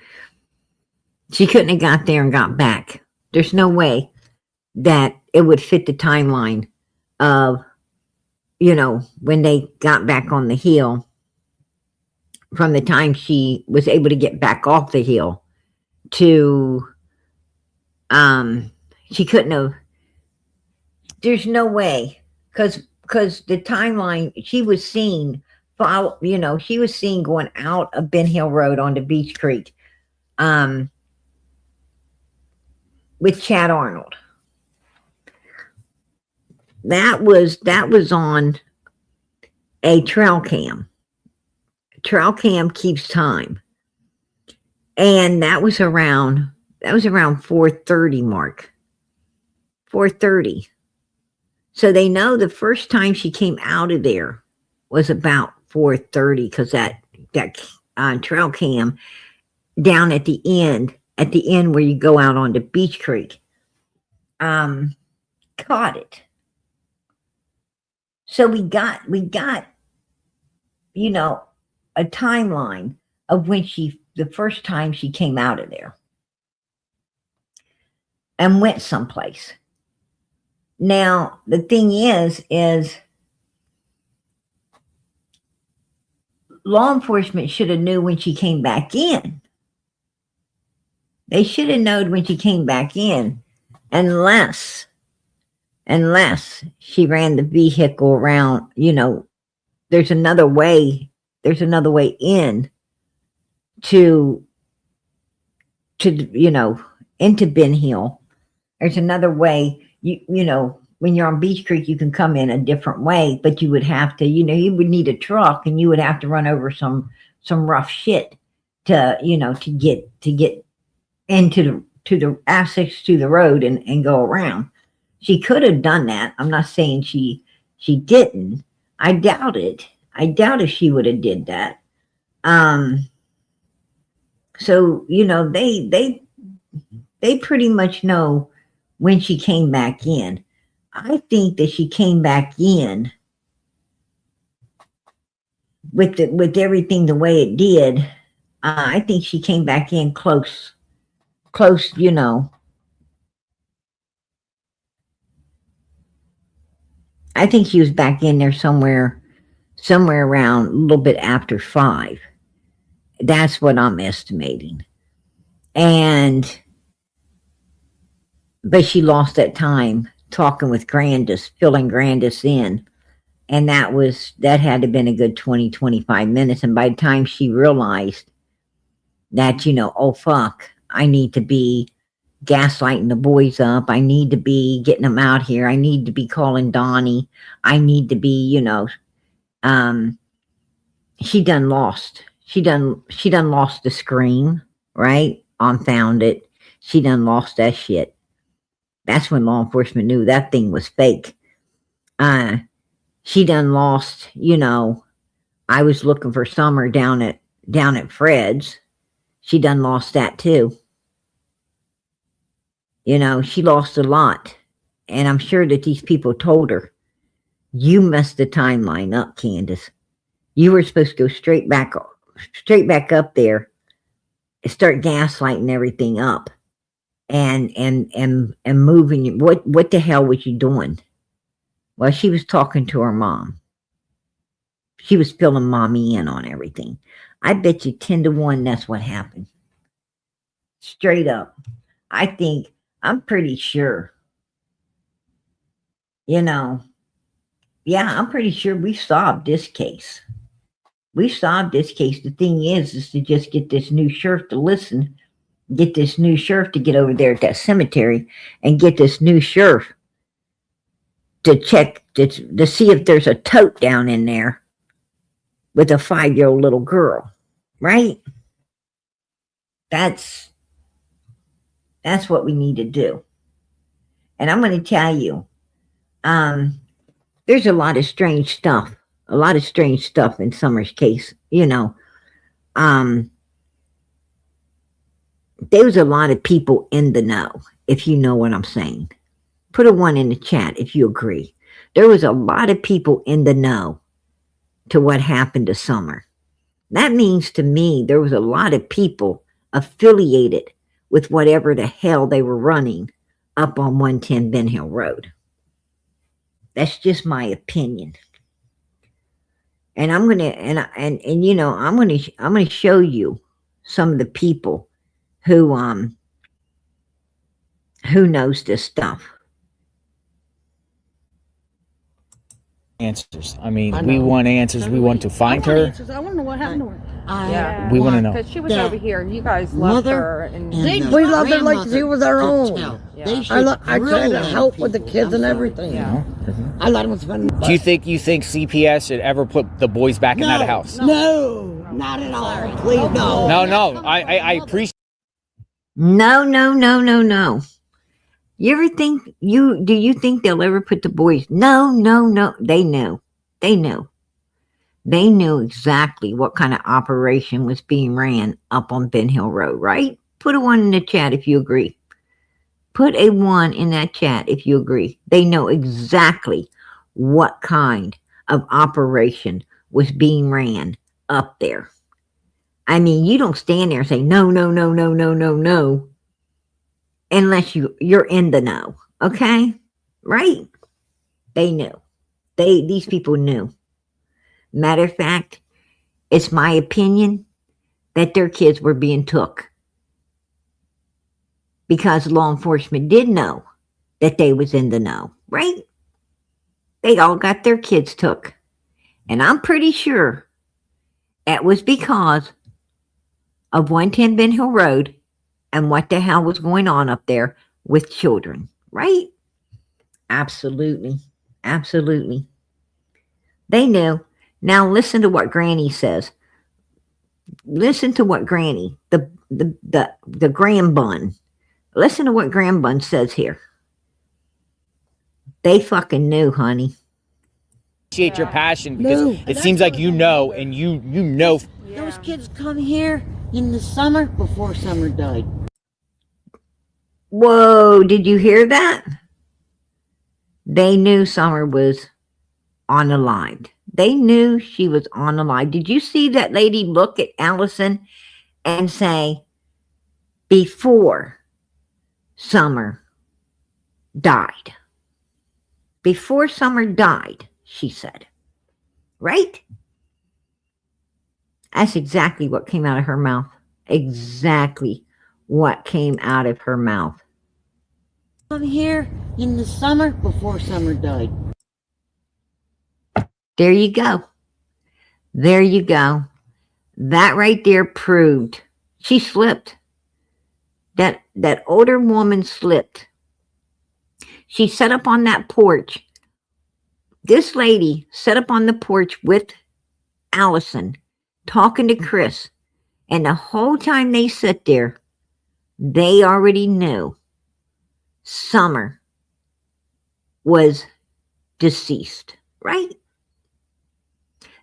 she couldn't have got there and got back. There's no way that it would fit the timeline of, you know, when they got back on the hill from the time she was able to get back off the hill to, she couldn't have, there's no way, because the timeline, she was seen, you know, she was seen going out of Ben Hill Road onto Beach Creek, with Chad Arnold. that was on a trail cam. Trail cam keeps time. And that was around 4:30 mark. 4:30. So they know the first time she came out of there was about 4:30 because that trail cam down at the end where you go out onto Beach Creek, caught it. So we got you know, a timeline of when the first time she came out of there and went someplace. Now, the thing is law enforcement should have knew when she came back in. They should have known when she came back in, unless she ran the vehicle around, there's another way in to into Ben Hill. There's another way. When you're on Beach Creek, you can come in a different way, but you would have to, you would need a truck and you would have to run over some rough shit to get into the access to the road and go around. She could have done that. I'm not saying she didn't. I doubt it. I doubt if she would have did that. So they pretty much know when she came back in. I think that she came back in with everything the way it did. I think she came back in close. I think she was back in there somewhere around a little bit after 5. That's what I'm estimating. But she lost that time talking with Grandis, filling Grandis in. And that had to have been a good 20, 25 minutes. And by the time she realized that, oh fuck, I need to be gaslighting the boys up. I need to be getting them out here. I need to be calling Donnie. I need to be, she done lost the screen, right? On Found It. She done lost that shit. That's when law enforcement knew that thing was fake. She done lost, I was looking for Summer down at Fred's. She done lost that too. She lost a lot. And I'm sure that these people told her, you messed the timeline up, Candace. You were supposed to go straight back up there and start gaslighting everything up and moving you. What the hell was you doing? Well, she was talking to her mom. She was filling mommy in on everything. I bet you 10-1 that's what happened. Straight up. I'm pretty sure. Yeah, I'm pretty sure we solved this case. The thing is to just get this new sheriff to listen, get this new sheriff to get over there at that cemetery and get this new sheriff to check to see if there's a tote down in there with a 5-year-old little girl, right? That's what we need to do. And I'm going to tell you, there's a lot of strange stuff in Summer's case. There was a lot of people in the know, if you know what I'm saying. Put a 1 in the chat if you agree. There was a lot of people in the know to what happened to Summer. That means to me there was a lot of people affiliated with whatever the hell they were running up on 110 Ben Hill Road. That's just my opinion. And I'm gonna show you some of the people who knows this stuff. answers. I mean, I we know. want answers. We want to find her. Answers. I want to know what happened to her. Yeah. We want to know. Because she was The over here and you guys loved mother her. And We loved her like she was our own. Yeah. I tried to help with the kids and everything. Yeah. I let them spend. Do you think CPS should ever put the boys back in that house? No, not at all. Please, no. No. I appreciate. No. You ever think do you think they'll ever put the boys? No. They knew. They knew exactly what kind of operation was being ran up on Ben Hill Road, right? Put a 1 in the chat if you agree. Put a 1 in that chat if you agree. They know exactly what kind of operation was being ran up there. I mean, you don't stand there and say, no, unless you're in the know, okay? Right? They knew. These people knew. Matter of fact, it's my opinion that their kids were being took because law enforcement did know that they was in the know, right? They all got their kids took. And I'm pretty sure it was because of 110 Ben Hill Road and what the hell was going on up there with children, right? Absolutely. They knew. Now listen to what Granny says. Listen to what Granny, the grandbun. Listen to what grandbun says here. They fucking knew, honey. Appreciate your passion because it seems like you know, and you know. Those kids come here in the summer before Summer died. Whoa, did you hear that? They knew Summer was unalived. They knew she was unalived. Did you see that lady look at Allison and say, before Summer died? Before Summer died, she said. Right? That's exactly what came out of her mouth. Exactly what came out of her mouth. Come here in the summer before Summer died. There you go. There you go. That right there proved she slipped. That older woman slipped. She sat up on that porch. This lady sat up on the porch with Allison, talking to Chris. And the whole time they sit there, they already knew Summer was deceased, right?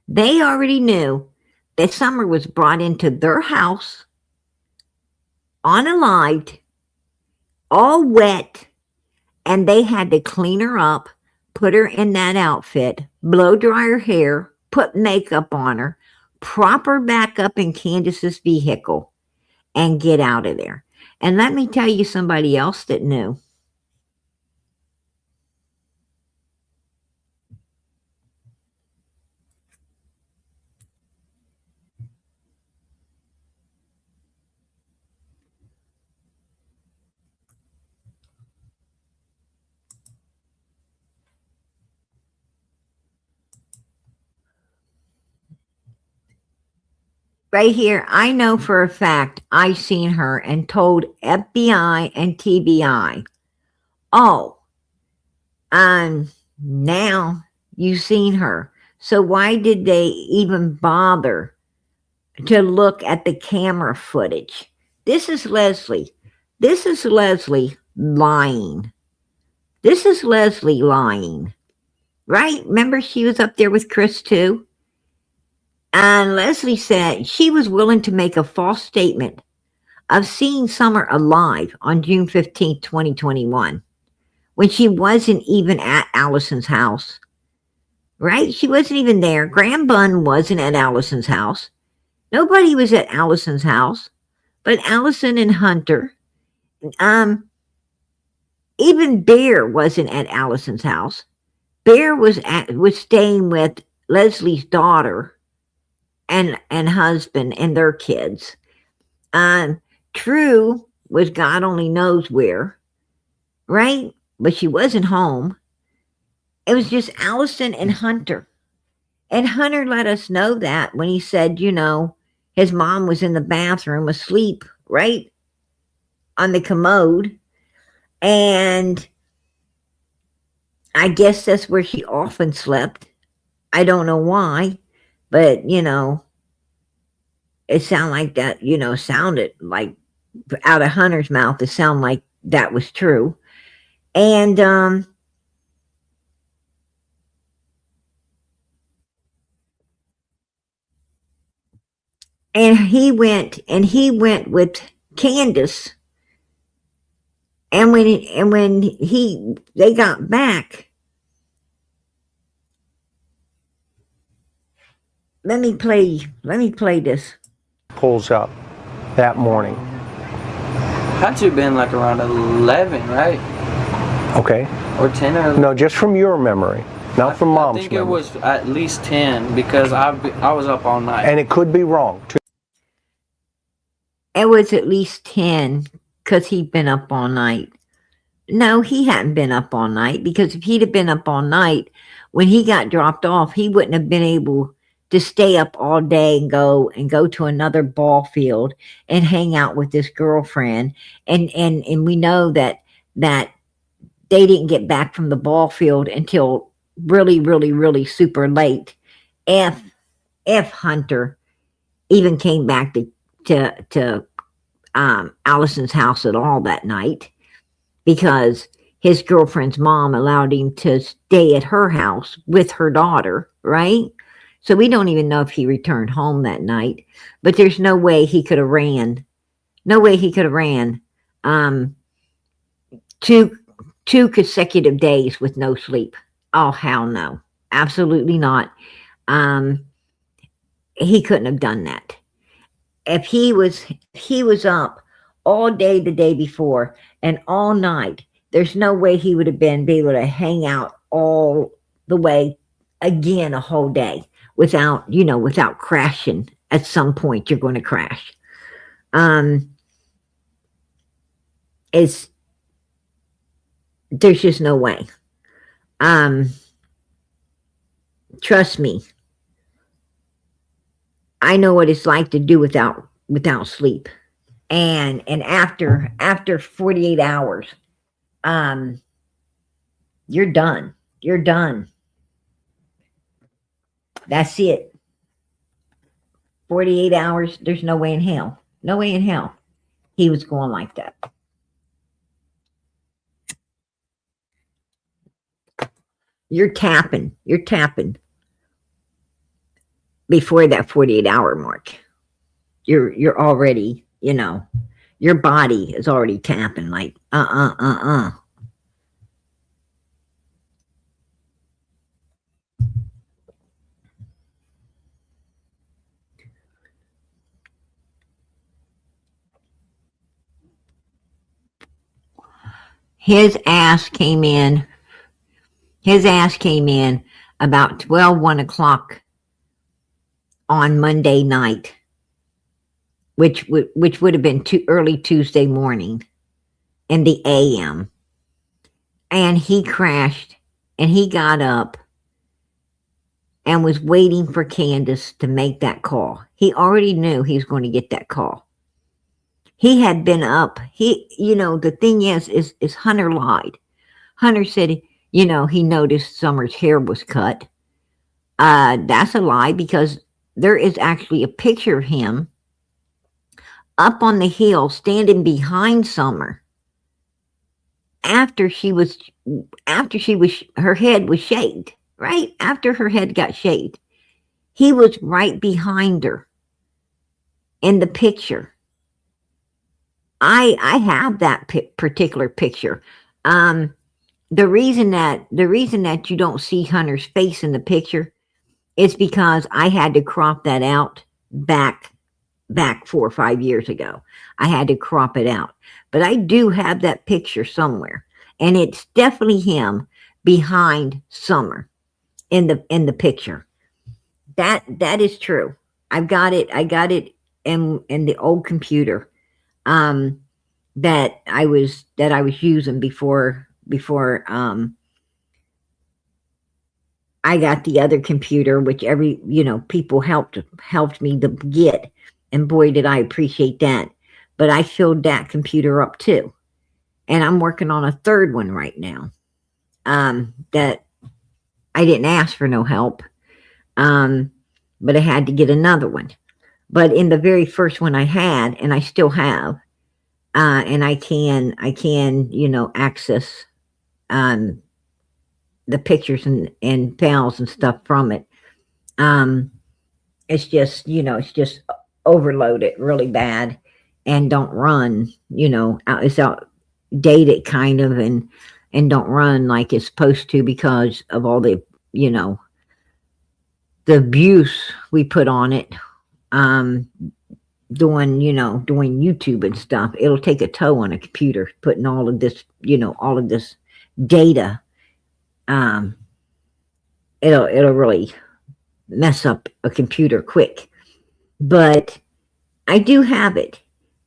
They already knew that Summer was brought into their house, unalived, all wet, and they had to clean her up, put her in that outfit, blow dry her hair, put makeup on her, prop her back up in Candace's vehicle, and get out of there. And let me tell you somebody else that knew. Right here, I know for a fact I seen her and told FBI and TBI, oh, now you've seen her. So why did they even bother to look at the camera footage? This is Leslie. This is Leslie lying. This is Leslie lying. Right? Remember she was up there with Chris too? And Leslie said she was willing to make a false statement of seeing Summer alive on June 15th, 2021, when she wasn't even at Allison's house. Right? She wasn't even there. Graham Bunn wasn't at Allison's house. Nobody was at Allison's house, but Allison and Hunter. Even Bear wasn't at Allison's house. Bear was staying with Leslie's daughter and husband and their kids. True was God only knows where, right? But she wasn't home. It was just Allison and Hunter. And Hunter let us know that when he said, his mom was in the bathroom asleep, right on the commode. And I guess that's where she often slept. I don't know why, but, it sounded like that, sounded like out of Hunter's mouth, it sounded like that was true. And, he went with Candace. And when they got back, let me play this. Pulls up that morning. Had to have been like around 11, right? Okay. Or 10 or... No, just from your memory, not from Mom's I think memory. it was at least 10 because I was up all night. And it could be wrong, too. It was at least 10 because he'd been up all night. No, he hadn't been up all night, because if he'd have been up all night, when he got dropped off, he wouldn't have been able to stay up all day and go to another ball field and hang out with this girlfriend. And we know that they didn't get back from the ball field until really, really, really super late. If Hunter even came back to Allison's house at all that night, because his girlfriend's mom allowed him to stay at her house with her daughter, right? So we don't even know if he returned home that night, but there's no way he could have ran. No way he could have ran two consecutive days with no sleep. Oh, hell no. Absolutely not. He couldn't have done that. If he was up all day the day before and all night, there's no way he would have been able to hang out all the way again a whole day without crashing. At some point you're going to crash. There's just no way. Trust me. I know what it's like to do without sleep. And after 48 hours, you're done. You're done. That's it. 48 hours, there's no way in hell. No way in hell he was going like that. You're tapping before that 48-hour mark. You're already, your body is already tapping like, His ass came in about 1 o'clock on Monday night, which would have been too early Tuesday morning in the AM. And he crashed, and he got up and was waiting for Candace to make that call. He already knew he was going to get that call. He had been up. The thing is Hunter lied. Hunter said, he noticed Summer's hair was cut. That's a lie, because there is actually a picture of him up on the hill standing behind Summer after her head was shaved, right? After her head got shaved. He was right behind her in the picture. I have that particular picture. The reason that you don't see Hunter's face in the picture is because I had to crop that out back 4 or 5 years ago. I had to crop it out, but I do have that picture somewhere, and it's definitely him behind Summer in the picture. That is true. I got it in the old computer that I was using before I got the other computer, which people helped me to get, and boy, did I appreciate that. But I filled that computer up too, and I'm working on a third one right now. That I didn't ask for no help, but I had to get another one. But in the very first one I had, and I still have, and I can access the pictures and files and stuff from it. It's just overloaded really bad and don't run, it's outdated kind of, and don't run like it's supposed to because of all the, the abuse we put on it, doing YouTube and stuff. It'll take a toll on a computer, putting all of this, all of this data. It'll really mess up a computer quick. But I do have it.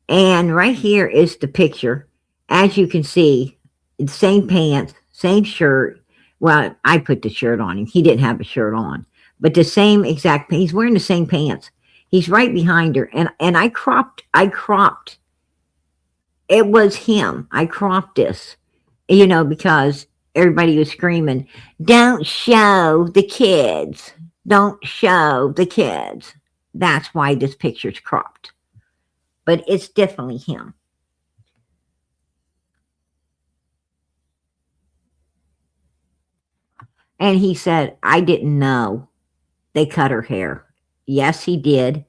And right here is the picture. As you can see, the same pants, same shirt. Well, I put the shirt on him. He didn't have a shirt on. But the same exact, he's wearing the same pants. He's right behind her. And I cropped. It was him. I cropped this, because everybody was screaming, don't show the kids. Don't show the kids. That's why this picture's cropped. But it's definitely him. And he said, I didn't know they cut her hair. Yes, he did.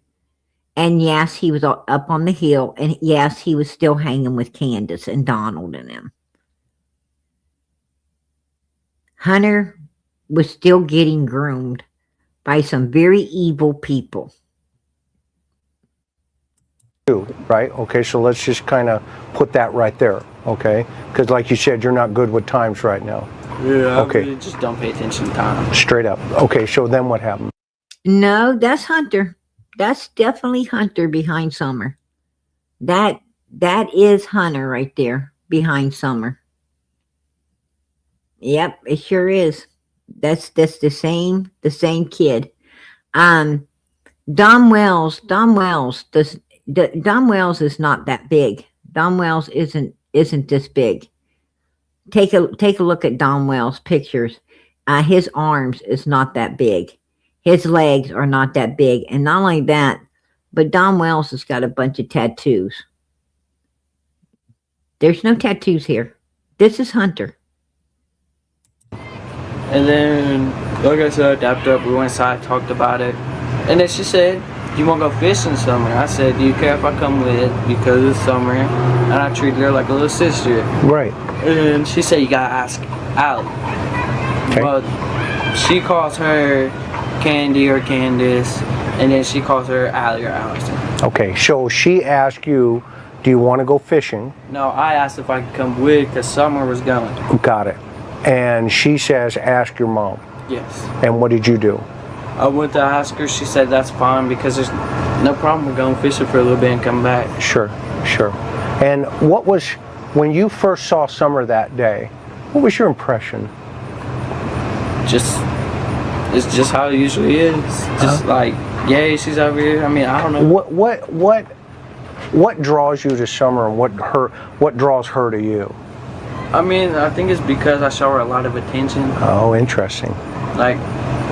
And yes, he was up on the hill. And yes, he was still hanging with Candace and Donald and them. Hunter was still getting groomed by some very evil people. Right? Okay, so let's just kind of put that right there, okay? Because like you said, you're not good with times right now. Yeah, okay. I really just don't pay attention to time. Straight up. Okay, so then what happened? No, that's Hunter. That's definitely Hunter behind Summer. That is Hunter right there behind Summer. Yep, it sure is. That's the same kid. Dom Wells is not that big. Dom Wells isn't this big. Take a look at Dom Wells' pictures. His arms is not that big. His legs are not that big. And not only that, but Dom Wells has got a bunch of tattoos. There's no tattoos here. This is Hunter. And then, like I said, I dapped up, we went inside, talked about it. And then she said, you want to go fishing summer? I said, do you care if I come with? Because it's summer. And I treated her like a little sister. Right. And she said, you got to ask Allie. Okay. But she calls her Candy or Candace. And then she calls her Allie or Allison. Okay, so she asked you, do you want to go fishing? No, I asked if I could come with because Summer was going. Got it. And she says, ask your mom. Yes. And what did you do? I went to ask her. She said that's fine because there's no problem with going fishing for a little bit and come back. Sure. And what was, when you first saw Summer that day, what was your impression? It's just how it usually is. Just like, yay, she's over here. I mean, I don't know. What draws you to Summer and what draws her to you? I mean, I think it's because I show her a lot of attention. Oh, interesting. Like,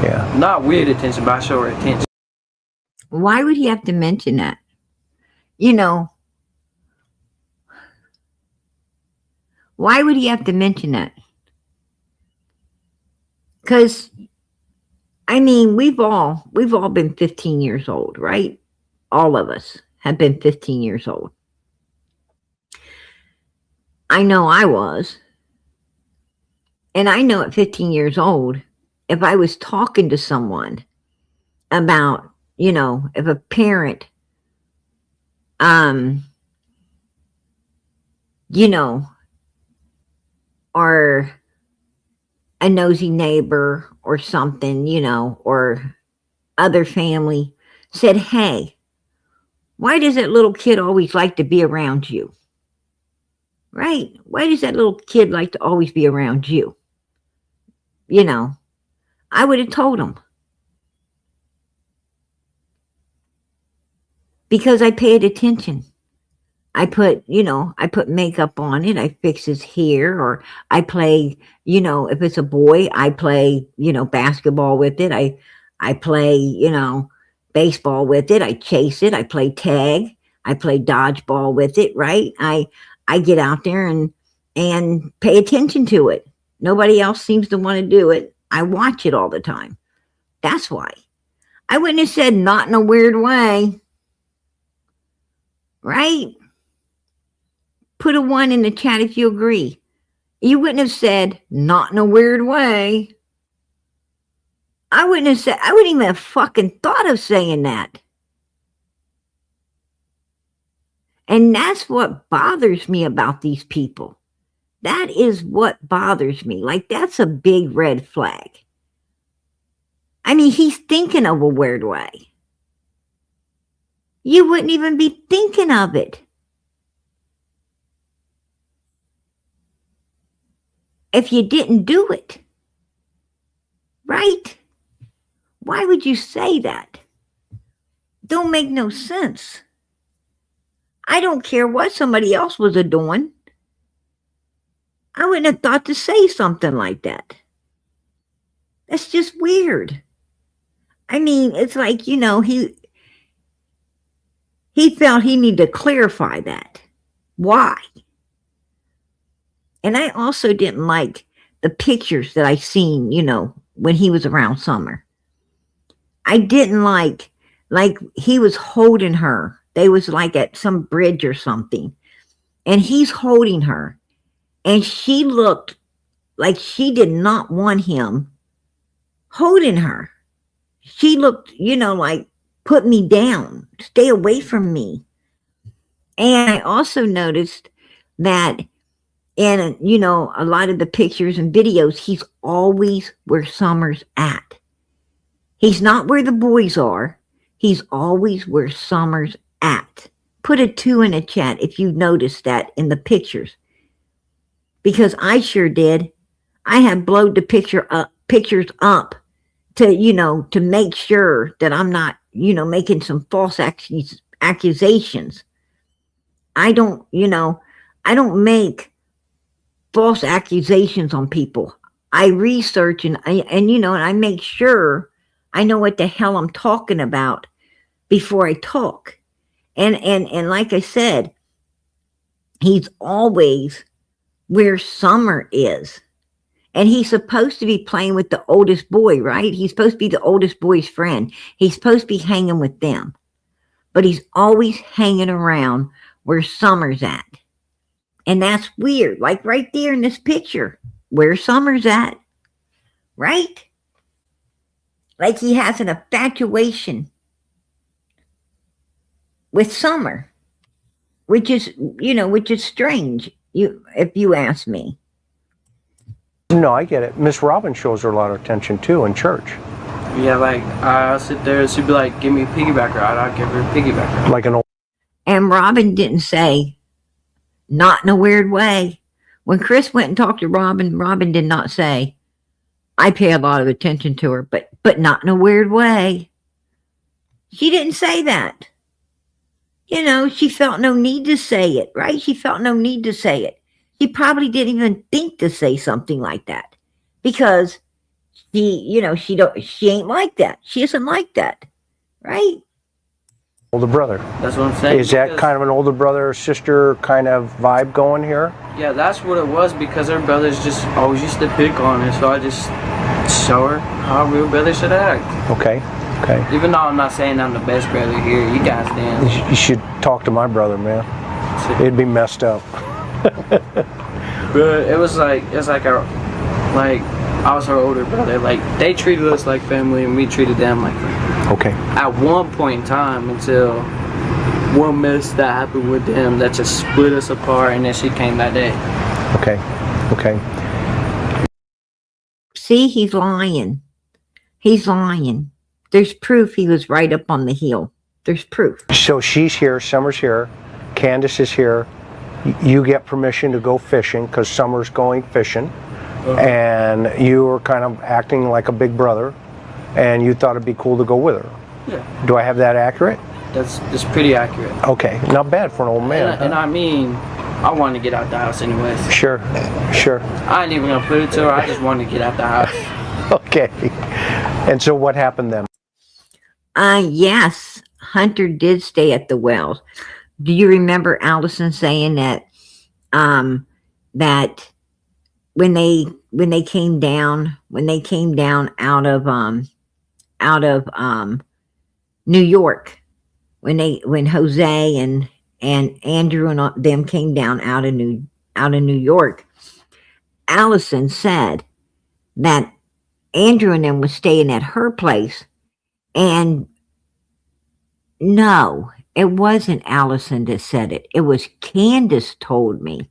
yeah. Not weird attention, but I show her attention. Why would he have to mention that? Why would he have to mention that? Because, I mean, we've all been 15 years old, right? All of us have been 15 years old. I know I was. And I know at 15 years old, if I was talking to someone about, if a parent, or a nosy neighbor or something, or other family said, hey, why does that little kid always like to be around you? Right? Why does that little kid like to always be around you? I would have told him. Because I paid attention. I put makeup on it. I fix his hair, or I play, if it's a boy, I play, basketball with it. I play, baseball with it. I chase it. I play tag. I play dodgeball with it, right? I get out there and pay attention to it. Nobody else seems to want to do it. I watch it all the time. That's why. I wouldn't have said not in a weird way. Right? Put a 1 in the chat if you agree. You wouldn't have said not in a weird way. I wouldn't even have fucking thought of saying that. And that's what bothers me about these people. That is what bothers me. Like, that's a big red flag. I mean, he's thinking of a weird way. You wouldn't even be thinking of it. If you didn't do it. Right? Why would you say that? Don't make no sense. I don't care what somebody else was doing. I wouldn't have thought to say something like that. That's just weird. I mean, it's like, he felt he needed to clarify that. Why? And I also didn't like the pictures that I seen, when he was around Summer. I didn't like he was holding her. They was like at some bridge or something. And he's holding her. And she looked like she did not want him holding her. She looked, like, put me down. Stay away from me. And I also noticed that in, a lot of the pictures and videos, he's always where Summer's at. He's not where the boys are. He's always where Summer's at. Put a 2 in the chat if you noticed that in the pictures. Because I sure did. I have blowed the pictures up to make sure that I'm not, making some false accusations. I don't make false accusations on people. I research and I make sure I know what the hell I'm talking about before I talk. And like I said, he's always where Summer is. And he's supposed to be playing with the oldest boy, right? He's supposed to be the oldest boy's friend. He's supposed to be hanging with them. But he's always hanging around where Summer's at. And that's weird. Like right there in this picture, where Summer's at. Right? Like he has an infatuation with Summer. Which is strange, if you ask me. No, I get it. Miss Robin shows her a lot of attention too in church. Yeah, like I'll sit there and she'd be like, give me a piggyback ride. I'll give her a piggyback ride. Like an old. And Robin didn't say, not in a weird way. When Chris went and talked to Robin, Robin did not say, I pay a lot of attention to her, but not in a weird way. She didn't say that. She felt no need to say it, right? She felt no need to say it. She probably didn't even think to say something like that because she ain't like that. She isn't like that, right? Older brother. That's what I'm saying. Is that kind of an older brother sister kind of vibe going here? Yeah, that's what it was because her brothers just always used to pick on her, so I just show her how real brothers should act. Okay. Even though I'm not saying I'm the best brother here, you guys damn. You should talk to my brother, man. It'd be messed up. But I was her older brother. Like they treated us like family, and we treated them like family. Okay. At one point in time, until one mess that happened with them that just split us apart, and then she came that day. Okay. See, he's lying. He's lying. There's proof he was right up on the hill. There's proof. So she's here, Summer's here, Candace is here. You get permission to go fishing because Summer's going fishing. and you were kind of acting like a big brother, and you thought it'd be cool to go with her. Yeah. Do I have that accurate? That's pretty accurate. Okay, not bad for an old man. And I mean, I wanted to get out the house anyways. Sure. I ain't even gonna put it to her. I just wanted to get out the house. Okay. And so what happened then? Yes, Hunter did stay at the Wells. Do you remember Allison saying that that when they came down out of New York, when Jose and Andrew and them came down out of New York, Allison said that Andrew and them was staying at her place, and no, it wasn't Allison that said it. It was Candace told me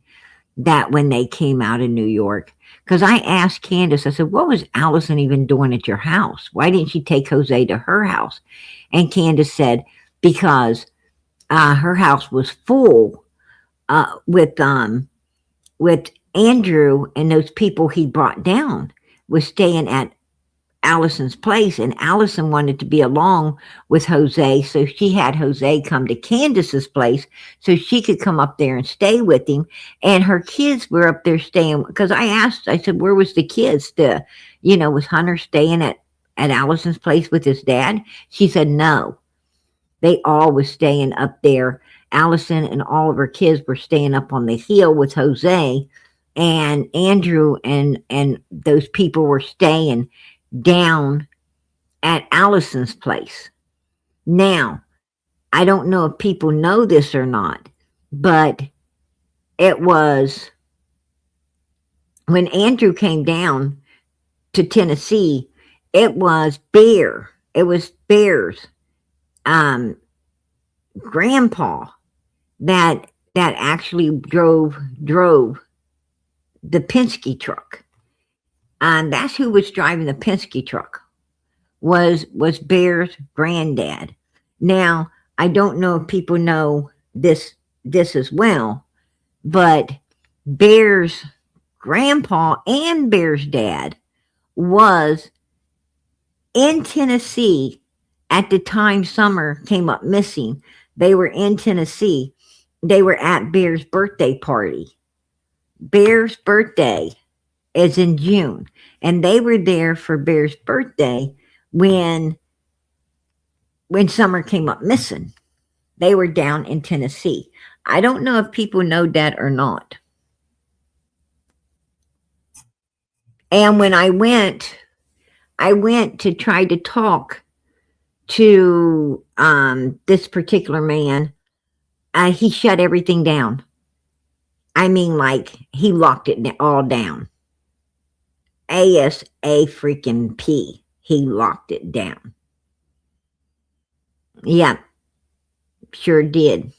that when they came out of New York, because I asked Candace, I said, what was Allison even doing at your house? Why didn't she take Jose to her house? And Candace said, because her house was full with Andrew and those people he brought down was staying at Allison's place, and Allison wanted to be along with Jose, so she had Jose come to Candace's place so she could come up there and stay with him, and her kids were up there staying, because I said, where was the kids? Was Hunter staying at Allison's place with his dad? She said, no, they all was staying up there. Allison and all of her kids were staying up on the hill with Jose, and Andrew and those people were staying down at Allison's place. Now, I don't know if people know this or not, but it was when Andrew came down to Tennessee, it was Bear's grandpa that actually drove the Penske truck. And that's who was driving the Penske truck, was Bear's granddad. Now, I don't know if people know this as well, but Bear's grandpa and Bear's dad was in Tennessee at the time Summer came up missing. They were in Tennessee. They were at Bear's birthday party. Bear's birthday is in June, and they were there for Bear's birthday when Summer came up missing. They were down in Tennessee. I don't know if people know that or not. And when I went to try to talk to this particular man, he shut everything down. I mean, like, he locked it all down. ASA freaking P. He locked it down. Yeah, sure did.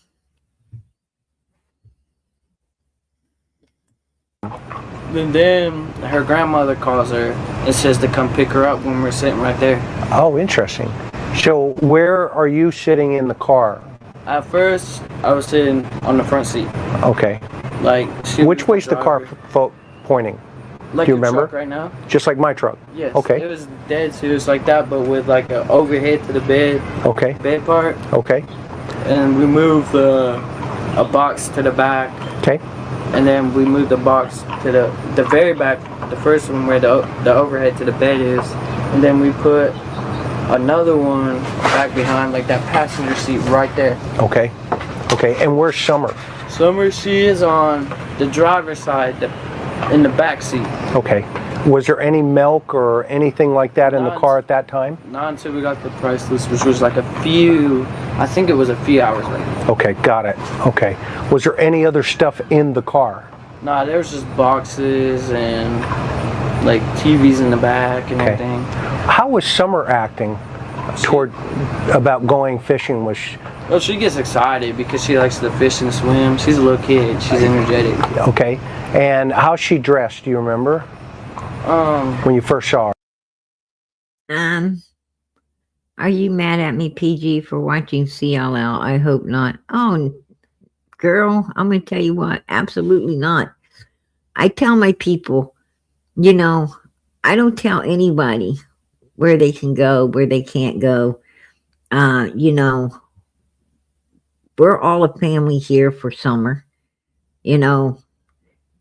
And then her grandmother calls her and says to come pick her up when we're sitting right there. Oh, interesting. So where are you sitting in the car? At first, I was sitting on the front seat. Okay. Like, which way's the car pointing? Like, do you remember? Truck right now? Just like my truck? Yes. Okay. It was dead serious like that, but with like an overhead to the bed. Okay. Bed part. Okay. And we moved a box to the back. Okay. And then we moved the box to the very back, the first one where the overhead to the bed is. And then we put another one back behind, like that passenger seat right there. Okay. Okay. And where's Summer? Summer, she is on the driver's side, in the back seat. Okay. Was there any milk or anything like that in the car at that time? Not until we got the price list, which was like I think it was a few hours later. Okay, got it. Okay. Was there any other stuff in the car? Nah, there was just boxes and like TVs in the back and everything. How was Summer acting about going fishing? Well, she gets excited because she likes to fish and swim. She's a little kid. She's energetic. Okay. And how's she dressed? Do you remember? When you first saw her? Are you mad at me, PG, for watching CLL? I hope not. Oh, girl, I'm going to tell you what. Absolutely not. I tell my people, You know, I don't tell anybody where they can go, where they can't go. You know, we're all a family here for summer, you know,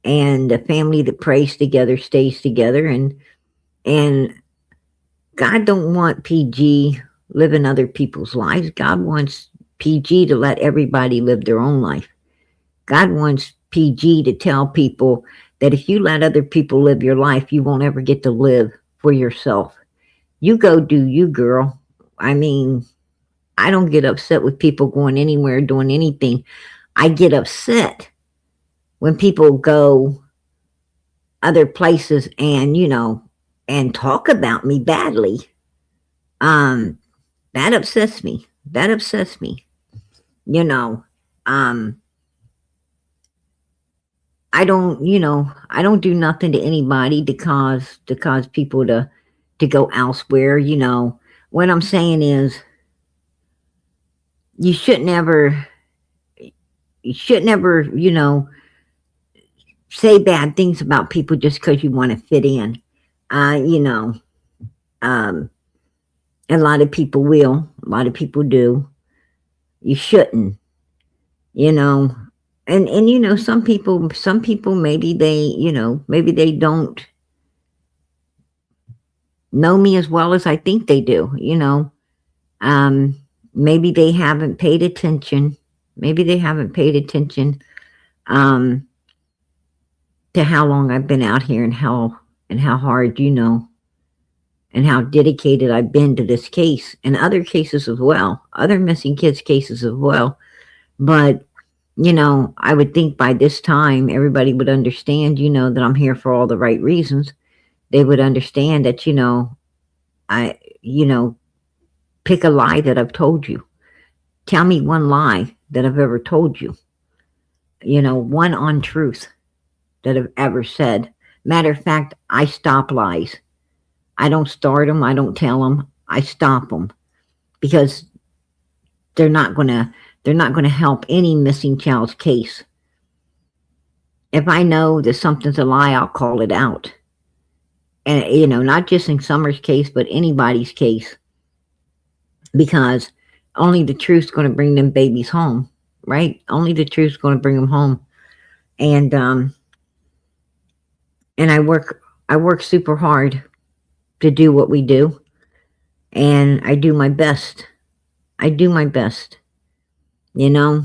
and a family that prays together stays together, and God don't want PG living other people's lives. God wants PG to let everybody live their own life. God wants PG to tell people that if you let other people live your life, you won't ever get to live for yourself. You go do you, girl. I mean, I don't get upset with people going anywhere, doing anything. I get upset when people go other places and, you know, and talk about me badly. That upsets me. That upsets me. You know, I don't, you know, I don't do nothing to anybody to cause people to go elsewhere. You know, what I'm saying is you should never, you know, say bad things about people just because you want to fit in. You know, a lot of people will, a lot of people do. You shouldn't, you know. And you know, some people maybe they, you know, maybe they don't know me as well as I think they do, you know. Maybe they haven't paid attention. Maybe they haven't paid attention to how long I've been out here and how hard, you know, and how dedicated I've been to this case and other cases as well, other missing kids cases as well. But, you know, I would think by this time everybody would understand, you know, that I'm here for all the right reasons. They would understand that, you know, you know, pick a lie that I've told you. Tell me one lie that I've ever told you. You know, one untruth that I've ever said. Matter of fact, I stop lies. I don't start them. I don't tell them. I stop them because they're not going to help any missing child's case. If I know that something's a lie, I'll call it out. And, you know, not just in Summer's case, but anybody's case. Because only the truth's going to bring them babies home, right? Only the truth's going to bring them home. And I work super hard to do what we do. And I do my best. I do my best. You know,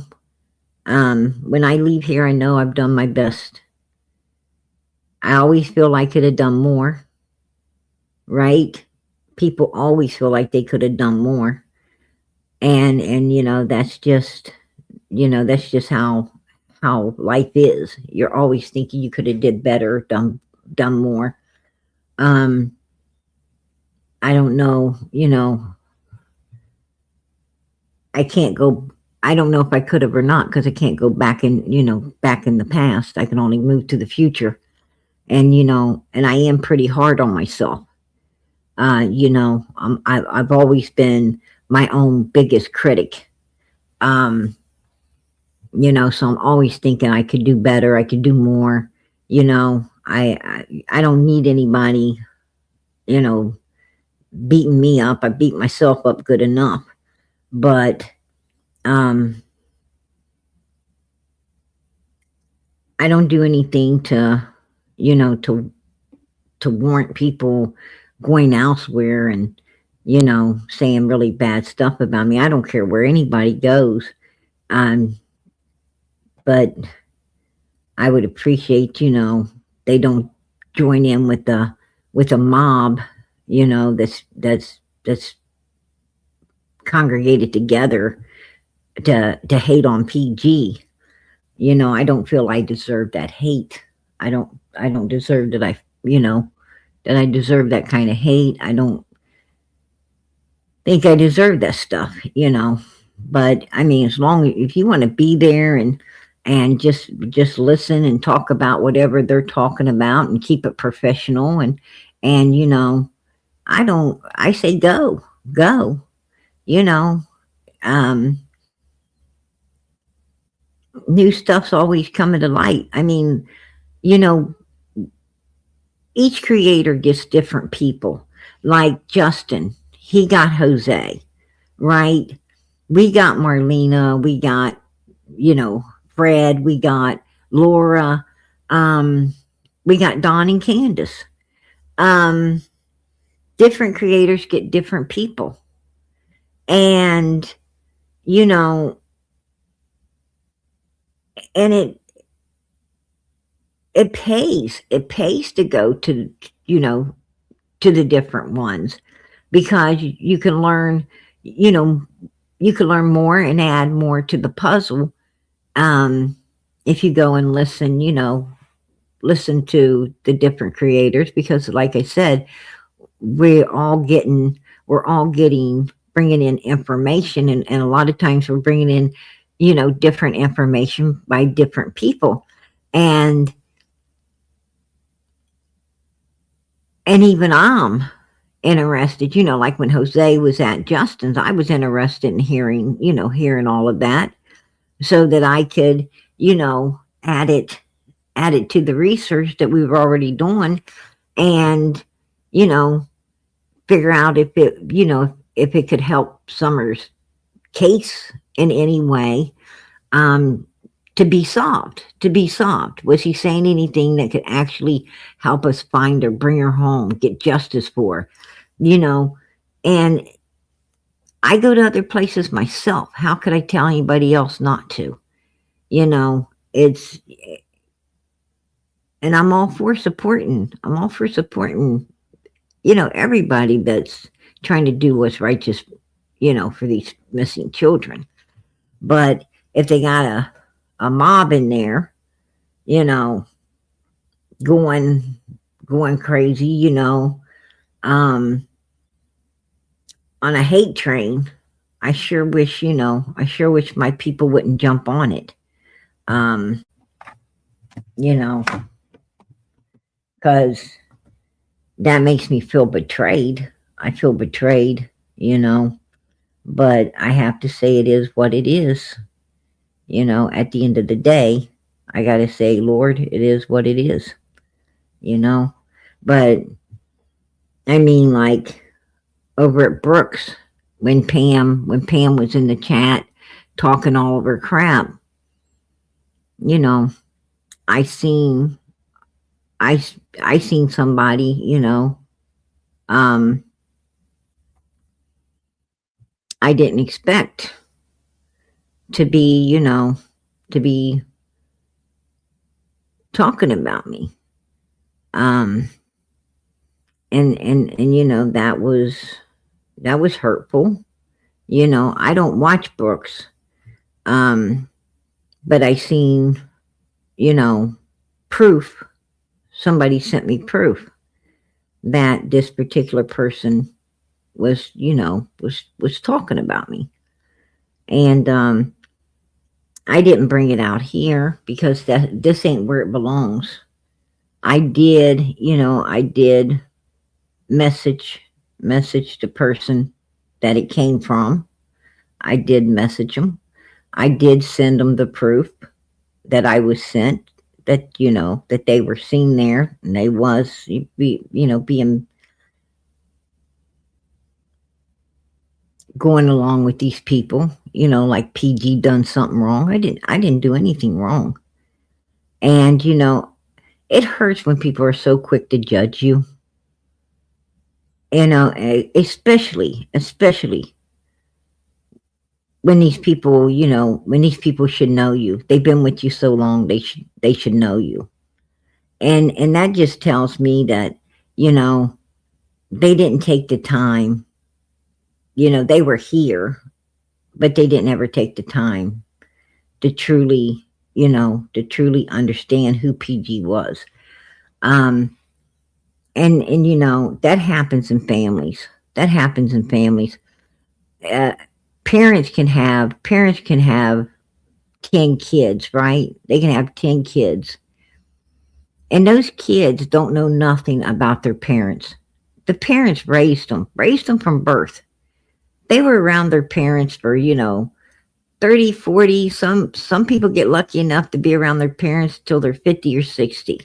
when I leave here, I know I've done my best. I always feel I could have done more, right? People always feel like they could have done more. And you know, that's just, you know, that's just how life is. You're always thinking you could have did better, done more. I don't know, you know, I don't know if I could have or not, because I can't go back in, you know, back in the past. I can only move to the future. And, you know, and I am pretty hard on myself. You know, I've always been my own biggest critic. You know, so I'm always thinking I could do better. I could do more. You know, I don't need anybody, you know, beating me up. I beat myself up good enough. But, I don't do anything to, you know, to warrant people going elsewhere and, you know, saying really bad stuff about me. I don't care where anybody goes. But I would appreciate, you know, they don't join in with a mob, you know, that's congregated together to hate on PG. You know, I don't feel I deserve that hate. I don't deserve that I deserve that kind of hate. I don't think I deserve that stuff, you know. But I mean, if you want to be there and just listen and talk about whatever they're talking about and keep it professional and you know, I say go, you know. New stuff's always coming to light. I mean, you know, each creator gets different people. Like Justin, he got Jose, right? We got Marlena, we got, Fred, we got Laura, we got Dawn and Candace. Different creators get different people. And, and it pays to go to the different ones, because you can learn more and add more to the puzzle if you go and listen to the different creators, because like I said, we're all getting bringing in information, and a lot of times we're bringing in different information by different people, and even I'm interested, like when Jose was at Justin's, I was interested in hearing all of that, so that I could add it to the research that we were already doing, and figure out if it could help Summer's case in any way, to be solved. Was he saying anything that could actually help us find her, bring her home, get justice for her? And I go to other places myself. How could I tell anybody else not to? And I'm all for supporting everybody that's trying to do what's righteous, for these missing children. But if they got a mob in there, going crazy, on a hate train, I sure wish my people wouldn't jump on it. Because that makes me feel betrayed. I feel betrayed, but I have to say it is what it is. At the end of the day, I got to say, Lord, it is what it is, but I mean, like over at Brooks, when Pam was in the chat talking all of her crap, I seen somebody, I didn't expect to be talking about me. And that was hurtful. I don't watch Brooks. But I seen, proof. Somebody sent me proof that this particular person was talking about me. And I didn't bring it out here because this ain't where it belongs. I did message the person that it came from. I did message them. I did send them the proof that I was sent, that that they were seen there, and they was being going along with these people, like PG done something wrong. I didn't do anything wrong. And it hurts when people are so quick to judge you. Especially when these people, should know you. They've been with you so long, they should know you. And that just tells me that, they didn't take the time. They were here, but they didn't ever take the time to truly understand who PG was. And that happens in families. Parents can have 10 kids, right? They can have 10 kids. And those kids don't know nothing about their parents. The parents raised them from birth. They were around their parents for, 30, 40. Some people get lucky enough to be around their parents till they're 50 or 60.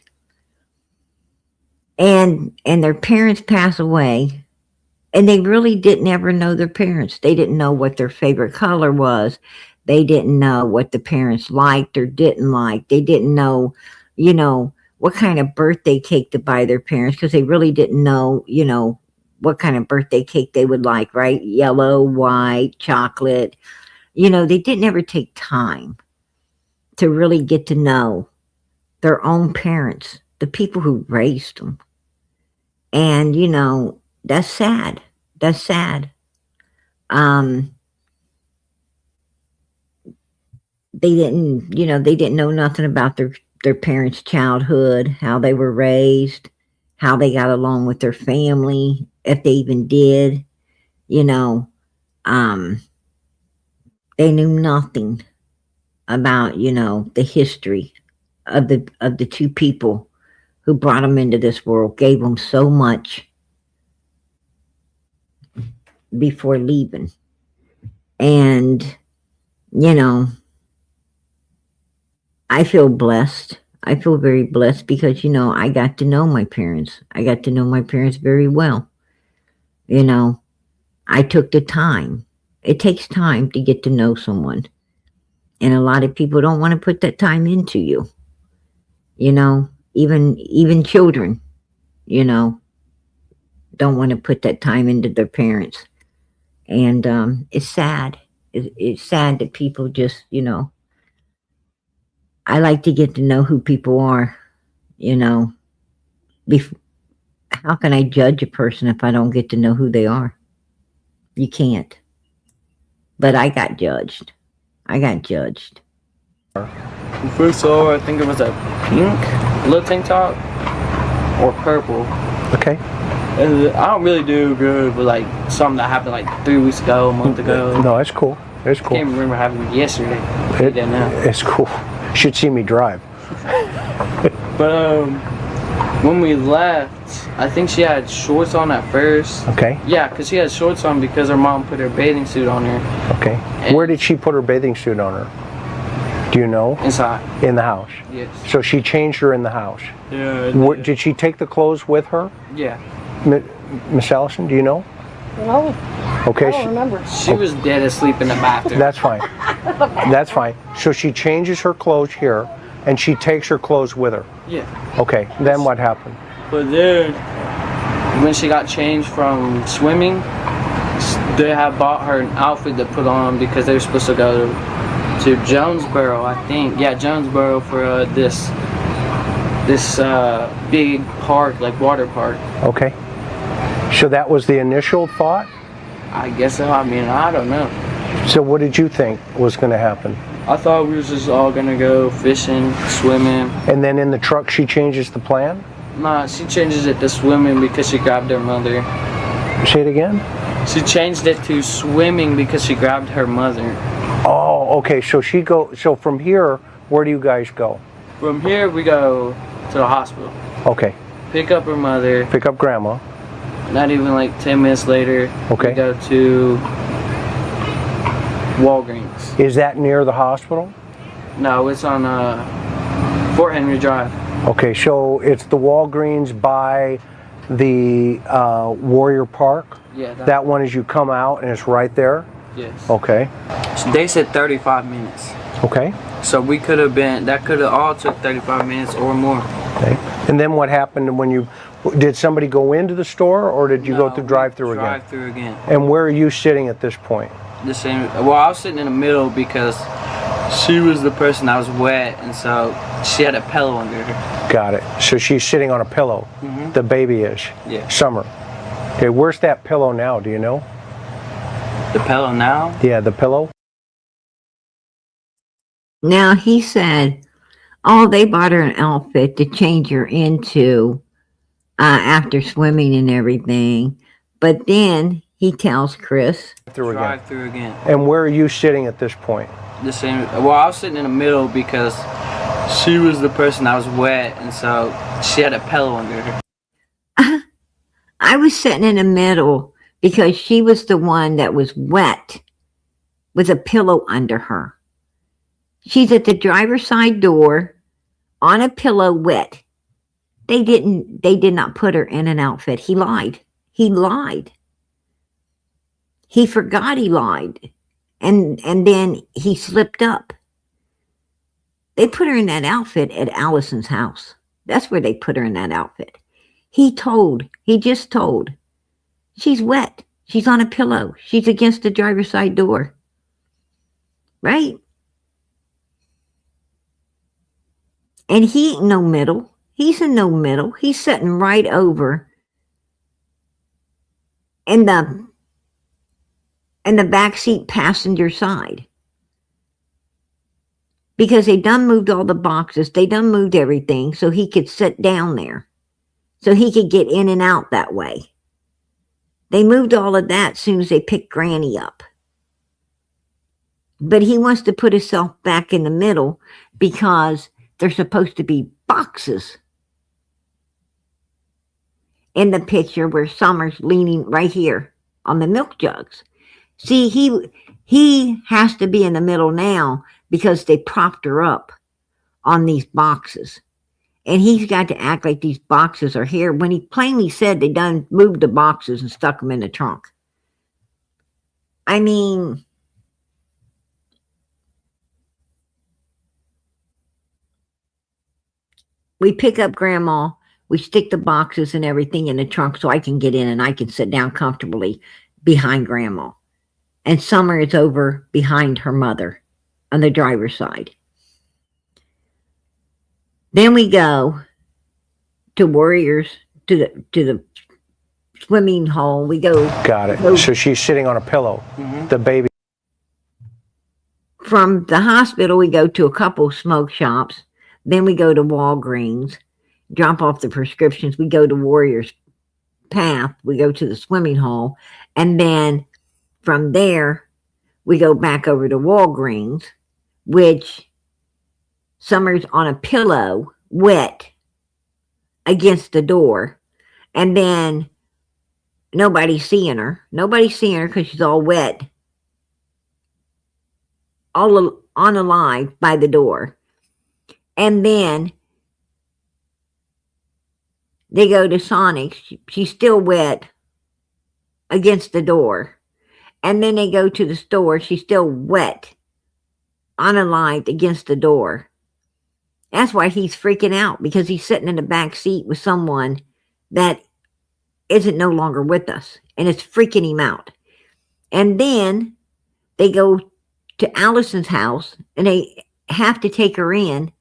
and their parents pass away, and they really didn't ever know their parents. They didn't know what their favorite color was. They didn't know what the parents liked or didn't like. They didn't know, you know, what kind of birthday cake to buy their parents, because they really didn't know, you know, what kind of birthday cake they would like, right? Yellow, white, chocolate. You know, they didn't ever take time to really get to know their own parents, the people who raised them. And, you know, that's sad. That's sad. They didn't, you know, they didn't know nothing about their parents' childhood, how they were raised, how they got along with their family, if they even did, you know. They knew nothing about, you know, the history of the two people who brought them into this world, gave them so much before leaving. And, you know, I feel blessed. I feel very blessed because, you know, I got to know my parents. I got to know my parents very well. You know, I took the time. It takes time to get to know someone. And a lot of people don't want to put that time into you. You know, even children, you know, don't want to put that time into their parents. And it's sad. It's sad that people just, you know, I like to get to know who people are, you know. How can I judge a person if I don't get to know who they are? You can't. But I got judged. I got judged. First saw her, I think it was a pink little tank top or purple. Okay. And I don't really do good with like something that happened like 3 weeks ago, a month ago. No, it's cool. It's I cool. can't remember having it yesterday. It's cool. You should see me drive. But when we left, I think she had shorts on at first. Okay. Yeah, because she had shorts on because her mom put her bathing suit on her. Okay. Where did she put her bathing suit on her? Do you know? Inside. In the house. Yes. So she changed her in the house. Yeah. Did she take the clothes with her? Yeah. Miss Allison, do you know? No, Okay. I don't remember. She was dead asleep in the bathroom. That's fine. That's fine. So she changes her clothes here, and she takes her clothes with her. Yeah. Okay. Then what happened? But then, when she got changed from swimming, they had bought her an outfit to put on because they were supposed to go to Jonesboro, I think. Yeah, Jonesboro for this big park, like water park. Okay. So that was the initial thought? I guess so. I mean, I don't know. So what did you think was going to happen? I thought we was just all gonna go fishing, swimming. And then in the truck she changes the plan? Nah, she changes it to swimming because she grabbed her mother. Say it again? She changed it to swimming because she grabbed her mother. Oh, okay. So from here, where do you guys go? From here, we go to the hospital. Okay. Pick up her mother. Pick up grandma. Not even like 10 minutes later, Okay. we go to Walgreens. Is that near the hospital? No, it's on Fort Henry Drive. Okay, so it's the Walgreens by the Warrior Park? Yeah. That one as you come out and it's right there? Yes. Okay. So they said 35 minutes. Okay. So we could have been, that could have all took 35 minutes or more. Okay. And then what happened when you, did somebody go into the store or did you go through drive-through again? Drive-through again. And where are you sitting at this point? The same. Well, I was sitting in the middle because she was the person that was wet, and so she had a pillow under her. Got it. So she's sitting on a pillow. Mhm. The baby is. Yeah. Summer. Okay, where's that pillow now? Do you know? The pillow now? Yeah, the pillow. Now he said, oh, they bought her an outfit to change her into after swimming and everything. But then he tells Chris, Drive-through again. And where are you sitting at this point? The same. Well, I was sitting in the middle because she was the person that was wet, and so she had a pillow under her. I was sitting in the middle because she was the one that was wet with a pillow under her. She's at the driver's side door on a pillow wet. they did not put her in an outfit. He lied. He lied. He forgot he lied. And then he slipped up. They put her in that outfit at Allison's house. That's where they put her in that outfit. He just told. She's wet. She's on a pillow. She's against the driver's side door. Right? And he ain't no middle. He's in no middle. He's sitting right over in the backseat passenger side. Because they done moved all the boxes. They done moved everything so he could sit down there. So he could get in and out that way. They moved all of that as soon as they picked Granny up. But he wants to put himself back in the middle because there's supposed to be boxes in the picture where Summer's leaning right here on the milk jugs. See, he has to be in the middle now because they propped her up on these boxes. And he's got to act like these boxes are here when he plainly said they done moved the boxes and stuck them in the trunk. I mean, we pick up Grandma, we stick the boxes and everything in the trunk so I can get in and I can sit down comfortably behind Grandma. And Summer is over behind her mother on the driver's side. Then we go to Warriors, to the swimming hole. We go. Got it. So she's sitting on a pillow. The baby. From the hospital, we go to a couple smoke shops. Then we go to Walgreens, drop off the prescriptions. We go to Warriors Path. We go to the swimming hole. And then from there, we go back over to Walgreens, which Summer's on a pillow, wet, against the door. And then nobody's seeing her. Nobody's seeing her because she's all wet, all unalive by the door. And then they go to Sonic's. She's still wet against the door. And then they go to the store. She's still wet, unalive against the door. That's why he's freaking out, because he's sitting in the back seat with someone that isn't no longer with us. And it's freaking him out. And then they go to Allison's house and they have to take her in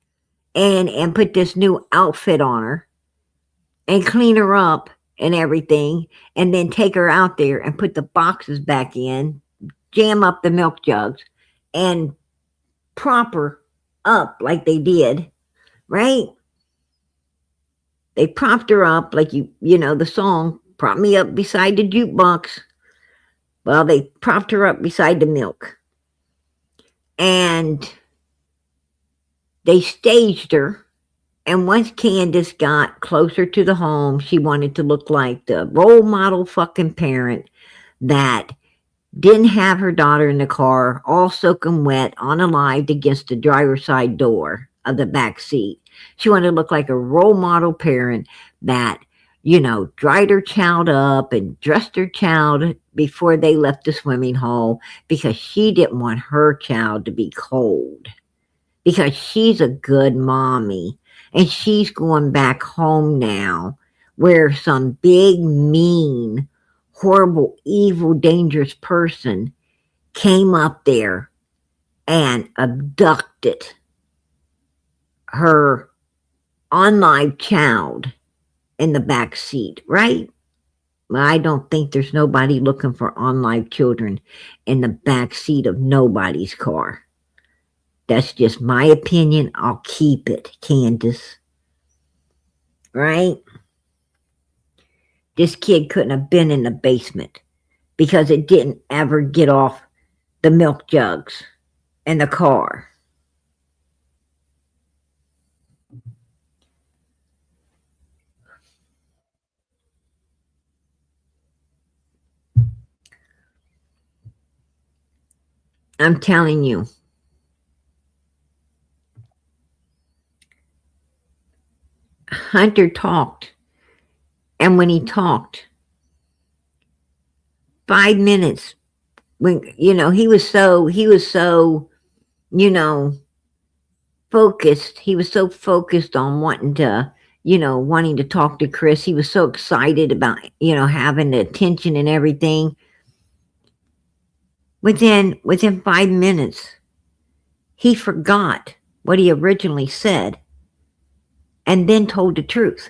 and put this new outfit on her and clean her up and everything, and then take her out there and put the boxes back in, jam up the milk jugs, and prop her up like they did, right? They propped her up like you know the song, prop me up beside the jukebox. Well, they propped her up beside the milk. And they staged her. And once Candace got closer to the home, she wanted to look like the role model fucking parent that didn't have her daughter in the car, all soaking wet, unalived against the driver's side door of the back seat. She wanted to look like a role model parent that, dried her child up and dressed her child before they left the swimming hole because she didn't want her child to be cold. Because she's a good mommy. And she's going back home now where some big, mean, horrible, evil, dangerous person came up there and abducted her unlived child in the back seat, right? I don't think there's nobody looking for unlived children in the back seat of nobody's car. That's just my opinion. I'll keep it, Candace. Right? This kid couldn't have been in the basement because it didn't ever get off the milk jugs in the car. I'm telling you. Hunter talked. And when he talked, 5 minutes, when, he was so, focused. He was so focused on wanting to talk to Chris. He was so excited about, having the attention and everything. Within 5 minutes, he forgot what he originally said and then told the truth.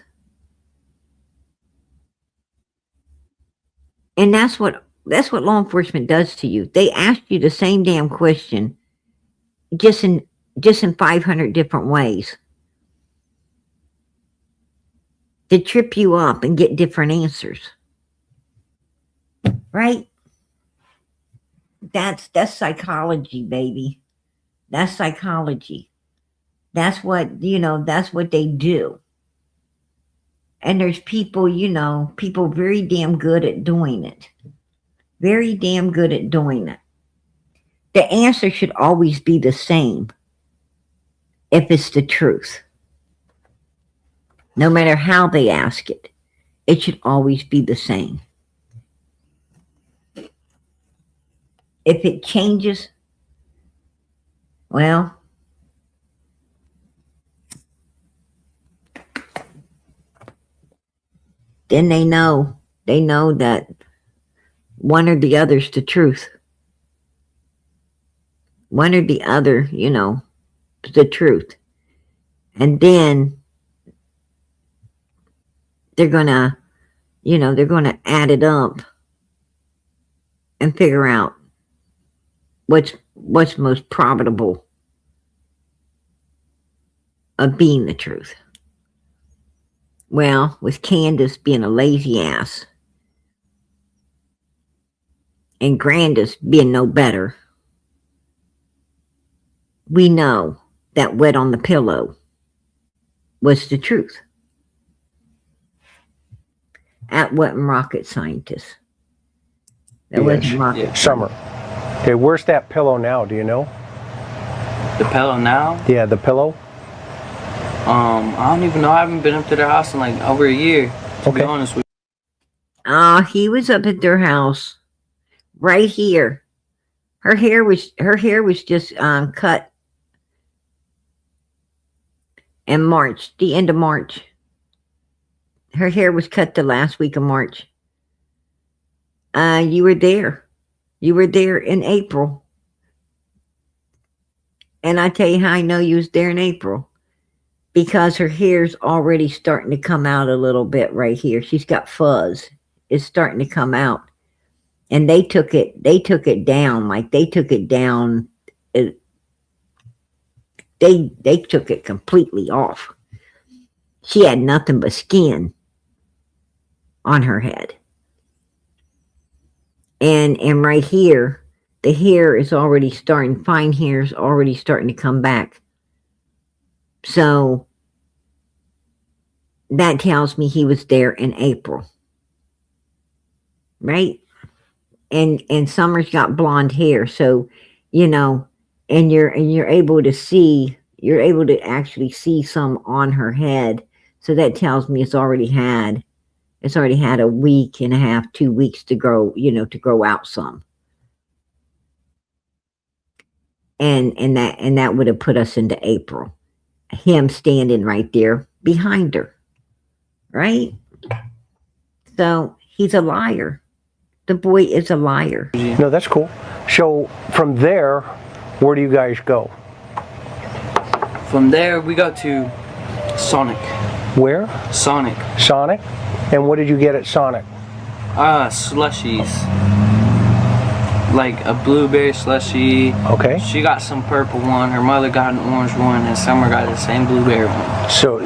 And that's what law enforcement does to you. They ask you the same damn question just in 500 different ways to trip you up and get different answers. Right? That's psychology, baby. That's psychology. That's what they do. And there's people, people very damn good at doing it. Very damn good at doing it. The answer should always be the same if it's the truth. No matter how they ask it, it should always be the same. If it changes, well, then they know that one or the other's the truth. One or the other, the truth. And then they're gonna add it up and figure out what's most profitable of being the truth. Well, with Candace being a lazy ass and Grandis being no better, we know that wet on the pillow was the truth. That wasn't rocket scientists. That wasn't rocket Summer. Okay, where's that pillow now? Do you know? The pillow now? Yeah, the pillow. I don't even know. I haven't been up to their house in like over a year, to be honest with you. He was up at their house right here. Her hair was just cut in March, the end of March. Her hair was cut the last week of March. You were there. You were there in April. And I tell you how I know you was there in April. Because her hair's already starting to come out a little bit right here. She's got fuzz. It's starting to come out. And they took it down. Like they took it down. They took it completely off. She had nothing but skin on her head. And right here, the hair is already starting, fine hair is already starting to come back. So that tells me he was there in April. Right? And Summer's got blonde hair, so and you're able to actually see some on her head. So that tells me it's already had a week and a half, 2 weeks to grow, to grow out some. And that would have put us into April. Him standing right there behind her. Right? So he's a liar. The boy is a liar. No, that's cool. So from there, where do you guys go? From there, we go to Sonic. Where? Sonic. Sonic? And what did you get at Sonic? Slushies. Like a blueberry slushie. Okay. She got some purple one. Her mother got an orange one, and Summer got the same blueberry one. So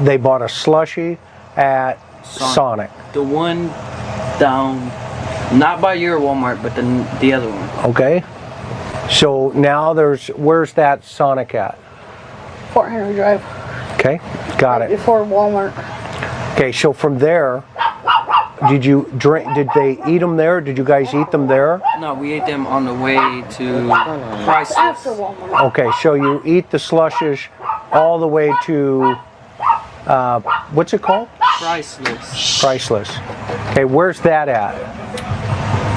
they bought a slushie at Sonic. The one down, not by your Walmart, but the other one. Okay. So now where's that Sonic at? Fort Henry Drive. Okay, got it. Before Walmart. Okay, so from there, did they eat them there? Did you guys eat them there? No, we ate them on the way to Priceless. After Walmart. Okay, so you eat the slushes all the way to, what's it called? Priceless. Priceless. Okay, where's that at?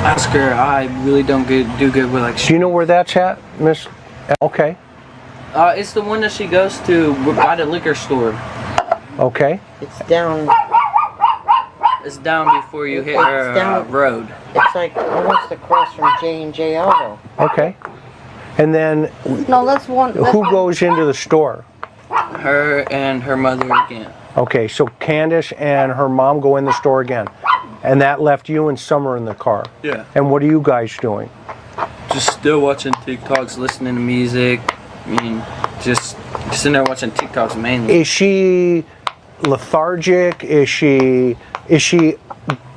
Ask her. I really don't do good with like. Do you know where that's at, Miss? Okay. It's the one that she goes to by the liquor store. Okay. It's down. It's down before you hit her road. It's like almost across from J&J Auto. Okay. And then No, that's one. who goes into the store? Her and her mother again. Okay, so Candace and her mom go in the store again. And that left you and Summer in the car. Yeah. And what are you guys doing? Just still watching TikToks, listening to music. I mean, just sitting there watching TikToks mainly. Is she lethargic? Do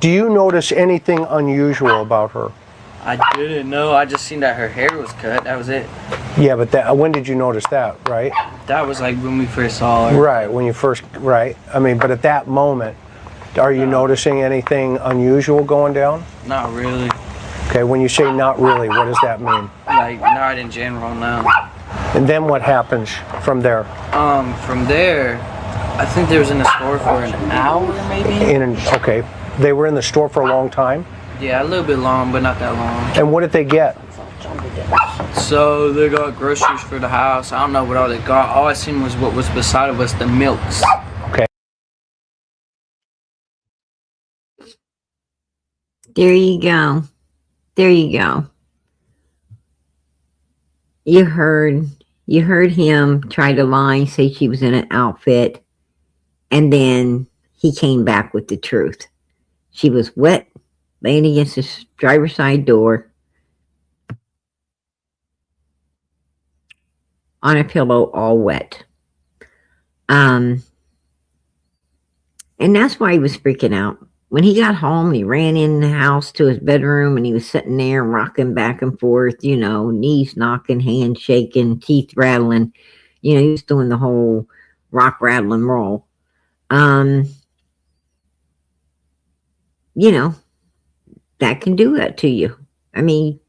you notice anything unusual about her? I didn't know. I just seen that her hair was cut. That was it. Yeah, but when did you notice that, right? That was like when we first saw her. Right, when you first, right. I mean, but at that moment, are you noticing anything unusual going down? Not really. Okay, when you say not really, what does that mean? Like, not in general, no. And then what happens from there? From there, I think they was in the store for an hour, maybe? Okay, they were in the store for a long time? Yeah, a little bit long, but not that long. And what did they get? So they got groceries for the house. I don't know what all they got. All I seen was what was beside of us, the milks. Okay. There you go. There you go. You heard him try to lie, say she was in an outfit, and then he came back with the truth. She was wet, laying against the driver's side door on a pillow, all wet. And that's why he was freaking out. When he got home, he ran in the house to his bedroom and he was sitting there rocking back and forth, knees knocking, hands shaking, teeth rattling. He was doing the whole rock rattling roll. That can do that to you. I mean,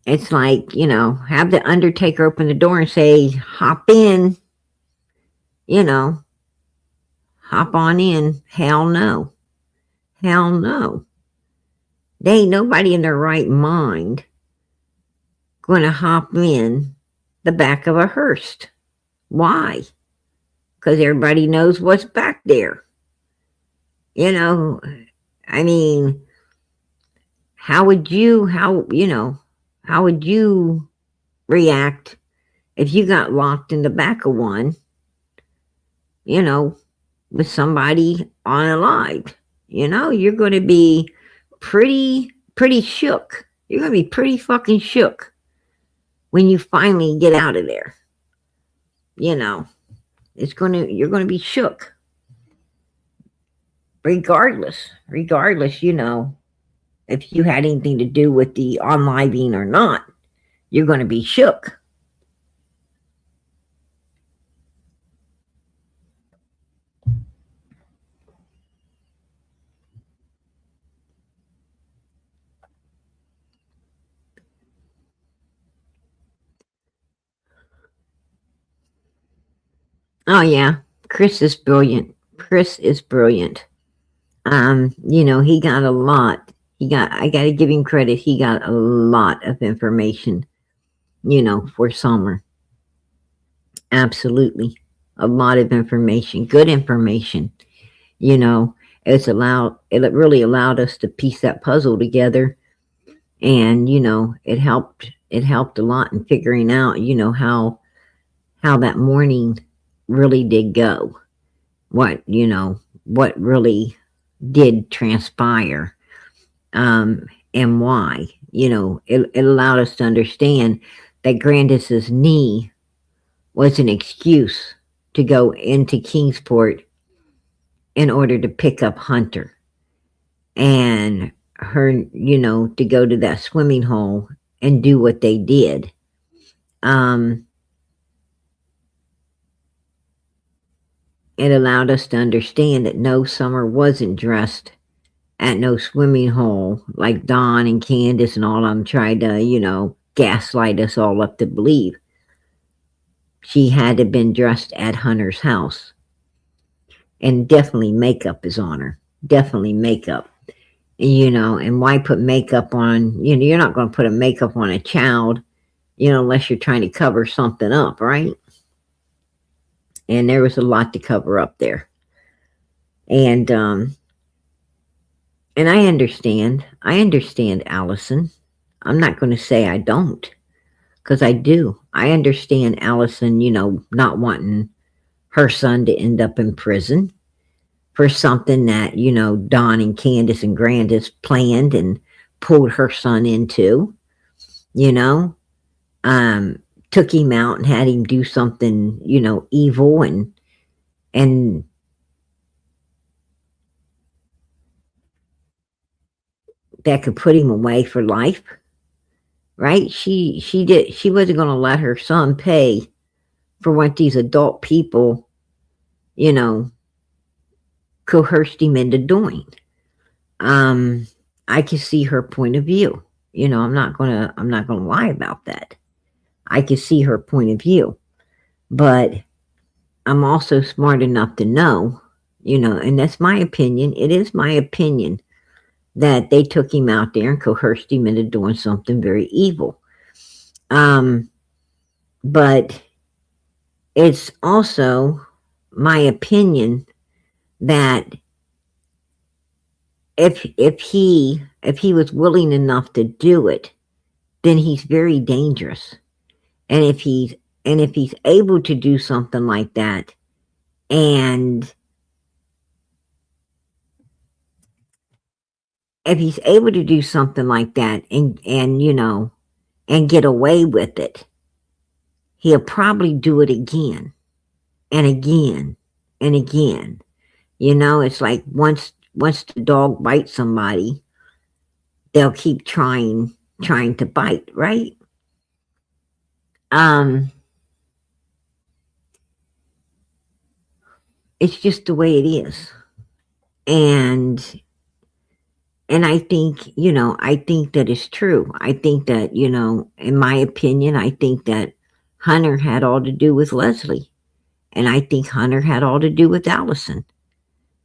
it's like, have the Undertaker open the door and say, hop in, hop on in. Hell no. Hell no. There ain't nobody in their right mind going to hop in the back of a hearse. Why? Because everybody knows what's back there. I mean, how would you react if you got locked in the back of one, with somebody unalived? You're going to be pretty shook. You're going to be pretty fucking shook when you finally get out of there. You're going to be shook. Regardless, if you had anything to do with the unliving or not, you're going to be shook. Oh yeah, Chris is brilliant. He got a lot. I got to give him credit. He got a lot of information, for Summer. Absolutely. A lot of information, good information. It really allowed us to piece that puzzle together. And, it helped a lot in figuring out, how that morning really did go. What really did transpire. And why, it allowed us to understand that Grandis's knee was an excuse to go into Kingsport in order to pick up Hunter and her, to go to that swimming hole and do what they did. It allowed us to understand that no, Summer wasn't dressed at no swimming hole like Don and Candace and all of them tried to, gaslight us all up to believe. She had to have been dressed at Hunter's house. And definitely makeup is on her. Definitely makeup. And why put makeup on? You're not going to put a makeup on a child, unless you're trying to cover something up, right? And there was a lot to cover up there. And I understand. I understand Allison. I'm not going to say I don't, because I do. I understand Allison, not wanting her son to end up in prison for something that, Don and Candace and Grandis planned and pulled her son into, took him out and had him do something, evil and that could put him away for life, right? She wasn't going to let her son pay for what these adult people, coerced him into doing. I can see her point of view. I'm not gonna lie about that. I can see her point of view, but I'm also smart enough to know, and that's my opinion. It is my opinion that they took him out there and coerced him into doing something very evil. But it's also my opinion that if he was willing enough to do it, then he's very dangerous. And if he's able to do something like that, and if he's able to do something like that and get away with it, he'll probably do it again and again and again. It's like once the dog bites somebody, they'll keep trying to bite, right? It's just the way it is. And I think, I think that it's true. I think that, in my opinion, I think that Hunter had all to do with Leslie. And I think Hunter had all to do with Allison.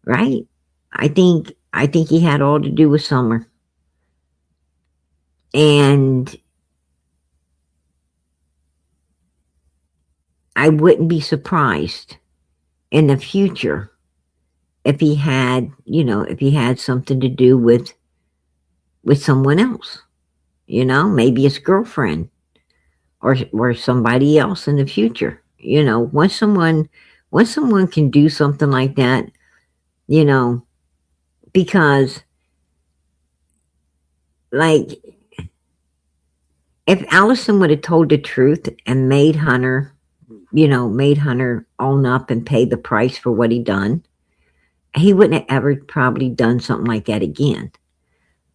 Right? I think he had all to do with Summer. And I wouldn't be surprised in the future if he had, something to do with someone else. Maybe his girlfriend or somebody else in the future. Once someone can do something like that, because like if Allison would have told the truth and made Hunter own up and pay the price for what he done, he wouldn't have ever probably done something like that again.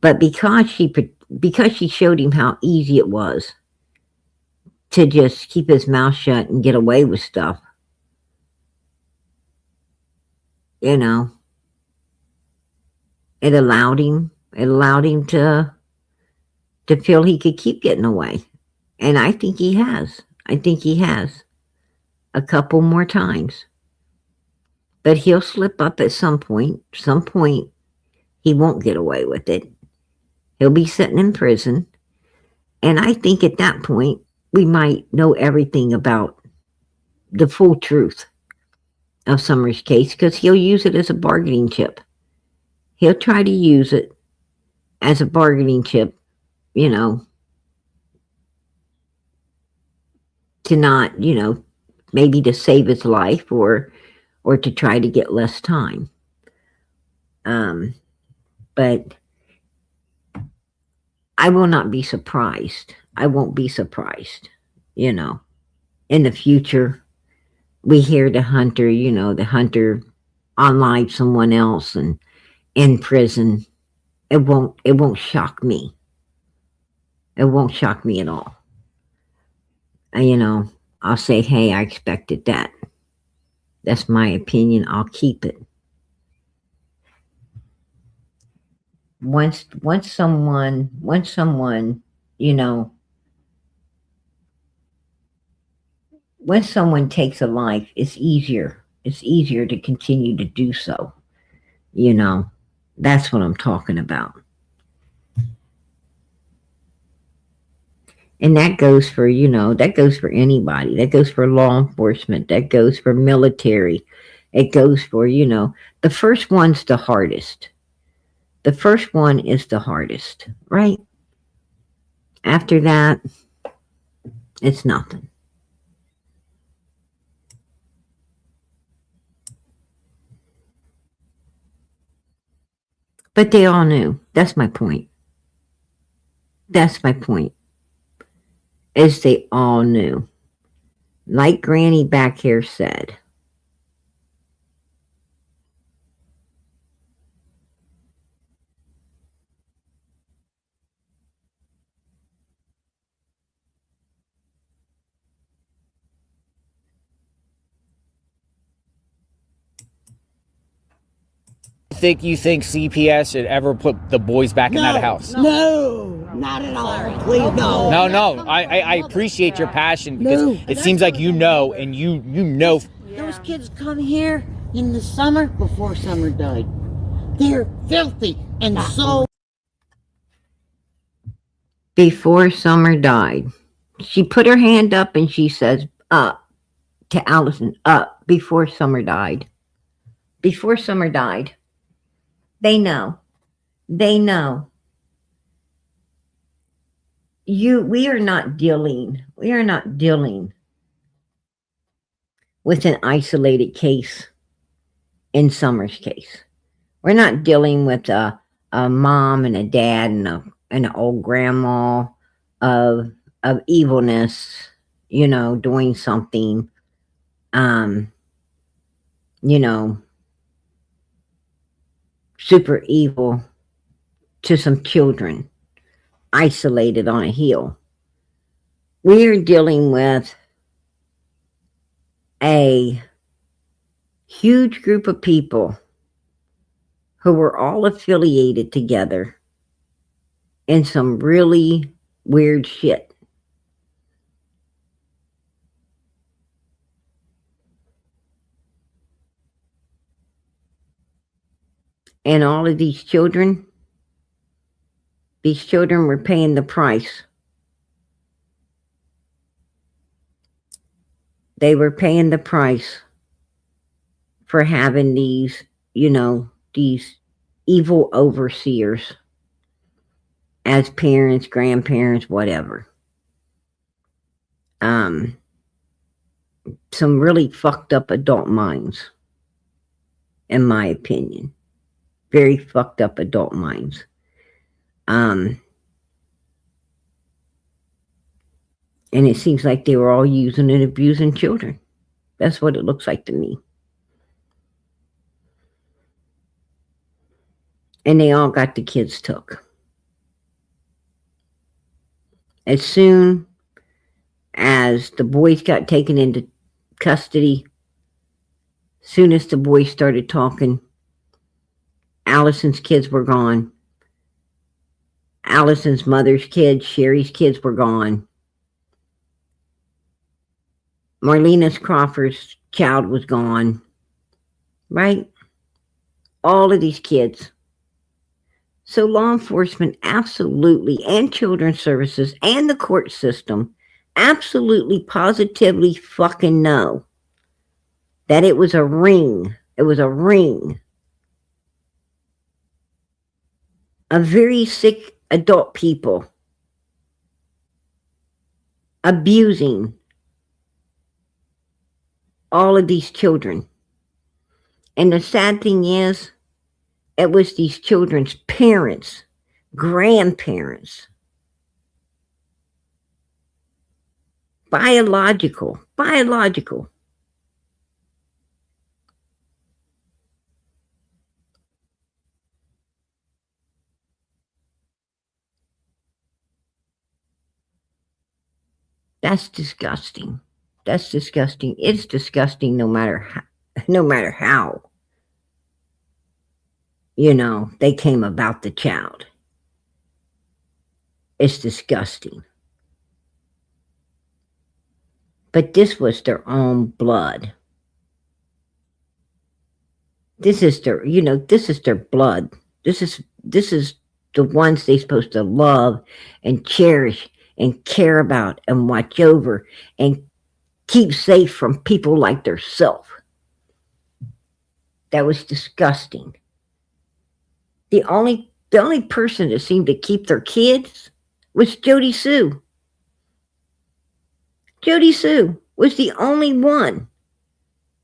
But because she showed him how easy it was to just keep his mouth shut and get away with stuff, it allowed him to feel he could keep getting away. And I think he has a couple more times. But he'll slip up at some point. He won't get away with it. He'll be sitting in prison. And I think at that point, we might know everything about the full truth of Summer's case, because he'll use it as a bargaining chip. He'll try to use it as a bargaining chip, to not, maybe to save his life or to try to get less time. But I will not be surprised. I won't be surprised, in the future we hear the Hunter unalive someone else and in prison. It won't shock me. It won't shock me at all. I'll say, hey, I expected that. That's my opinion. I'll keep it. once someone, you know, when someone takes a life, it's easier to continue to do so. You know, that's what I'm talking about. And that goes for, that goes for anybody. That goes for law enforcement. That goes for military. It goes for, the first one's the hardest. The first one is the hardest, right? After that, it's nothing. But they all knew. That's my point. That's my point. Is they all knew. Like Granny back here said. You think CPS should ever put the boys back in that house? No, not at all. Please, no. No. I appreciate your passion because it seems like you know, and you know. Those kids come here in the summer before summer died. They're filthy and so. Before summer died, she put her hand up and she says, up to Allison, up before summer died. Before summer died. They know. They know. We are not dealing with an isolated case in Summer's case. We're not dealing with a mom and a dad and an old grandma of evilness, doing something, super evil to some children isolated on a hill. We are dealing with a huge group of people who were all affiliated together in some really weird shit. And all of these children were paying the price. They were paying the price for having these, these evil overseers as parents, grandparents, whatever. Some really fucked up adult minds, in my opinion. Very fucked up adult minds. And it seems like they were all using and abusing children. That's what it looks like to me. And they all got the kids took. As soon as the boys got taken into custody, soon as the boys started talking, Allison's kids were gone. Allison's mother's kids, Sherry's kids were gone. Marlena's Crawford's child was gone. Right? All of these kids. So law enforcement absolutely, and children's services, and the court system absolutely, positively fucking know that it was a ring. It was a ring of very sick adult people abusing all of these children. And the sad thing is, it was these children's parents, grandparents, biological. That's disgusting. That's disgusting. It's disgusting no matter how. they came about the child. It's disgusting. But this was their own blood. This is their, this is their blood. This is the ones they're supposed to love and cherish and care about and watch over and keep safe from people like theirself. That was disgusting. The only person that seemed to keep their kids was Jody Sue. Jody Sue was the only one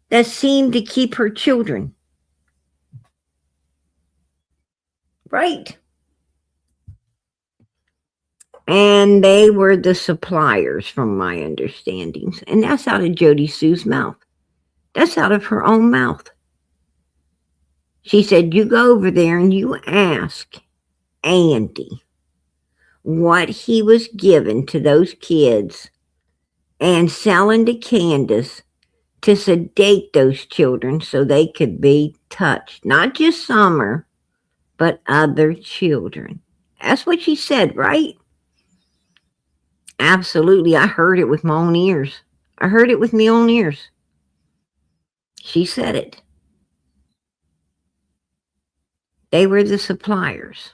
that seemed to keep her children. Right? And they were the suppliers, from my understandings. And that's out of Jody Sue's mouth. That's out of her own mouth. She said, you go over there and you ask Andy what he was given to those kids and selling to Candace to sedate those children so they could be touched. Not just Summer, but other children. That's what she said, right? Absolutely. I heard it with my own ears. I heard it with my own ears. She said it. They were the suppliers.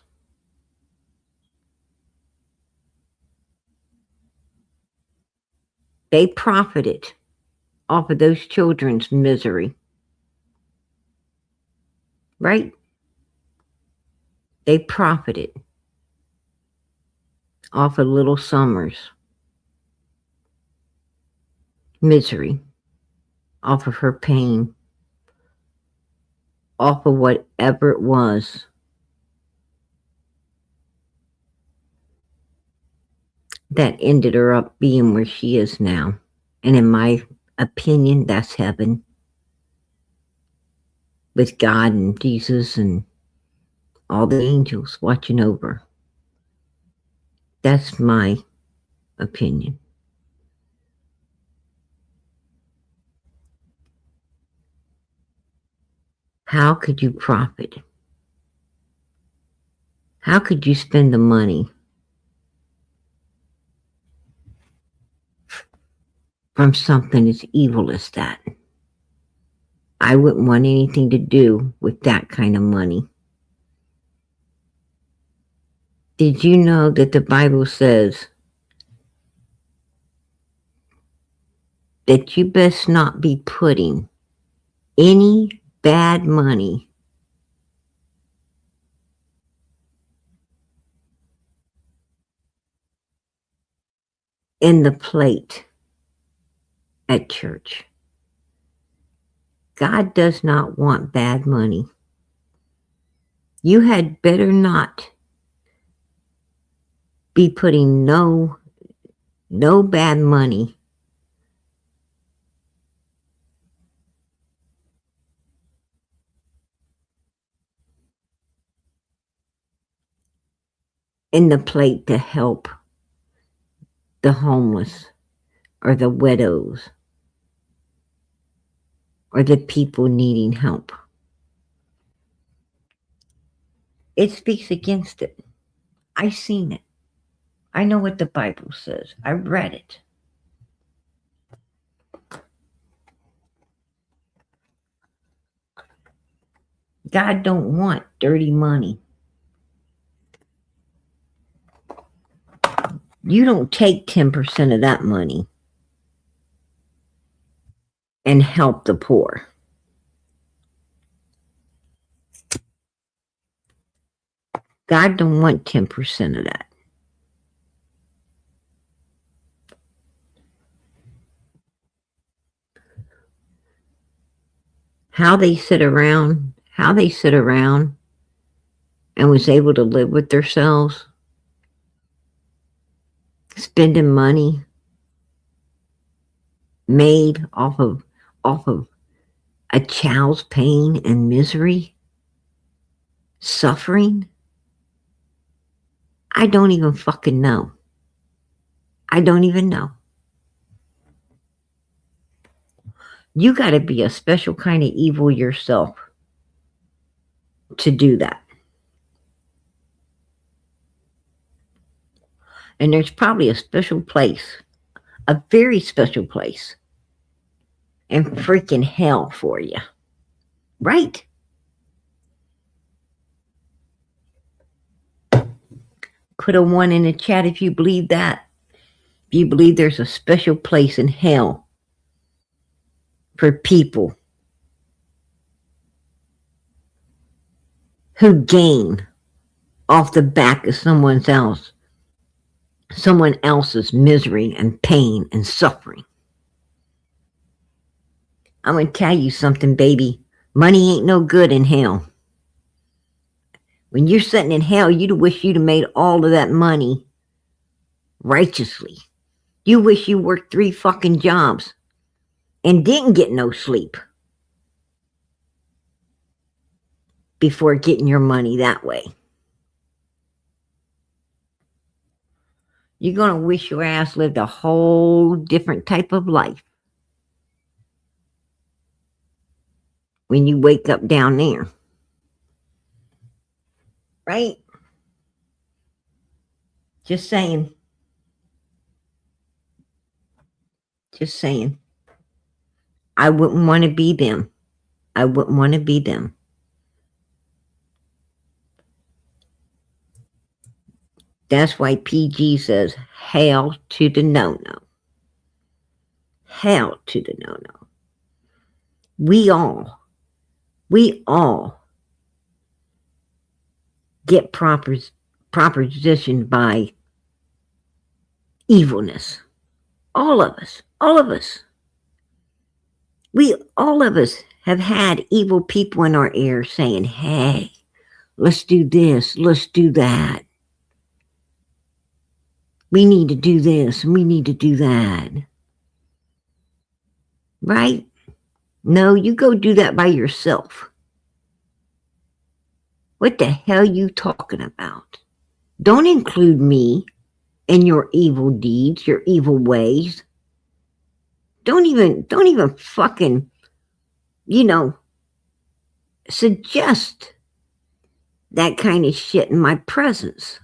They profited off of those children's misery. Right? They profited off of little Summer's misery, off of her pain, off of whatever it was that ended her up being where she is now. And in my opinion, that's heaven, with God and Jesus and all the angels watching over. That's my opinion. How could you profit? How could you spend the money from something as evil as that? I wouldn't want anything to do with that kind of money. Did you know that the Bible says that you best not be putting any bad money in the plate at church? God does not want bad money. You had better not be putting no bad money in the plate to help the homeless or the widows or the people needing help. It speaks against it. I seen it. I know what the Bible says. I read it. God don't want dirty money. You don't take 10% of that money and help the poor. God don't want 10% of that. How they sit around and was able to live with themselves, spending money made off of a child's pain and misery, suffering. I don't even fucking know. I don't even know. You got to be a special kind of evil yourself to do that. And there's probably a special place, a very special place in freaking hell for you. Right? Put a 1 in the chat if you believe that. If you believe there's a special place in hell for people who gain off the back of someone else's misery and pain and suffering. I'm going to tell you something, baby. Money ain't no good in hell. When you're sitting in hell, you'd wish you'd have made all of that money righteously. You wish you worked 3 fucking jobs and didn't get no sleep before getting your money that way. You're going to wish your ass lived a whole different type of life when you wake up down there. Right? Just saying. Just saying. I wouldn't want to be them. I wouldn't want to be them. That's why PG says, hail to the no-no. Hail to the no-no. We all get propositioned by evilness. All of us. All of us have had evil people in our ear saying, hey, let's do this, let's do that. We need to do this and we need to do that. Right? No, you go do that by yourself. What the hell are you talking about? Don't include me in your evil deeds, your evil ways. Don't even fucking, suggest that kind of shit in my presence.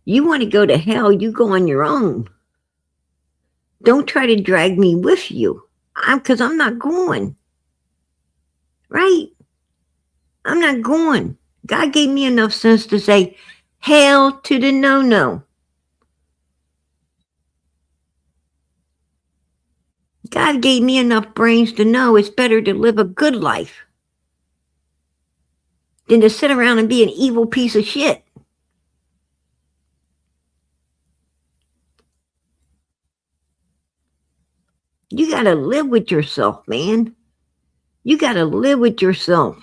You want to go to hell, you go on your own. Don't try to drag me with you. Because I'm not going. Right? I'm not going. God gave me enough sense to say, hail to the no-no. God gave me enough brains to know it's better to live a good life than to sit around and be an evil piece of shit. You got to live with yourself, man. You got to live with yourself.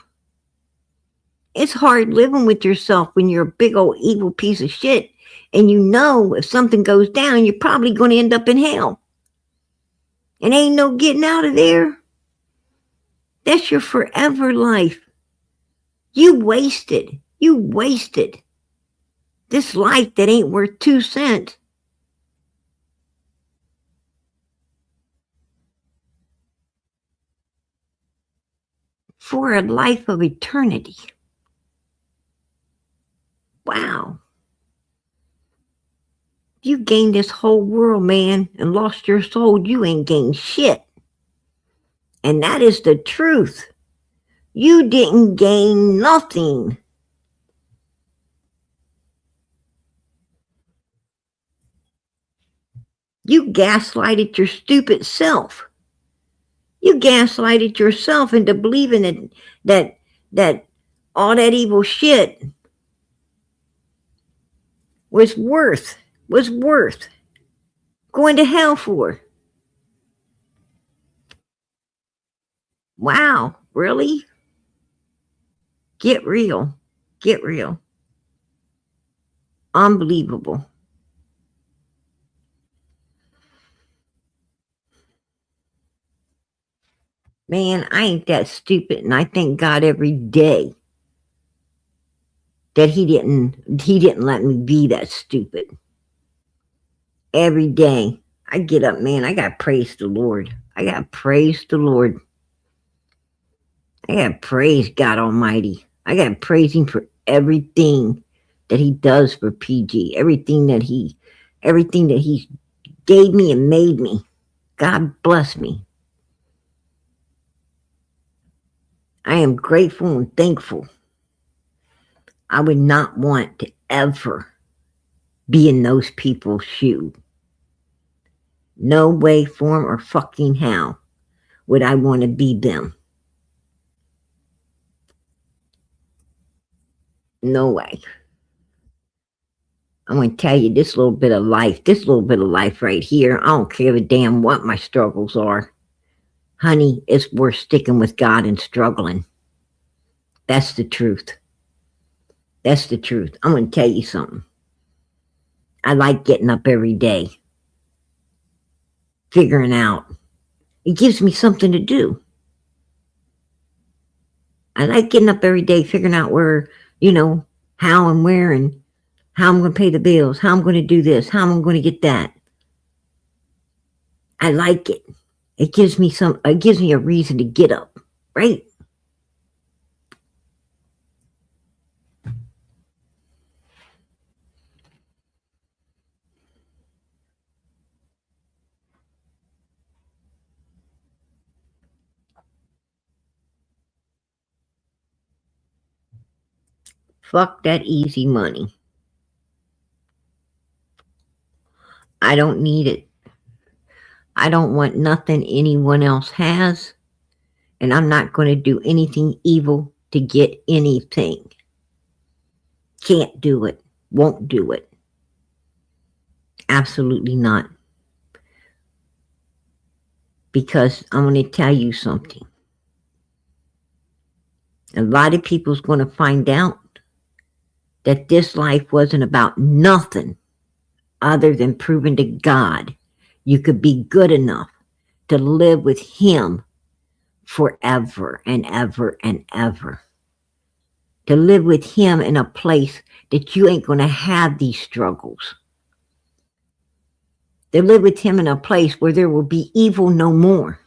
It's hard living with yourself when you're a big old evil piece of shit and you know if something goes down, you're probably going to end up in hell. And ain't no getting out of there. That's your forever life. You wasted this life that ain't worth 2 cents. For a life of eternity. Wow. You gained this whole world, man, and lost your soul. You ain't gained shit. And that is the truth. You didn't gain nothing. You gaslighted your stupid self. You gaslighted yourself into believing that all that evil shit was worth going to hell for. Wow, really? Get real. Get real. Unbelievable. Man, I ain't that stupid, and I thank God every day that he didn't let me be that stupid. Every day I get up, man, I gotta praise the Lord. I got to praise the Lord. I got to praise God Almighty. I got to praise him for everything that he does for PG, everything that he gave me and made me. God bless me. I am grateful and thankful. I would not want to ever be in those people's shoes. No way, form, or fucking how would I want to be them. No way. I'm going to tell you this little bit of life right here. I don't care a damn what my struggles are. Honey, it's worth sticking with God and struggling. That's the truth. That's the truth. I'm going to tell you something. I like getting up every day, figuring out. It gives me something to do. I like getting up every day, figuring out where, how and where and how I'm going to pay the bills, how I'm going to do this, how I'm going to get that. I like it. It gives me a reason to get up, right? Fuck that easy money. I don't need it. I don't want nothing anyone else has, and I'm not going to do anything evil to get anything. Can't do it. Won't do it. Absolutely not. Because I'm going to tell you something. A lot of people's going to find out that this life wasn't about nothing other than proving to God you could be good enough to live with him forever and ever and ever. To live with him in a place that you ain't going to have these struggles. To live with him in a place where there will be evil no more.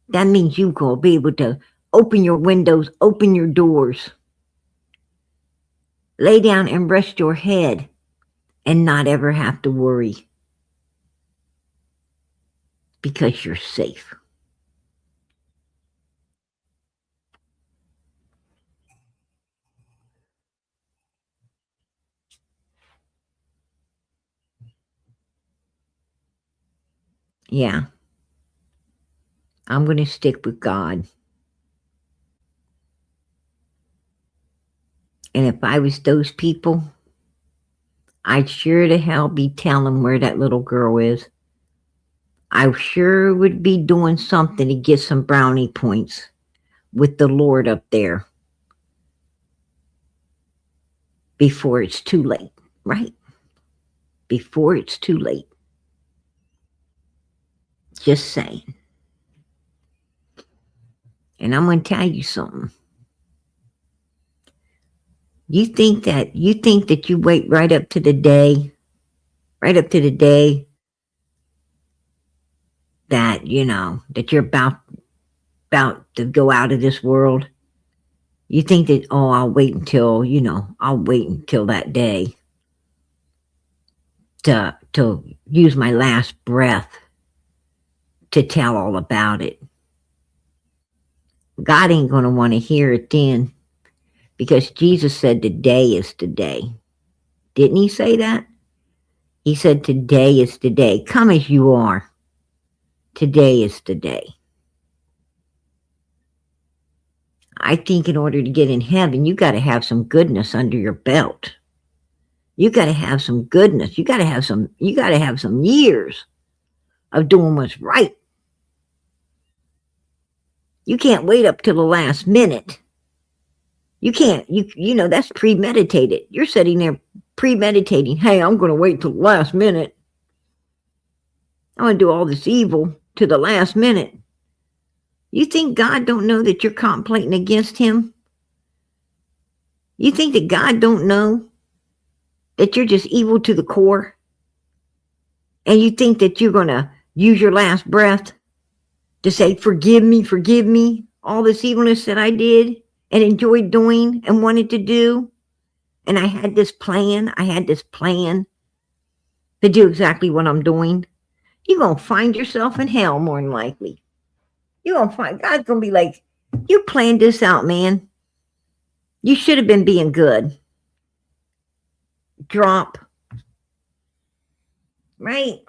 That means you're going to be able to open your windows, open your doors, lay down and rest your head and not ever have to worry because you're safe. Yeah. I'm going to stick with God. And if I was those people, I'd sure to hell be telling where that little girl is. I sure would be doing something to get some brownie points with the Lord up there before it's too late, right? Before it's too late. Just saying. And I'm going to tell you something. You think that you wait right up to the day that, that you're about to go out of this world. You think that, I'll wait until that day to use my last breath to tell all about it. God ain't going to want to hear it then, because Jesus said today is the day. Didn't he say that? He said today is the day. Come as you are. Today is the day. I think in order to get in heaven, you got to have some goodness under your belt. You got to have some goodness. You got to have some years of doing what's right. You can't wait up till the last minute. You can't, that's premeditated. You're sitting there premeditating. Hey, I'm going to wait till the last minute. I'm going to do all this evil to the last minute. You think God don't know that you're contemplating against him? You think that God don't know that you're just evil to the core? And you think that you're going to use your last breath to say, forgive me, all this evilness that I did and enjoyed doing and wanted to do. And I had this plan to do exactly what I'm doing. You're going to find yourself in hell more than likely. You're going to find, God's going to be like, you planned this out, man. You should have been being good. Drop. Right?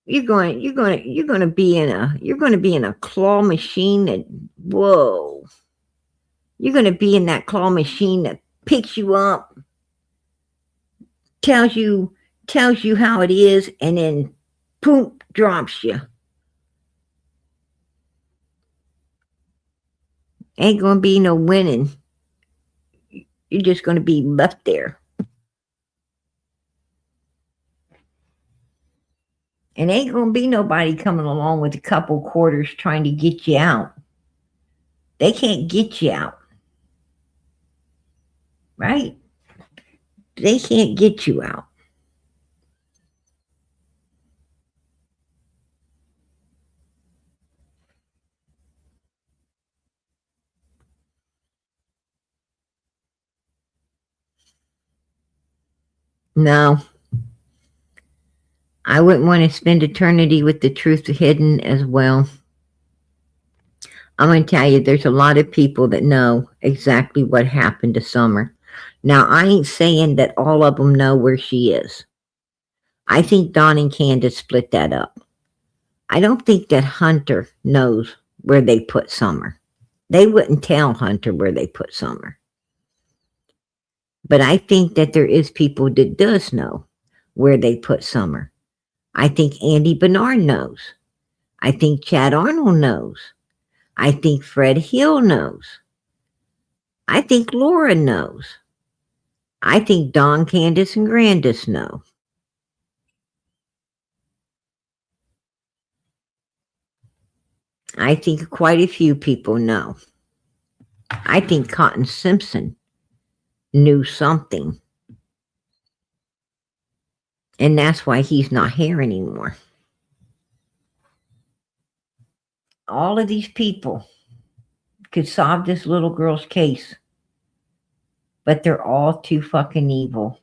You're going to be in a claw machine that, whoa. You're going to be in that claw machine that picks you up, tells you how it is, and then boom, drops you. Ain't going to be no winning. You're just going to be left there. And ain't going to be nobody coming along with a couple quarters trying to get you out. They can't get you out. Right? They can't get you out. No. I wouldn't want to spend eternity with the truth hidden as well. I'm going to tell you, there's a lot of people that know exactly what happened to Summer. Now, I ain't saying that all of them know where she is. I think Don and Candace split that up. I don't think that Hunter knows where they put Summer. They wouldn't tell Hunter where they put Summer. But I think that there is people that does know where they put Summer. I think Andy Bernard knows. I think Chad Arnold knows. I think Fred Hill knows. I think Laura knows. I think Don, Candace, and Grandis know. I think quite a few people know. I think Cotton Simpson knew something. And that's why he's not here anymore. All of these people could solve this little girl's case, but they're all too fucking evil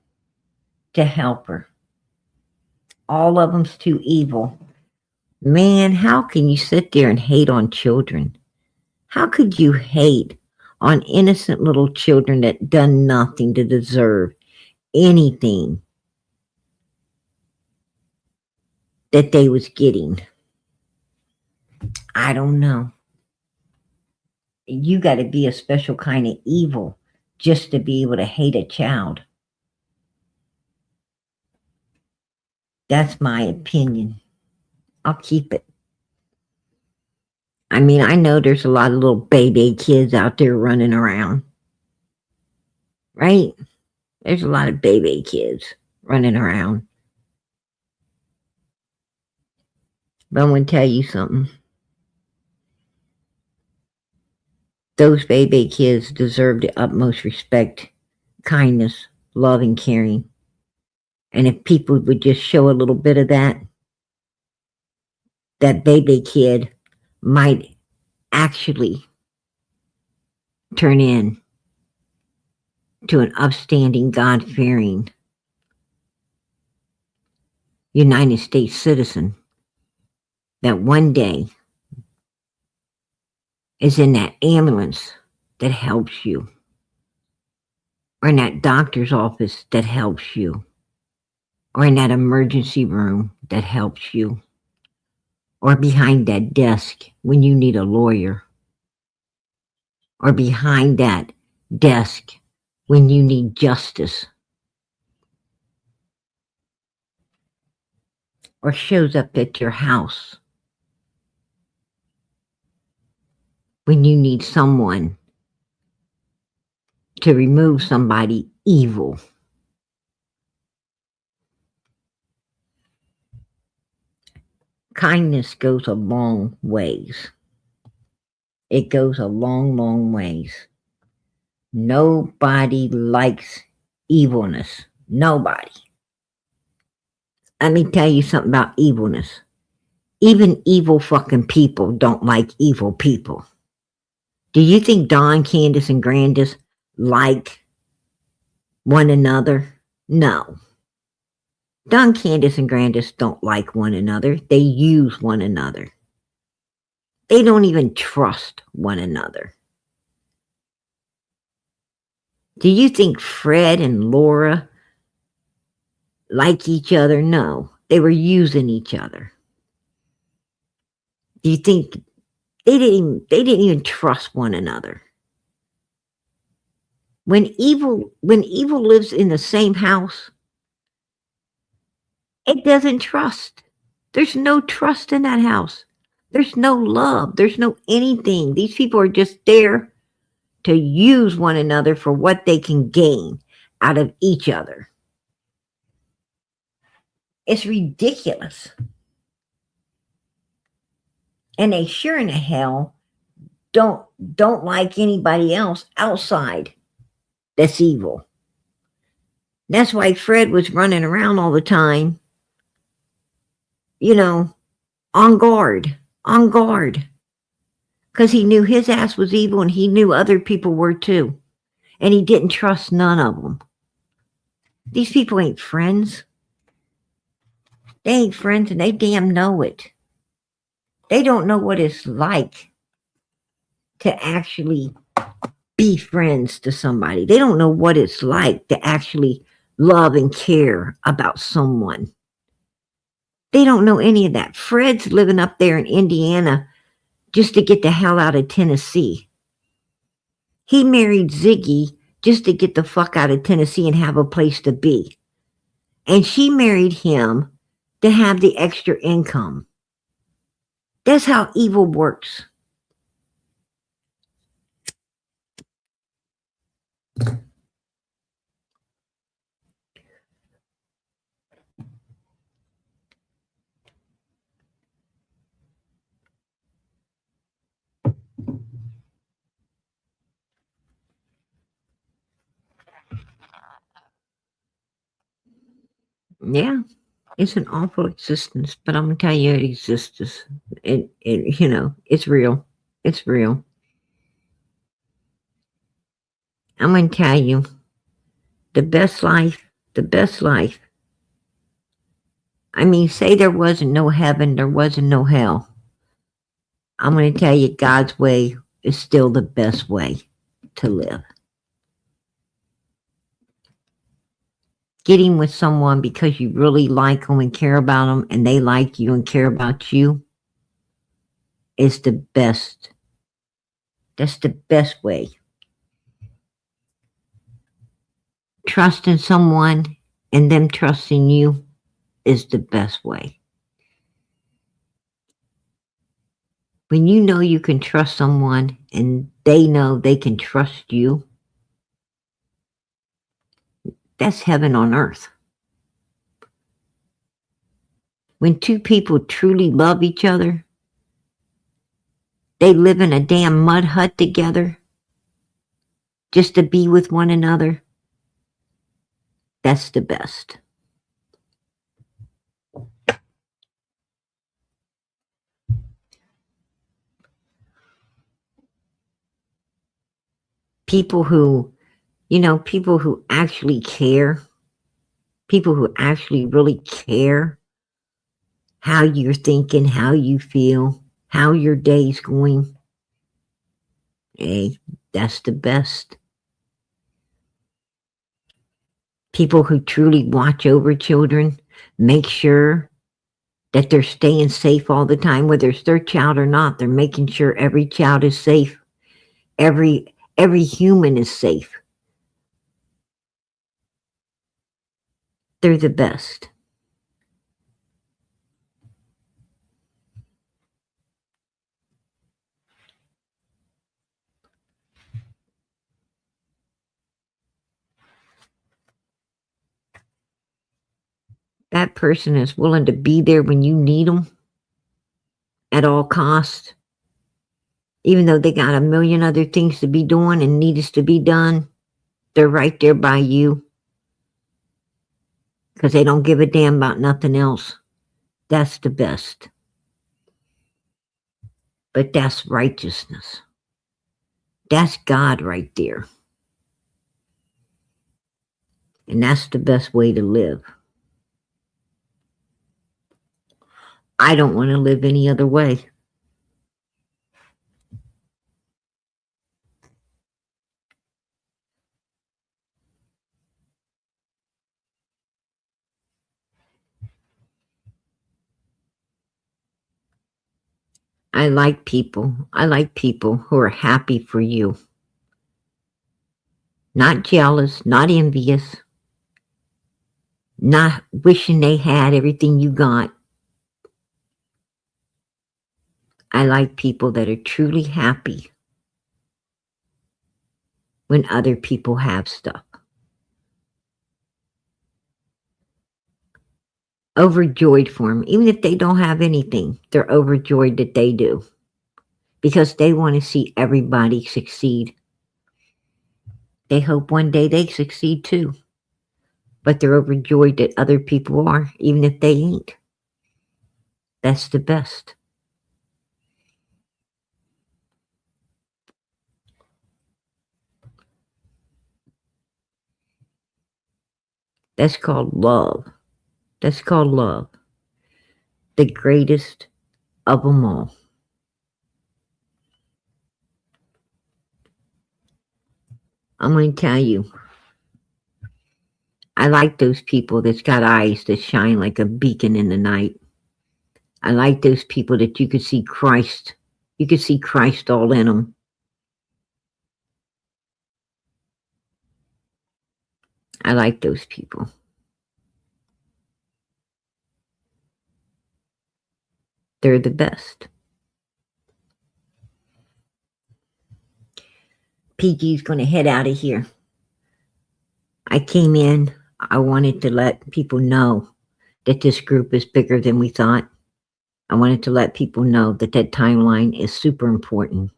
to help her. All of them's too evil. Man, how can you sit there and hate on children? How could you hate on innocent little children that done nothing to deserve anything that they was getting? I don't know. You got to be a special kind of evil just to be able to hate a child. That's my opinion. I'll keep it. I mean, I know there's a lot of little baby kids out there running around. Right? There's a lot of baby kids running around. But I'm going to tell you something. Those baby kids deserve the utmost respect, kindness, love, and caring. And if people would just show a little bit of that, that baby kid might actually turn in to an upstanding, God-fearing United States citizen that one day is in that ambulance that helps you, or in that doctor's office that helps you, or in that emergency room that helps you, or behind that desk when you need a lawyer, or behind that desk when you need justice, or shows up at your house when you need someone to remove somebody evil. Kindness goes a long ways. It goes a long, long ways. Nobody likes evilness. Nobody. Let me tell you something about evilness. Even evil fucking people don't like evil people. Do you think Don, Candace, and Grandis like one another? No. Don, Candace, and Grandis don't like one another. They use one another. They don't even trust one another. Do you think Fred and Laura like each other? No. They were using each other. Do you think they didn't even trust one another? When evil lives in the same house, it doesn't trust. There's no trust in that house. There's no love. There's no anything. These people are just there to use one another for what they can gain out of each other. It's ridiculous. And they sure in the hell don't like anybody else outside that's evil. That's why Fred was running around all the time, on guard. Because he knew his ass was evil and he knew other people were too. And he didn't trust none of them. These people ain't friends. They ain't friends and they damn know it. They don't know what it's like to actually be friends to somebody. They don't know what it's like to actually love and care about someone. They don't know any of that. Fred's living up there in Indiana just to get the hell out of Tennessee. He married Ziggy just to get the fuck out of Tennessee and have a place to be. And she married him to have the extra income. That's how evil works. Yeah, it's an awful existence, but I'm gonna tell you it exists. It's real. It's real. I'm gonna tell you the best life. I mean, say there wasn't no heaven, there wasn't no hell. I'm gonna tell you God's way is still the best way to live. Getting with someone because you really like them and care about them and they like you and care about you is the best. That's the best way. Trusting someone and them trusting you is the best way. When you know you can trust someone and they know they can trust you, that's heaven on earth. When two people truly love each other, they live in a damn mud hut together just to be with one another. That's the best. People who actually care, people who actually really care how you're thinking, how you feel, how your day's going. Hey, that's the best. People who truly watch over children, make sure that they're staying safe all the time, whether it's their child or not. They're making sure every child is safe. Every human is safe. They're the best. That person is willing to be there when you need them at all costs, even though they got a million other things to be doing and needs to be done. They're right there by you. because they don't give a damn about nothing else. That's the best. But that's righteousness. That's God right there. And that's the best way to live. I don't want to live any other way. I like people. I like people who are happy for you. Not jealous, not envious, not wishing they had everything you got. I like people that are truly happy when other people have stuff. Overjoyed for them. Even if they don't have anything, they're overjoyed that they do. Because they want to see everybody succeed. They hope one day they succeed too. But they're overjoyed that other people are, even if they ain't. That's the best. That's called love. That's called love. The greatest of them all. I'm going to tell you, I like those people that's got eyes that shine like a beacon in the night. I like those people that you could see Christ. You could see Christ all in them. I like those people. They're the best. PG's going to head out of here. I came in. I wanted to let people know that this group is bigger than we thought. I wanted to let people know that that timeline is super important.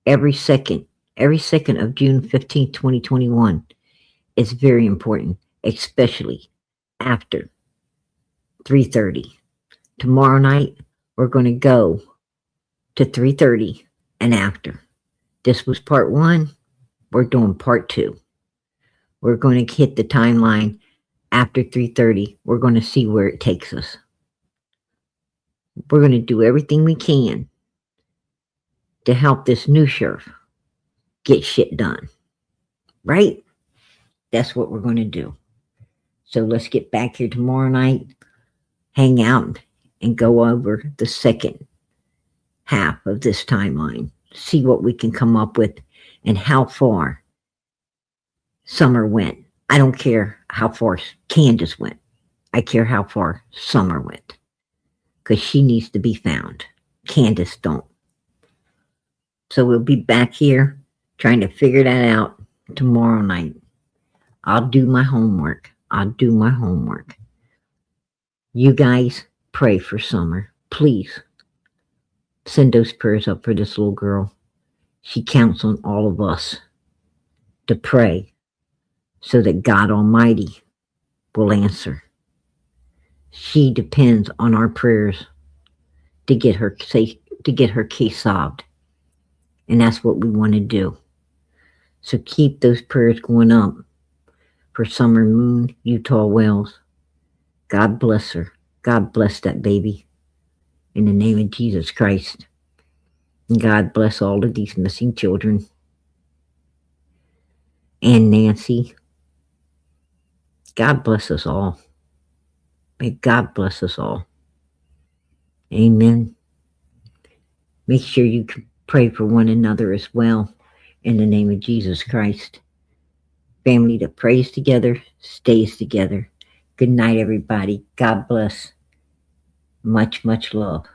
Every second of June 15th, 2021 is very important, especially after 3:30. Tomorrow night, we're going to go to 3:30 and after. This was part 1. We're doing part 2. We're going to hit the timeline after 3:30. We're going to see where it takes us. We're going to do everything we can to help this new sheriff get shit done. Right? That's what we're going to do. So let's get back here tomorrow night, hang out, and go over the second half of this timeline. See what we can come up with and how far Summer went. I don't care how far Candace went. I care how far Summer went. Because she needs to be found. Candace don't. So we'll be back here trying to figure that out tomorrow night. I'll do my homework. You guys pray for Summer. Please. Send those prayers up for this little girl. She counts on all of us to pray so that God Almighty will answer. She depends on our prayers to get her case solved. And that's what we want to do. So keep those prayers going up for Summer Moon, Utah Wells. God bless her. God bless that baby. In the name of Jesus Christ. And God bless all of these missing children. And Nancy. God bless us all. May God bless us all. Amen. Make sure you pray for one another as well. In the name of Jesus Christ. Family that prays together, stays together. Good night, everybody. God bless. Much, much love.